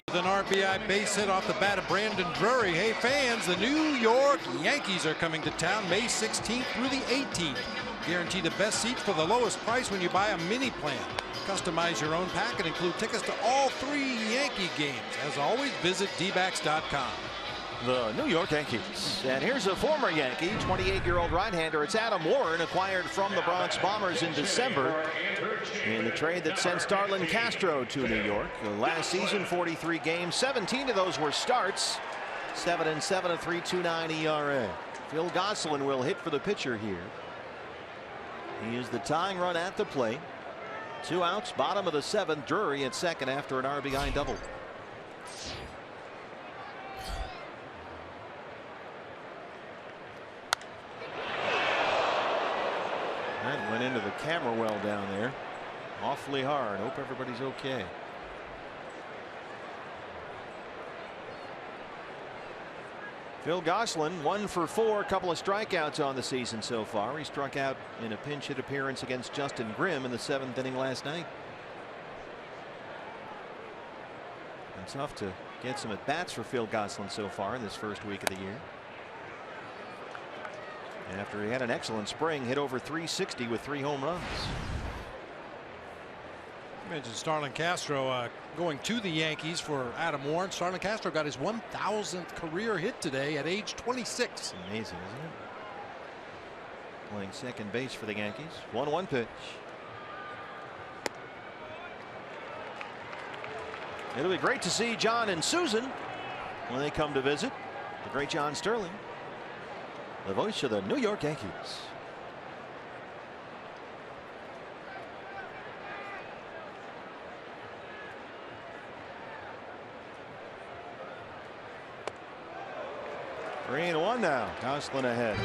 S2: With an RBI base hit off the bat of Brandon Drury. Hey fans, the New York Yankees are coming to town May 16th through the 18th. Guarantee the best seats for the lowest price when you buy a mini plan. Customize your own pack and include tickets to all 3 Yankee games. As always, visit dbacks.com.
S1: The New York Yankees. And here's a former Yankee, 28-year-old right-hander. It's Adam Warren, acquired from the Bronx Bombers in December in the trade that sent Starlin Castro to New York. Last season, 43 games, 17 of those were starts. 7-7, a 3.29 ERA. Phil Gosselin will hit for the pitcher here. He is the tying run at the plate. 2 outs, bottom of the 7th. Drury at second after an RBI double. That went into the camera well down there. Awfully hard. Hope everybody's okay. Phil Gosselin 1 for 4, a couple of strikeouts on the season so far. He struck out in a pinch hit appearance against Justin Grimm in the 7th inning last night. And tough to get some at bats for Phil Gosselin so far in this first week of the year. After he had an excellent spring, hit over 360 with 3 home runs.
S2: You mentioned Starlin Castro going to the Yankees for Adam Warren. Starlin Castro got his 1,000th career hit today at age 26.
S1: Amazing, isn't it? Playing second base for the Yankees. 1-1 pitch. It'll be great to see John and Susan when they come to visit. The great John Sterling, the voice of the New York Yankees. Three and one now. Gosselin ahead.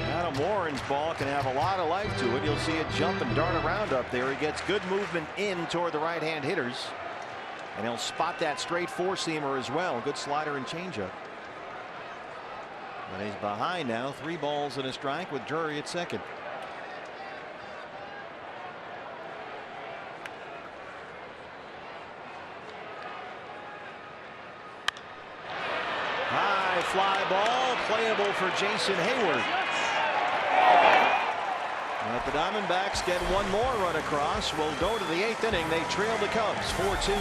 S1: Adam Warren's ball can have a lot of life to it. You'll see it jump and dart around up there. He gets good movement in toward the right-hand hitters. And he'll spot that straight four-seamer as well. Good slider and changeup. But he's behind now. 3 balls and a strike with Drury at second. High fly ball, playable for Jason Hayward. But the Diamondbacks get one more run across. We'll go to the 8th inning. They trail the Cubs 4-2.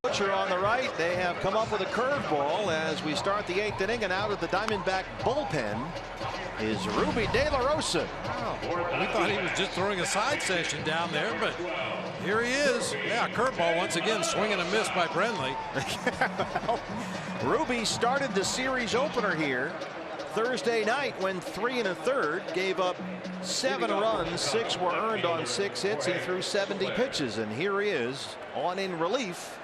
S1: Butcher on the right. They have come up with a curveball as we start the 8th inning, and out of the Diamondback bullpen is Ruby De La Rosa.
S2: Oh, we thought he was just throwing a side session down there, but here he is. Yeah, curveball once again, swing and a miss by Brenly.
S1: Well, Ruby started the series opener here Thursday night when 3 1/3 gave up 7 runs. 6 were earned on 6 hits. He threw 70 pitches, and here he is on in relief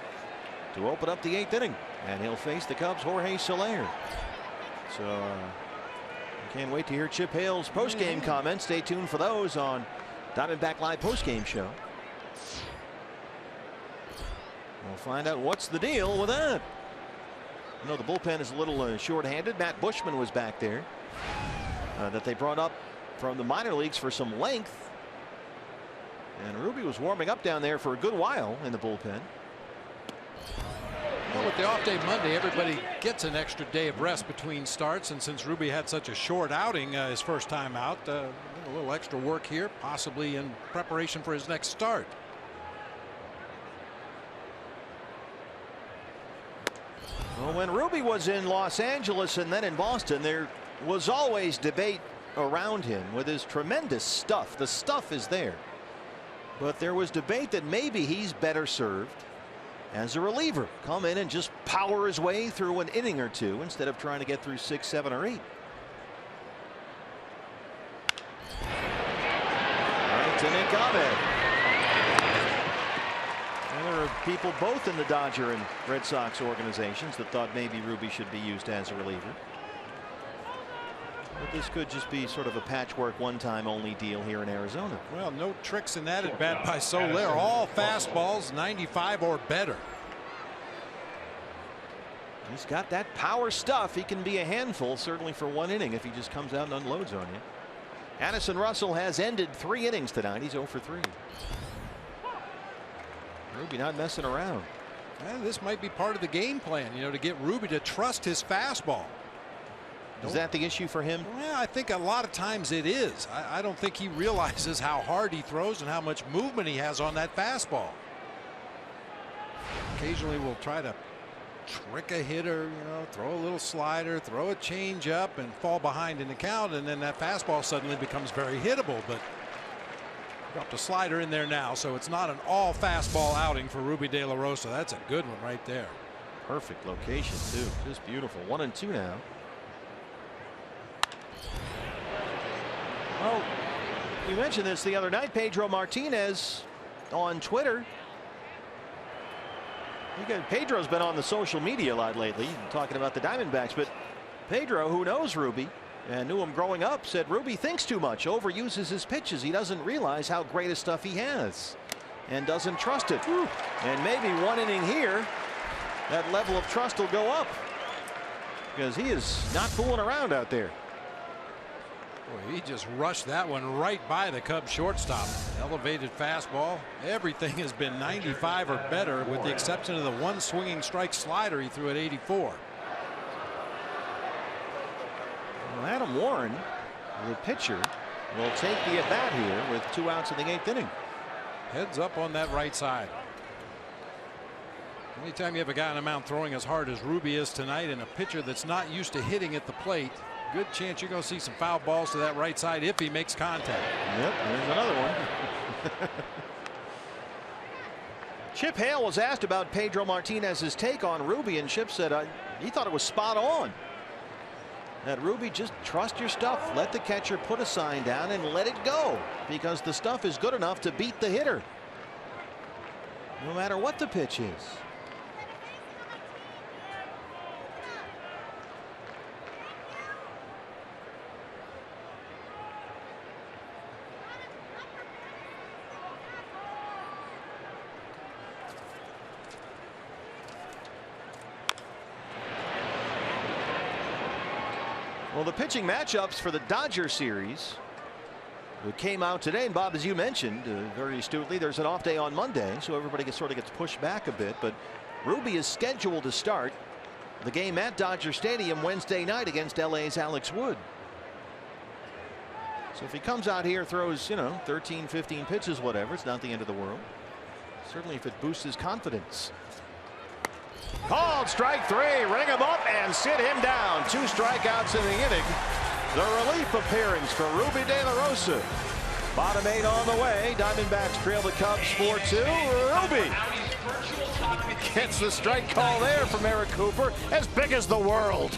S1: to open up the 8th inning, and he'll face the Cubs' Jorge Soler. So I can't wait to hear Chip Hale's post-game comments. Stay tuned for those on Diamondback Live post-game show. We'll find out what's the deal with that. You know, the bullpen is a little short-handed. Matt Bushman was back there that they brought up from the minor leagues for some length, and Ruby was warming up down there for a good while in the bullpen.
S2: Well, with the off day Monday, everybody gets an extra day of rest between starts, and since Ruby had such a short outing his first time out, a little extra work here, possibly in preparation for his next start.
S1: Well, when Ruby was in Los Angeles and then in Boston, there was always debate around him with his tremendous stuff. The stuff is there, but there was debate that maybe he's better served as a reliever. Come in and just power his way through an inning or two instead of trying to get through 6, 7, or 8. Right to Nick Ahmed. of people both in the Dodger and Red Sox organizations that thought maybe Ruby should be used as a reliever. But this could just be sort of a patchwork one-time only deal here in Arizona.
S2: Well, no tricks in that at bat by Soler. All fastballs 95 or better.
S1: He's got that power stuff. He can be a handful, certainly for one inning, if he just comes out and unloads on you. Addison Russell has ended 3 innings tonight. He's 0 for 3. Ruby not messing around.
S2: And this might be part of the game plan, you know, to get Ruby to trust his fastball.
S1: Is that the issue for him?
S2: Well, I think a lot of times it is. I don't think he realizes how hard he throws and how much movement he has on that fastball. Occasionally we'll try to trick a hitter, you know, throw a little slider, throw a change up and fall behind in the count, and then that fastball suddenly becomes very hittable. But dropped a slider in there now, so it's not an all fastball outing for Ruby De La Rosa. That's a good one right there.
S1: Perfect location too. Just beautiful. 1-2 now. Well, we mentioned this the other night. Pedro Martinez on Twitter. Pedro's been on the social media a lot lately talking about the Diamondbacks, but Pedro, who knows Ruby and knew him growing up, said Ruby thinks too much, overuses his pitches. He doesn't realize how great a stuff he has and doesn't trust it. And maybe one inning here, that level of trust will go up because he is not fooling around out there.
S2: Boy, he just rushed that one right by the Cubs shortstop. Elevated fastball. Everything has been 95 or better, with the exception of the one swinging strike slider he threw at 84.
S1: Well, Adam Warren, the pitcher, will take the at bat here with 2 outs in the 8th inning.
S2: Heads up on that right side. Anytime you have a guy on the mound throwing as hard as Ruby is tonight, and a pitcher that's not used to hitting at the plate, good chance you're going to see some foul balls to that right side if he makes contact.
S1: Yep, there's another one. Chip Hale was asked about Pedro Martinez's take on Ruby, and Chip said he thought it was spot on. That Ruby, just trust your stuff. Let the catcher put a sign down and let it go, because the stuff is good enough to beat the hitter, no matter what the pitch is. Well, the pitching matchups for the Dodger series came out today, and Bob, as you mentioned very astutely, there's an off day on Monday, so everybody sort of gets pushed back a bit. But Ruby is scheduled to start the game at Dodger Stadium Wednesday night against LA's Alex Wood. So if he comes out here, throws, 13, 15 pitches, whatever, it's not the end of the world. Certainly if it boosts his confidence. Called strike 3, ring him up and sit him down. 2 strikeouts in the inning. The relief appearance for Ruby De La Rosa. Bottom 8 on the way. Diamondbacks trail the Cubs 4-2. Ruby gets the strike call there from Eric Cooper, as big as the world.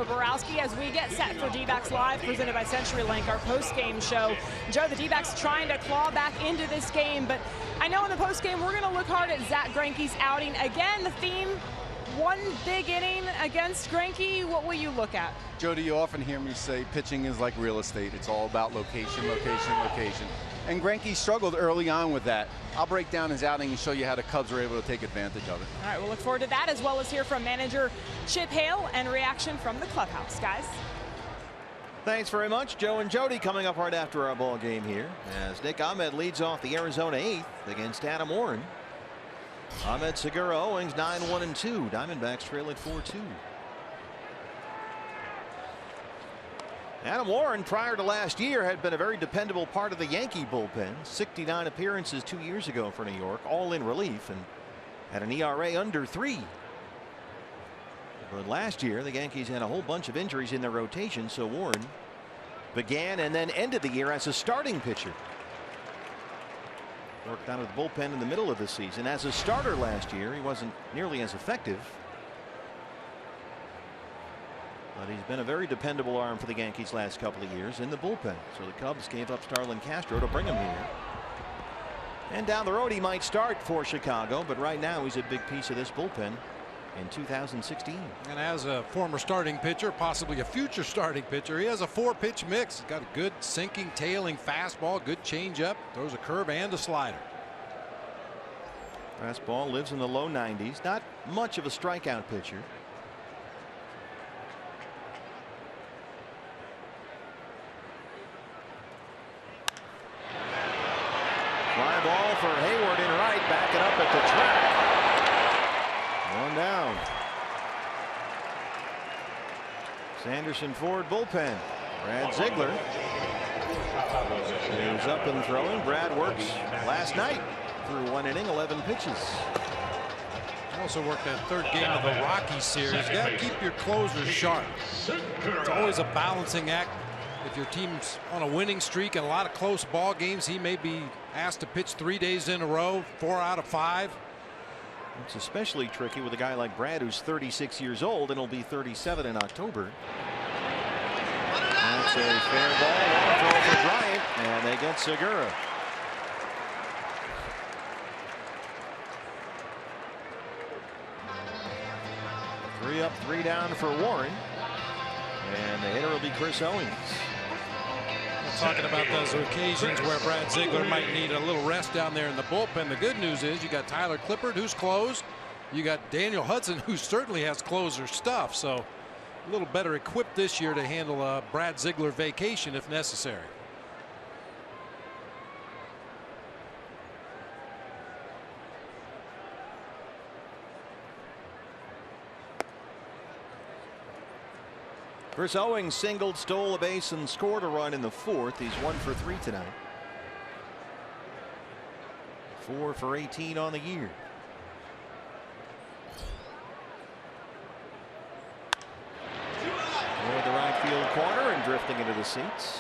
S5: Borowski as we get set for D-backs Live, presented by CenturyLink, our post-game show. Joe, the D-backs trying to claw back into this game, but I know in the post-game we're going to look hard at Zack Greinke's outing. Again, the theme, one big inning against Greinke. What will you look at?
S6: Jody, you often hear me say pitching is like real estate. It's all about location, location, location. And Greinke struggled early on with that. I'll break down his outing and show you how the Cubs were able to take advantage of it.
S5: All right, we'll look forward to that, as well as hear from manager Chip Hale and reaction from the clubhouse, guys.
S1: Thanks very much. Joe and Jody coming up right after our ball game here as Nick Ahmed leads off the Arizona 8th against Adam Warren. Ahmed Segura Owings 9-1-2. Diamondbacks trail at 4-2. Adam Warren, prior to last year, had been a very dependable part of the Yankee bullpen. 69 appearances 2 years ago for New York, all in relief, and had an ERA under 3. But last year, the Yankees had a whole bunch of injuries in their rotation, so Warren began and then ended the year as a starting pitcher. Worked out of the bullpen in the middle of the season. As a starter last year, he wasn't nearly as effective. But he's been a very dependable arm for the Yankees last couple of years in the bullpen. So the Cubs gave up Starlin Castro to bring him here. And down the road he might start for Chicago, but right now he's a big piece of this bullpen in 2016.
S2: And as a former starting pitcher, possibly a future starting pitcher, he has a 4-pitch mix. He's got a good sinking, tailing fastball, good changeup, throws a curve and a slider.
S1: Fastball lives in the low 90s. Not much of a strikeout pitcher. Fly ball for Hayward in right, back it up at the track. One down. Sanderson Ford bullpen. Brad Ziegler is up and throwing. Brad works last night through 1 inning, 11 pitches.
S2: Also worked that 3rd game of the Rockies series. You got to keep your closers sharp. It's always a balancing act. If your team's on a winning streak and a lot of close ball games, he may be asked to pitch 3 days in a row, 4 out of 5.
S1: It's especially tricky with a guy like Brad, who's 36 years old and will be 37 in October. That's a fair ball. Long throw for Bryant, and they get Segura. Three up, 3 down for Warren, and the hitter will be Chris Owings.
S2: Talking about those occasions where Brad Ziegler might need a little rest down there in the bullpen. The good news is you got Tyler Clippard, who's closed. You got Daniel Hudson, who certainly has closer stuff. So a little better equipped this year to handle a Brad Ziegler vacation if necessary.
S1: Chris Owings singled, stole a base, and scored a run in the 4th. He's 1 for 3 tonight. 4 for 18 on the year. Toward the right field corner and drifting into the seats.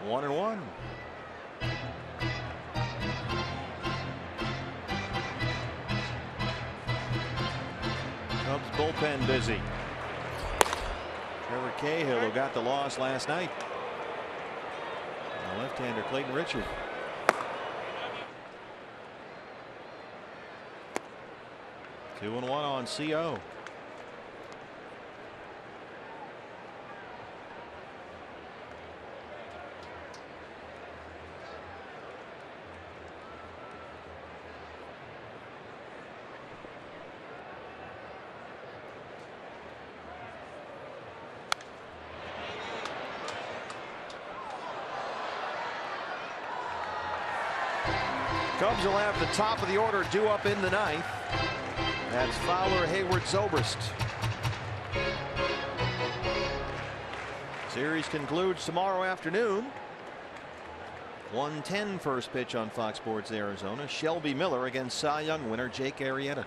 S1: 1-1. Cubs bullpen busy. Trevor Cahill, who got the loss last night. The left-hander Clayton Richard. Two and one on CO. Cubs will have the top of the order due up in the 9th. That's Fowler, Hayward, Zobrist. Series concludes tomorrow afternoon. 1:10 first pitch on Fox Sports Arizona. Shelby Miller against Cy Young winner Jake Arrieta.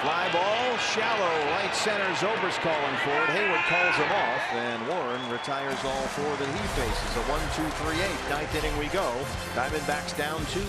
S1: Fly ball, shallow, right center. Zobrist calling for it. Hayward calls him off, and Warren retires all 4 that he faces. A 1-2-3-8. 9th inning we go. Diamondbacks down 2.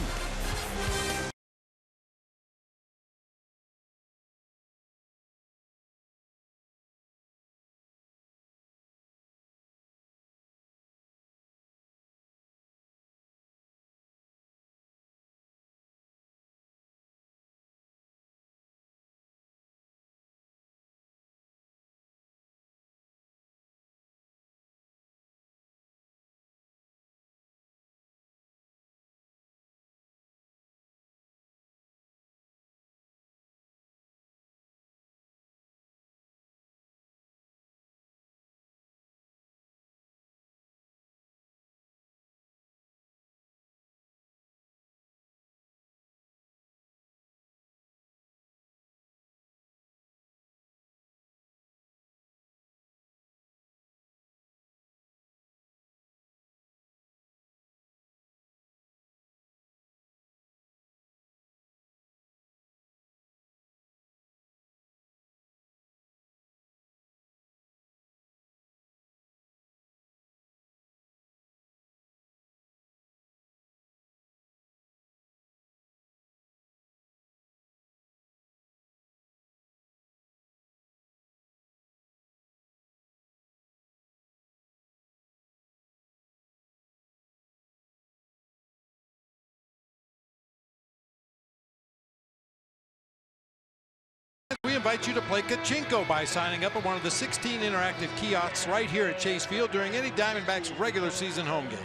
S2: invite you to play Kachinko by signing up at one of the 16 interactive kiosks right here at Chase Field during any Diamondbacks regular season home game.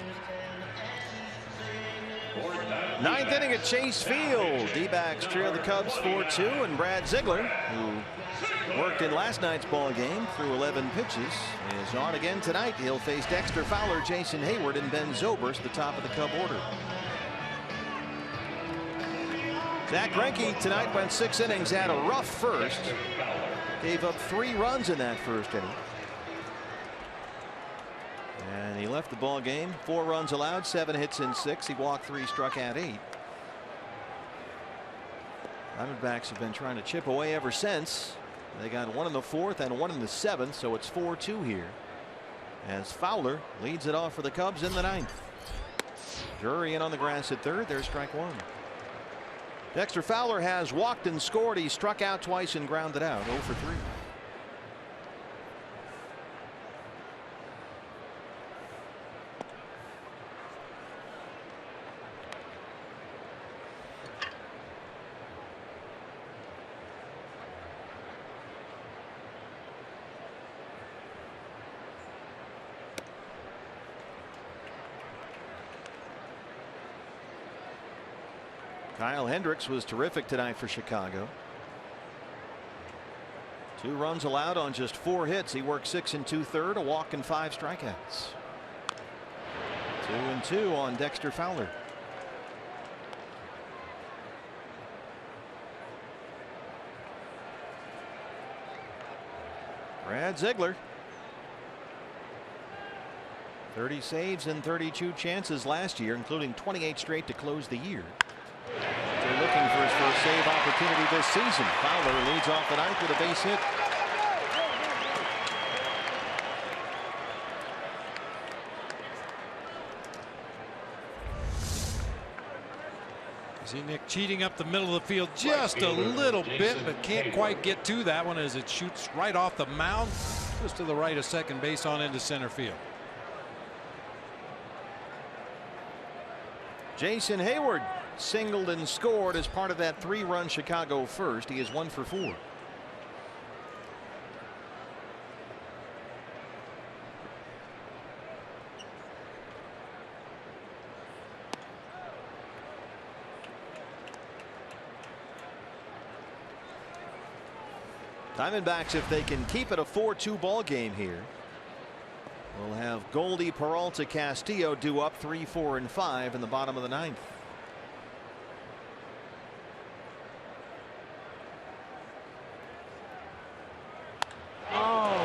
S1: Ninth inning at Chase Field. D-backs trail the Cubs 4-2, and Brad Ziegler, who worked in last night's ball game through 11 pitches, is on again tonight. He'll face Dexter Fowler, Jason Hayward, and Ben Zobrist, the top of the Cub order. Zack Greinke tonight went 6 innings, had a rough first, gave up 3 runs in that first inning. And he left the ball game. 4 runs allowed, 7 hits in 6. He walked 3, struck out 8. Diamondbacks have been trying to chip away ever since. They got 1 in the 4th and 1 in the 7th, so it's 4-2 here, as Fowler leads it off for the Cubs in the 9th. Drury in on the grass at 3rd. There's strike 1. Dexter Fowler has walked and scored. He struck out twice and grounded out. 0 for 3. Kyle Hendricks was terrific tonight for Chicago. 2 runs allowed on just 4 hits. He worked 6 2/3, a walk and 5 strikeouts. 2-2 on Dexter Fowler. Brad Ziegler. 30 saves and 32 chances last year, including 28 straight to close the year. They're looking for his first save opportunity this season. Fowler leads off the 9th with a base hit.
S2: See Nick cheating up the middle of the field just a little bit, but can't quite get to that one as it shoots right off the mound just to the right of second base on into center field.
S1: Jason Hayward singled and scored as part of that 3-run Chicago first. He is 1 for 4. Diamondbacks, if they can keep it a 4-2 ball game here, we'll have Goldie, Peralta, Castillo due up 3, 4, and 5 in the bottom of the 9th.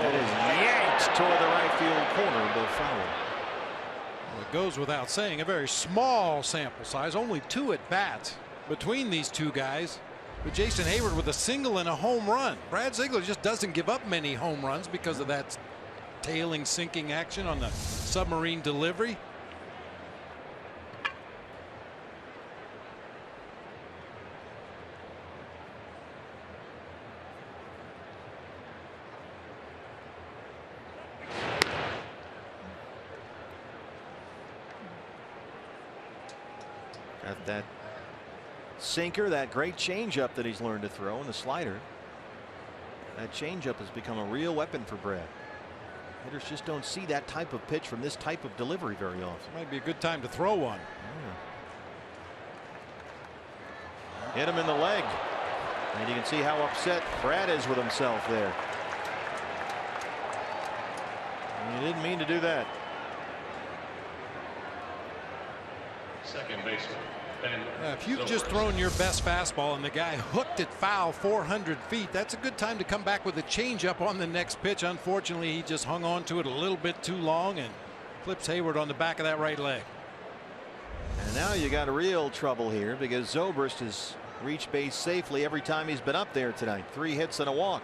S1: That is yanked toward the right field corner, but foul.
S2: Well, it goes without saying, a very small sample size, only 2 at bats between these 2 guys. But Jason Hayward with a single and a home run. Brad Ziegler just doesn't give up many home runs because of that tailing sinking action on the submarine delivery.
S1: Got that sinker, that great changeup that he's learned to throw, and the slider. That changeup has become a real weapon for Brad. Hitters just don't see that type of pitch from this type of delivery very often.
S2: Might be a good time to throw one.
S1: Hit him in the leg, and you can see how upset Brad is with himself there. He didn't mean to do that.
S3: Second baseman, Ben.
S2: If you've just thrown your best fastball and the guy hooked it foul 400 feet, that's a good time to come back with a changeup on the next pitch. Unfortunately, he just hung on to it a little bit too long and flips Hayward on the back of that right leg.
S1: And now you got real trouble here because Zobrist has reached base safely every time he's been up there tonight. 3 hits and a walk.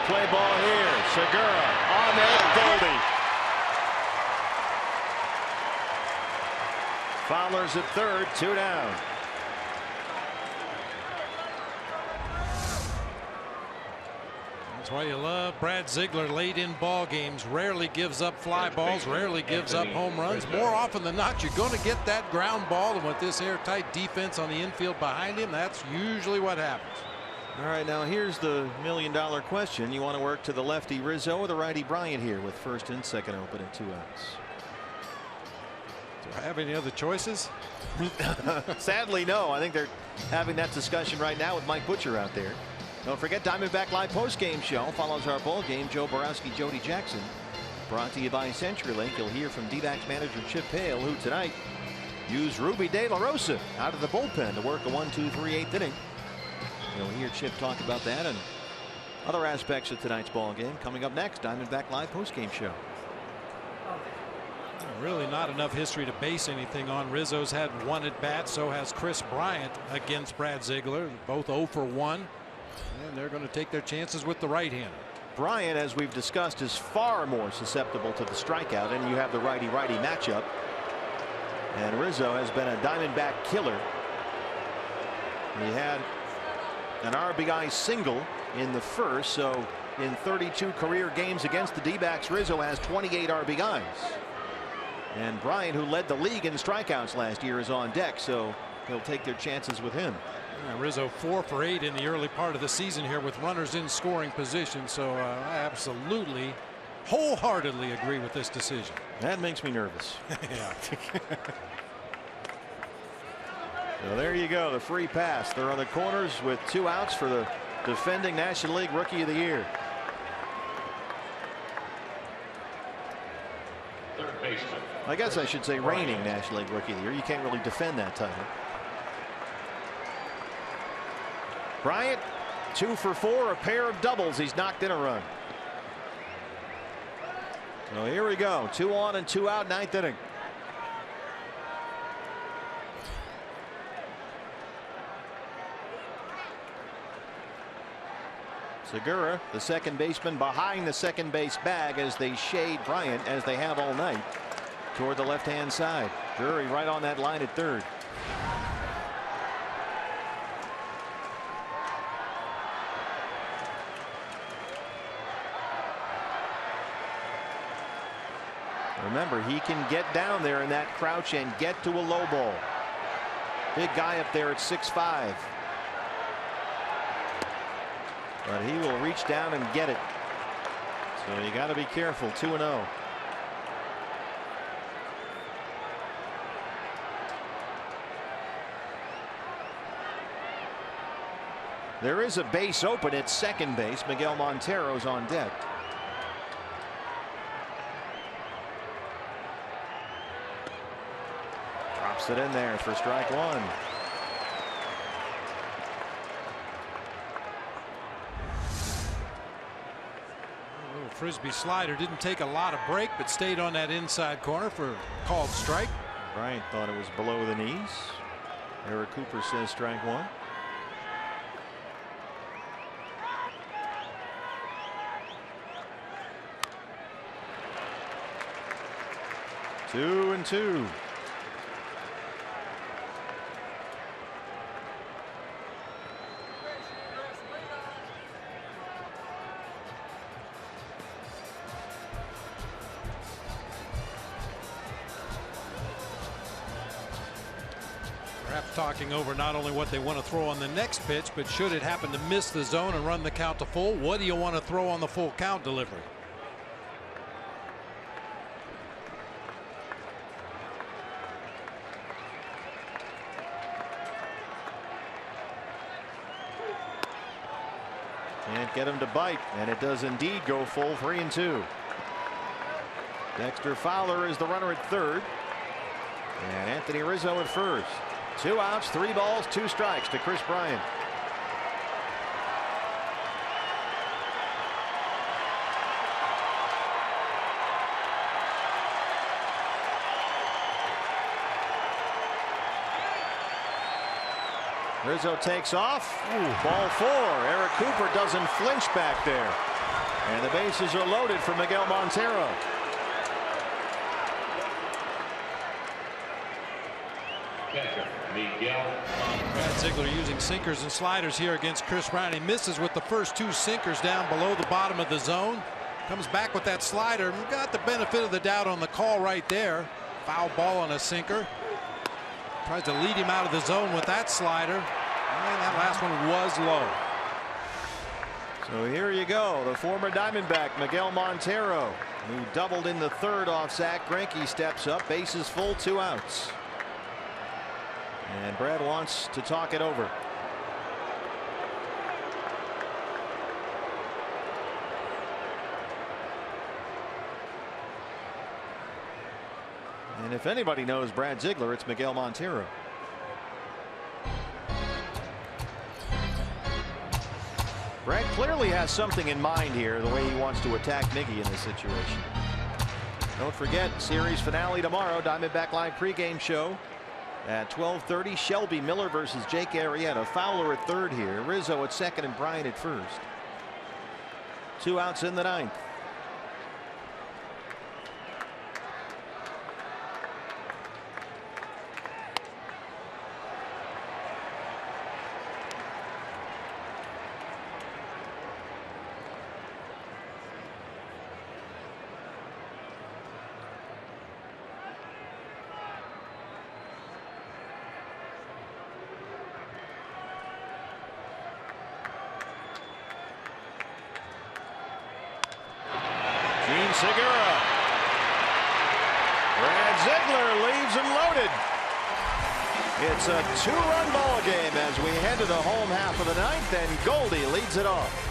S1: play ball here. Segura on there. Goldie. Fowler's at third, 2 down.
S2: That's why you love Brad Ziegler late in ball games. Rarely gives up fly balls, rarely gives up home runs. More often than not, you're going to get that ground ball, and with this airtight defense on the infield behind him, that's usually what happens.
S1: All right, now here's the million-dollar question. You want to work to the lefty Rizzo or the righty Bryant here with first and second open at 2 outs?
S2: Do I have any other choices?
S1: Sadly, no. I think they're having that discussion right now with Mike Butcher out there. Don't forget, Diamondback Live post-game show follows our ball game. Joe Borowski, Jody Jackson. Brought to you by CenturyLink. You'll hear from D-backs manager Chip Hale, who tonight used Ruby De La Rosa out of the bullpen to work a 1-2-3 8th inning. You'll hear Chip talk about that and other aspects of tonight's ball game coming up next. Diamondback Live post-game show.
S2: Really not enough history to base anything on. Rizzo's had 1 at bat. So has Chris Bryant against Brad Ziegler. Both 0 for 1. And they're going to take their chances with the right-hander.
S1: Bryant, as we've discussed, is far more susceptible to the strikeout, and you have the righty-righty matchup. And Rizzo has been a Diamondback killer. He had an RBI single in the first, so in 32 career games against the D-backs, Rizzo has 28 RBIs. And Bryant, who led the league in strikeouts last year, is on deck, so they'll take their chances with him.
S2: Rizzo 4 for 8 in the early part of the season here with runners in scoring position. So I absolutely wholeheartedly agree with this decision.
S1: That makes me nervous.
S2: Yeah.
S1: So there you go. The free pass. They're on the corners with 2 outs for the defending National League Rookie of the Year.
S3: Third baseman.
S1: I guess I should say reigning National League Rookie of the Year. You can't really defend that title. Bryant 2 for 4, a pair of doubles. He's knocked in a run. So here we go. 2 on and 2 out, 9th inning. Segura, the second baseman, behind the second base bag as they shade Bryant, as they have all night, toward the left-hand side. Drury right on that line at third. Remember, he can get down there in that crouch and get to a low ball. Big guy up there at 6'5". But he will reach down and get it. So you got to be careful. 2-0. There is a base open at second base. Miguel Montero's on deck. Drops it in there for strike 1.
S2: Frisbee slider didn't take a lot of break, but stayed on that inside corner for a called strike.
S1: Bryant thought it was below the knees. Eric Cooper says strike 1. Two and two.
S2: Perhaps talking over not only what they want to throw on the next pitch, but should it happen to miss the zone and run the count to full, what do you want to throw on the full count delivery?
S1: Can't get him to bite, and it does indeed go full. 3-2. Dexter Fowler is the runner at third, and Anthony Rizzo at first. 2 outs, 3 balls, 2 strikes to Chris Bryant. Rizzo takes off. Ball 4. Eric Cooper doesn't flinch back there. And the bases are loaded for Miguel Montero.
S3: Catcher, Miguel.
S2: Brad Ziegler using sinkers and sliders here against Chris Brown. He misses with the first 2 sinkers down below the bottom of the zone. Comes back with that slider. Got the benefit of the doubt on the call right there. Foul ball on a sinker. Tries to lead him out of the zone with that slider. And that last one was low.
S1: So here you go. The former Diamondback Miguel Montero, who doubled in the 3rd off Zack Greinke, steps up. Bases full, 2 outs. And Brad wants to talk it over. And if anybody knows Brad Ziegler, it's Miguel Montero. Brad clearly has something in mind here, the way he wants to attack Miggy in this situation. Don't forget, series finale tomorrow, Diamondback Live pregame show at 12:30. Shelby Miller versus Jake Arrieta. Fowler at 3rd here, Rizzo at 2nd, and Bryant at 1st. 2 outs in the 9th. Segura. Brad Ziegler leaves him loaded. It's a 2-run ball game as we head to the home half of the 9th, and Goldie leads it off.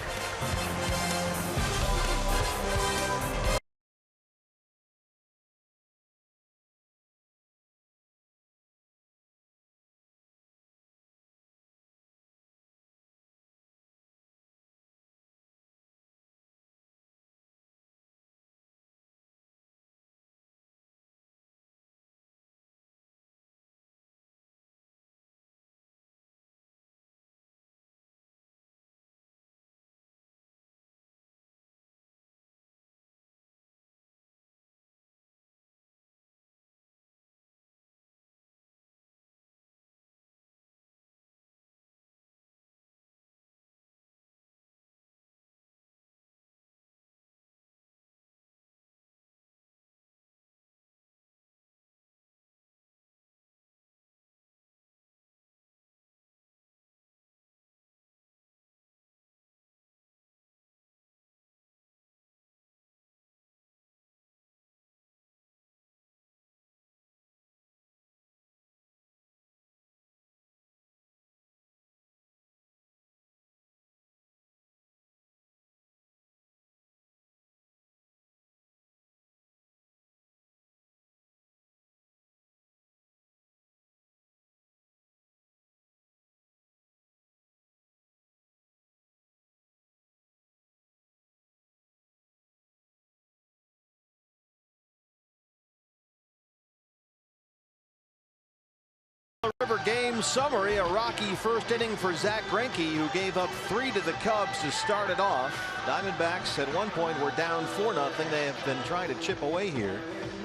S1: River game summary, a rocky first inning for Zack Greinke, who gave up 3 to the Cubs to start it off. Diamondbacks at one point were down 4-0. They have been trying to chip away here,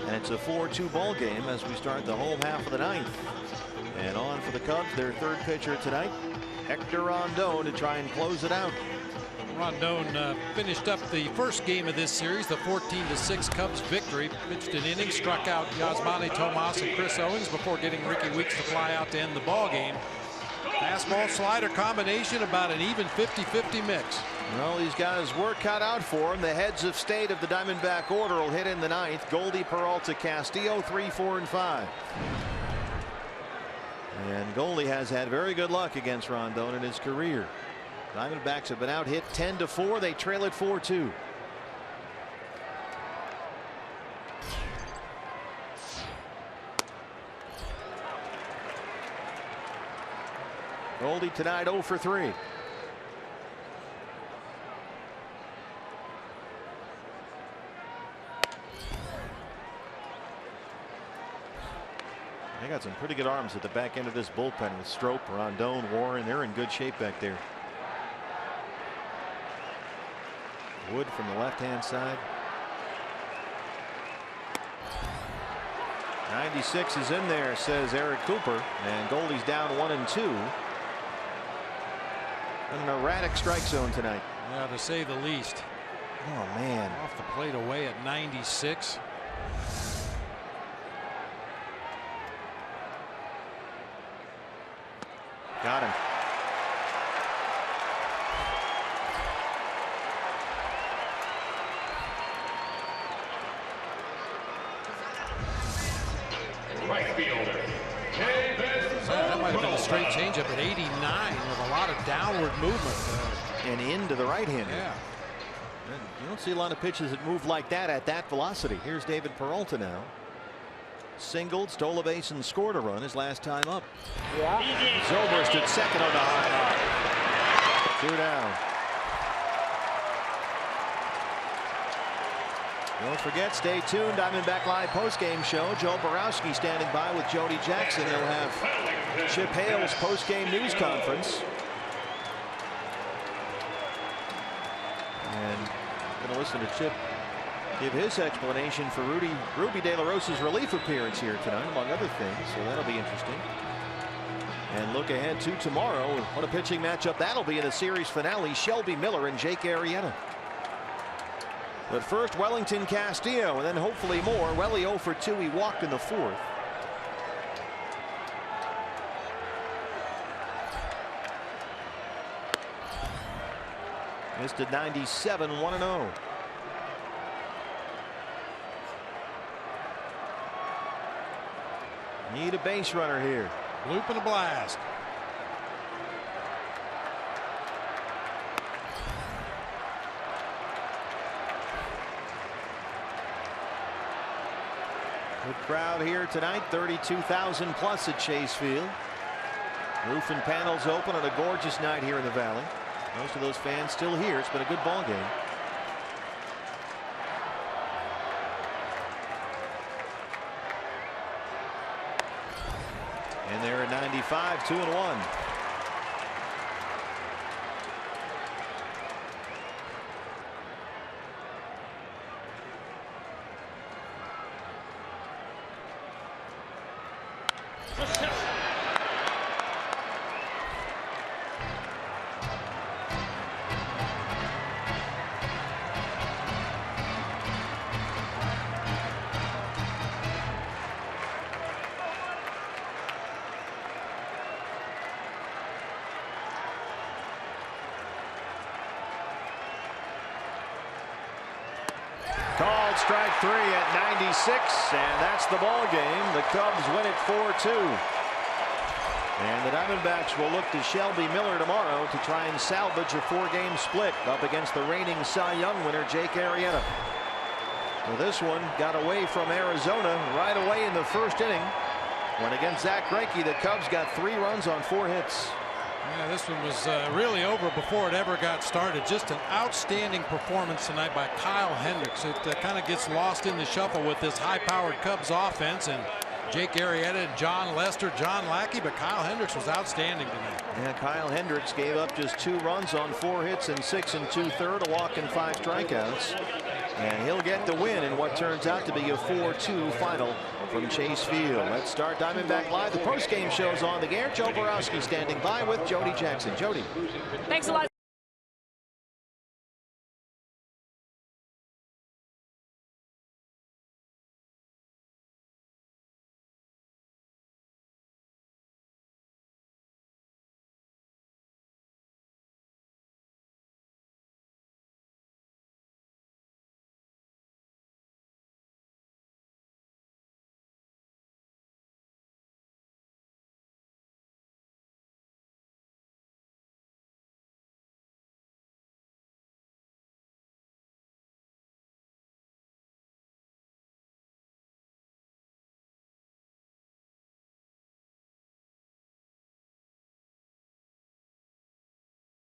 S1: and it's a 4-2 ball game as we start the home half of the 9th. And on for the Cubs, their 3rd pitcher tonight, Hector Rondon, to try and close it out.
S2: Rondon finished up the first game of this series, the 14-6 Cubs victory. Pitched an inning, struck out Yasmani Tomas and Chris Owings before getting Ricky Weeks to fly out to end the ball game. Fastball slider combination, about an even 50-50 mix.
S1: Well, he's got his work cut out for him. The heads of state of the Diamondback order will hit in the 9th. Goldie, Peralta, Castillo, 3, 4, and 5. And Goldie has had very good luck against Rondon in his career. Diamondbacks have been out hit 10-4. They trail it 4-2. Goldie tonight 0 for 3. They got some pretty good arms at the back end of this bullpen with Strop, Rondon, Warren. They're in good shape back there. Wood from the left-hand side. 96 is in there, says Eric Cooper, and Goldie's down 1-2. An erratic strike zone tonight.
S2: Yeah, to say the least.
S1: Oh man.
S2: Off the plate away at 96.
S1: Got him.
S3: Right fielder.
S2: That might have been a straight changeup at 89 with a lot of downward movement.
S1: And into the right-hander.
S2: Yeah.
S1: And you don't see a lot of pitches that move like that at that velocity. Here's David Peralta now. Singled, stole a base, and scored a run his last time up.
S7: Yeah.
S1: Zobrist at second on the high hop. 2 down. Don't forget, stay tuned. Diamondback Live postgame show. Joe Borowski standing by with Jody Jackson. He'll have Chip Hale's postgame news conference. And going to listen to Chip give his explanation for Ruby De La Rosa's relief appearance here tonight, among other things. So that'll be interesting. And look ahead to tomorrow. What a pitching matchup that'll be in the series finale. Shelby Miller and Jake Arrieta. But first, Wellington Castillo, and then hopefully more. Welly 0 for 2. He walked in the 4th. Missed at 97, 1-0. Need a base runner here.
S2: Loop and a blast.
S1: Good crowd here tonight, 32,000 plus at Chase Field. Roof and panels open on a gorgeous night here in the Valley. Most of those fans still here. It's been a good ball game. And they're at 95, 2-1. Called strike 3 at 96, and that's the ball game. The Cubs win it 4-2. And the Diamondbacks will look to Shelby Miller tomorrow to try and salvage a 4-game split up against the reigning Cy Young winner Jake Arrieta. Well, this one got away from Arizona right away in the first inning. When against Zack Greinke, the Cubs got 3 runs on 4 hits.
S2: Yeah, this one was really over before it ever got started. Just an outstanding performance tonight by Kyle Hendricks. It kind of gets lost in the shuffle with this high-powered Cubs offense and Jake Arrieta and John Lester, John Lackey, but Kyle Hendricks was outstanding tonight.
S1: Yeah, Kyle Hendricks gave up just 2 runs on 4 hits and 6 2/3, a walk and 5 strikeouts. And he'll get the win in what turns out to be a 4-2 final from Chase Field. Let's start Diamondback Live. The postgame show's on the air. Joe Borowski standing by with Jody Jackson. Jody.
S5: Thanks a lot.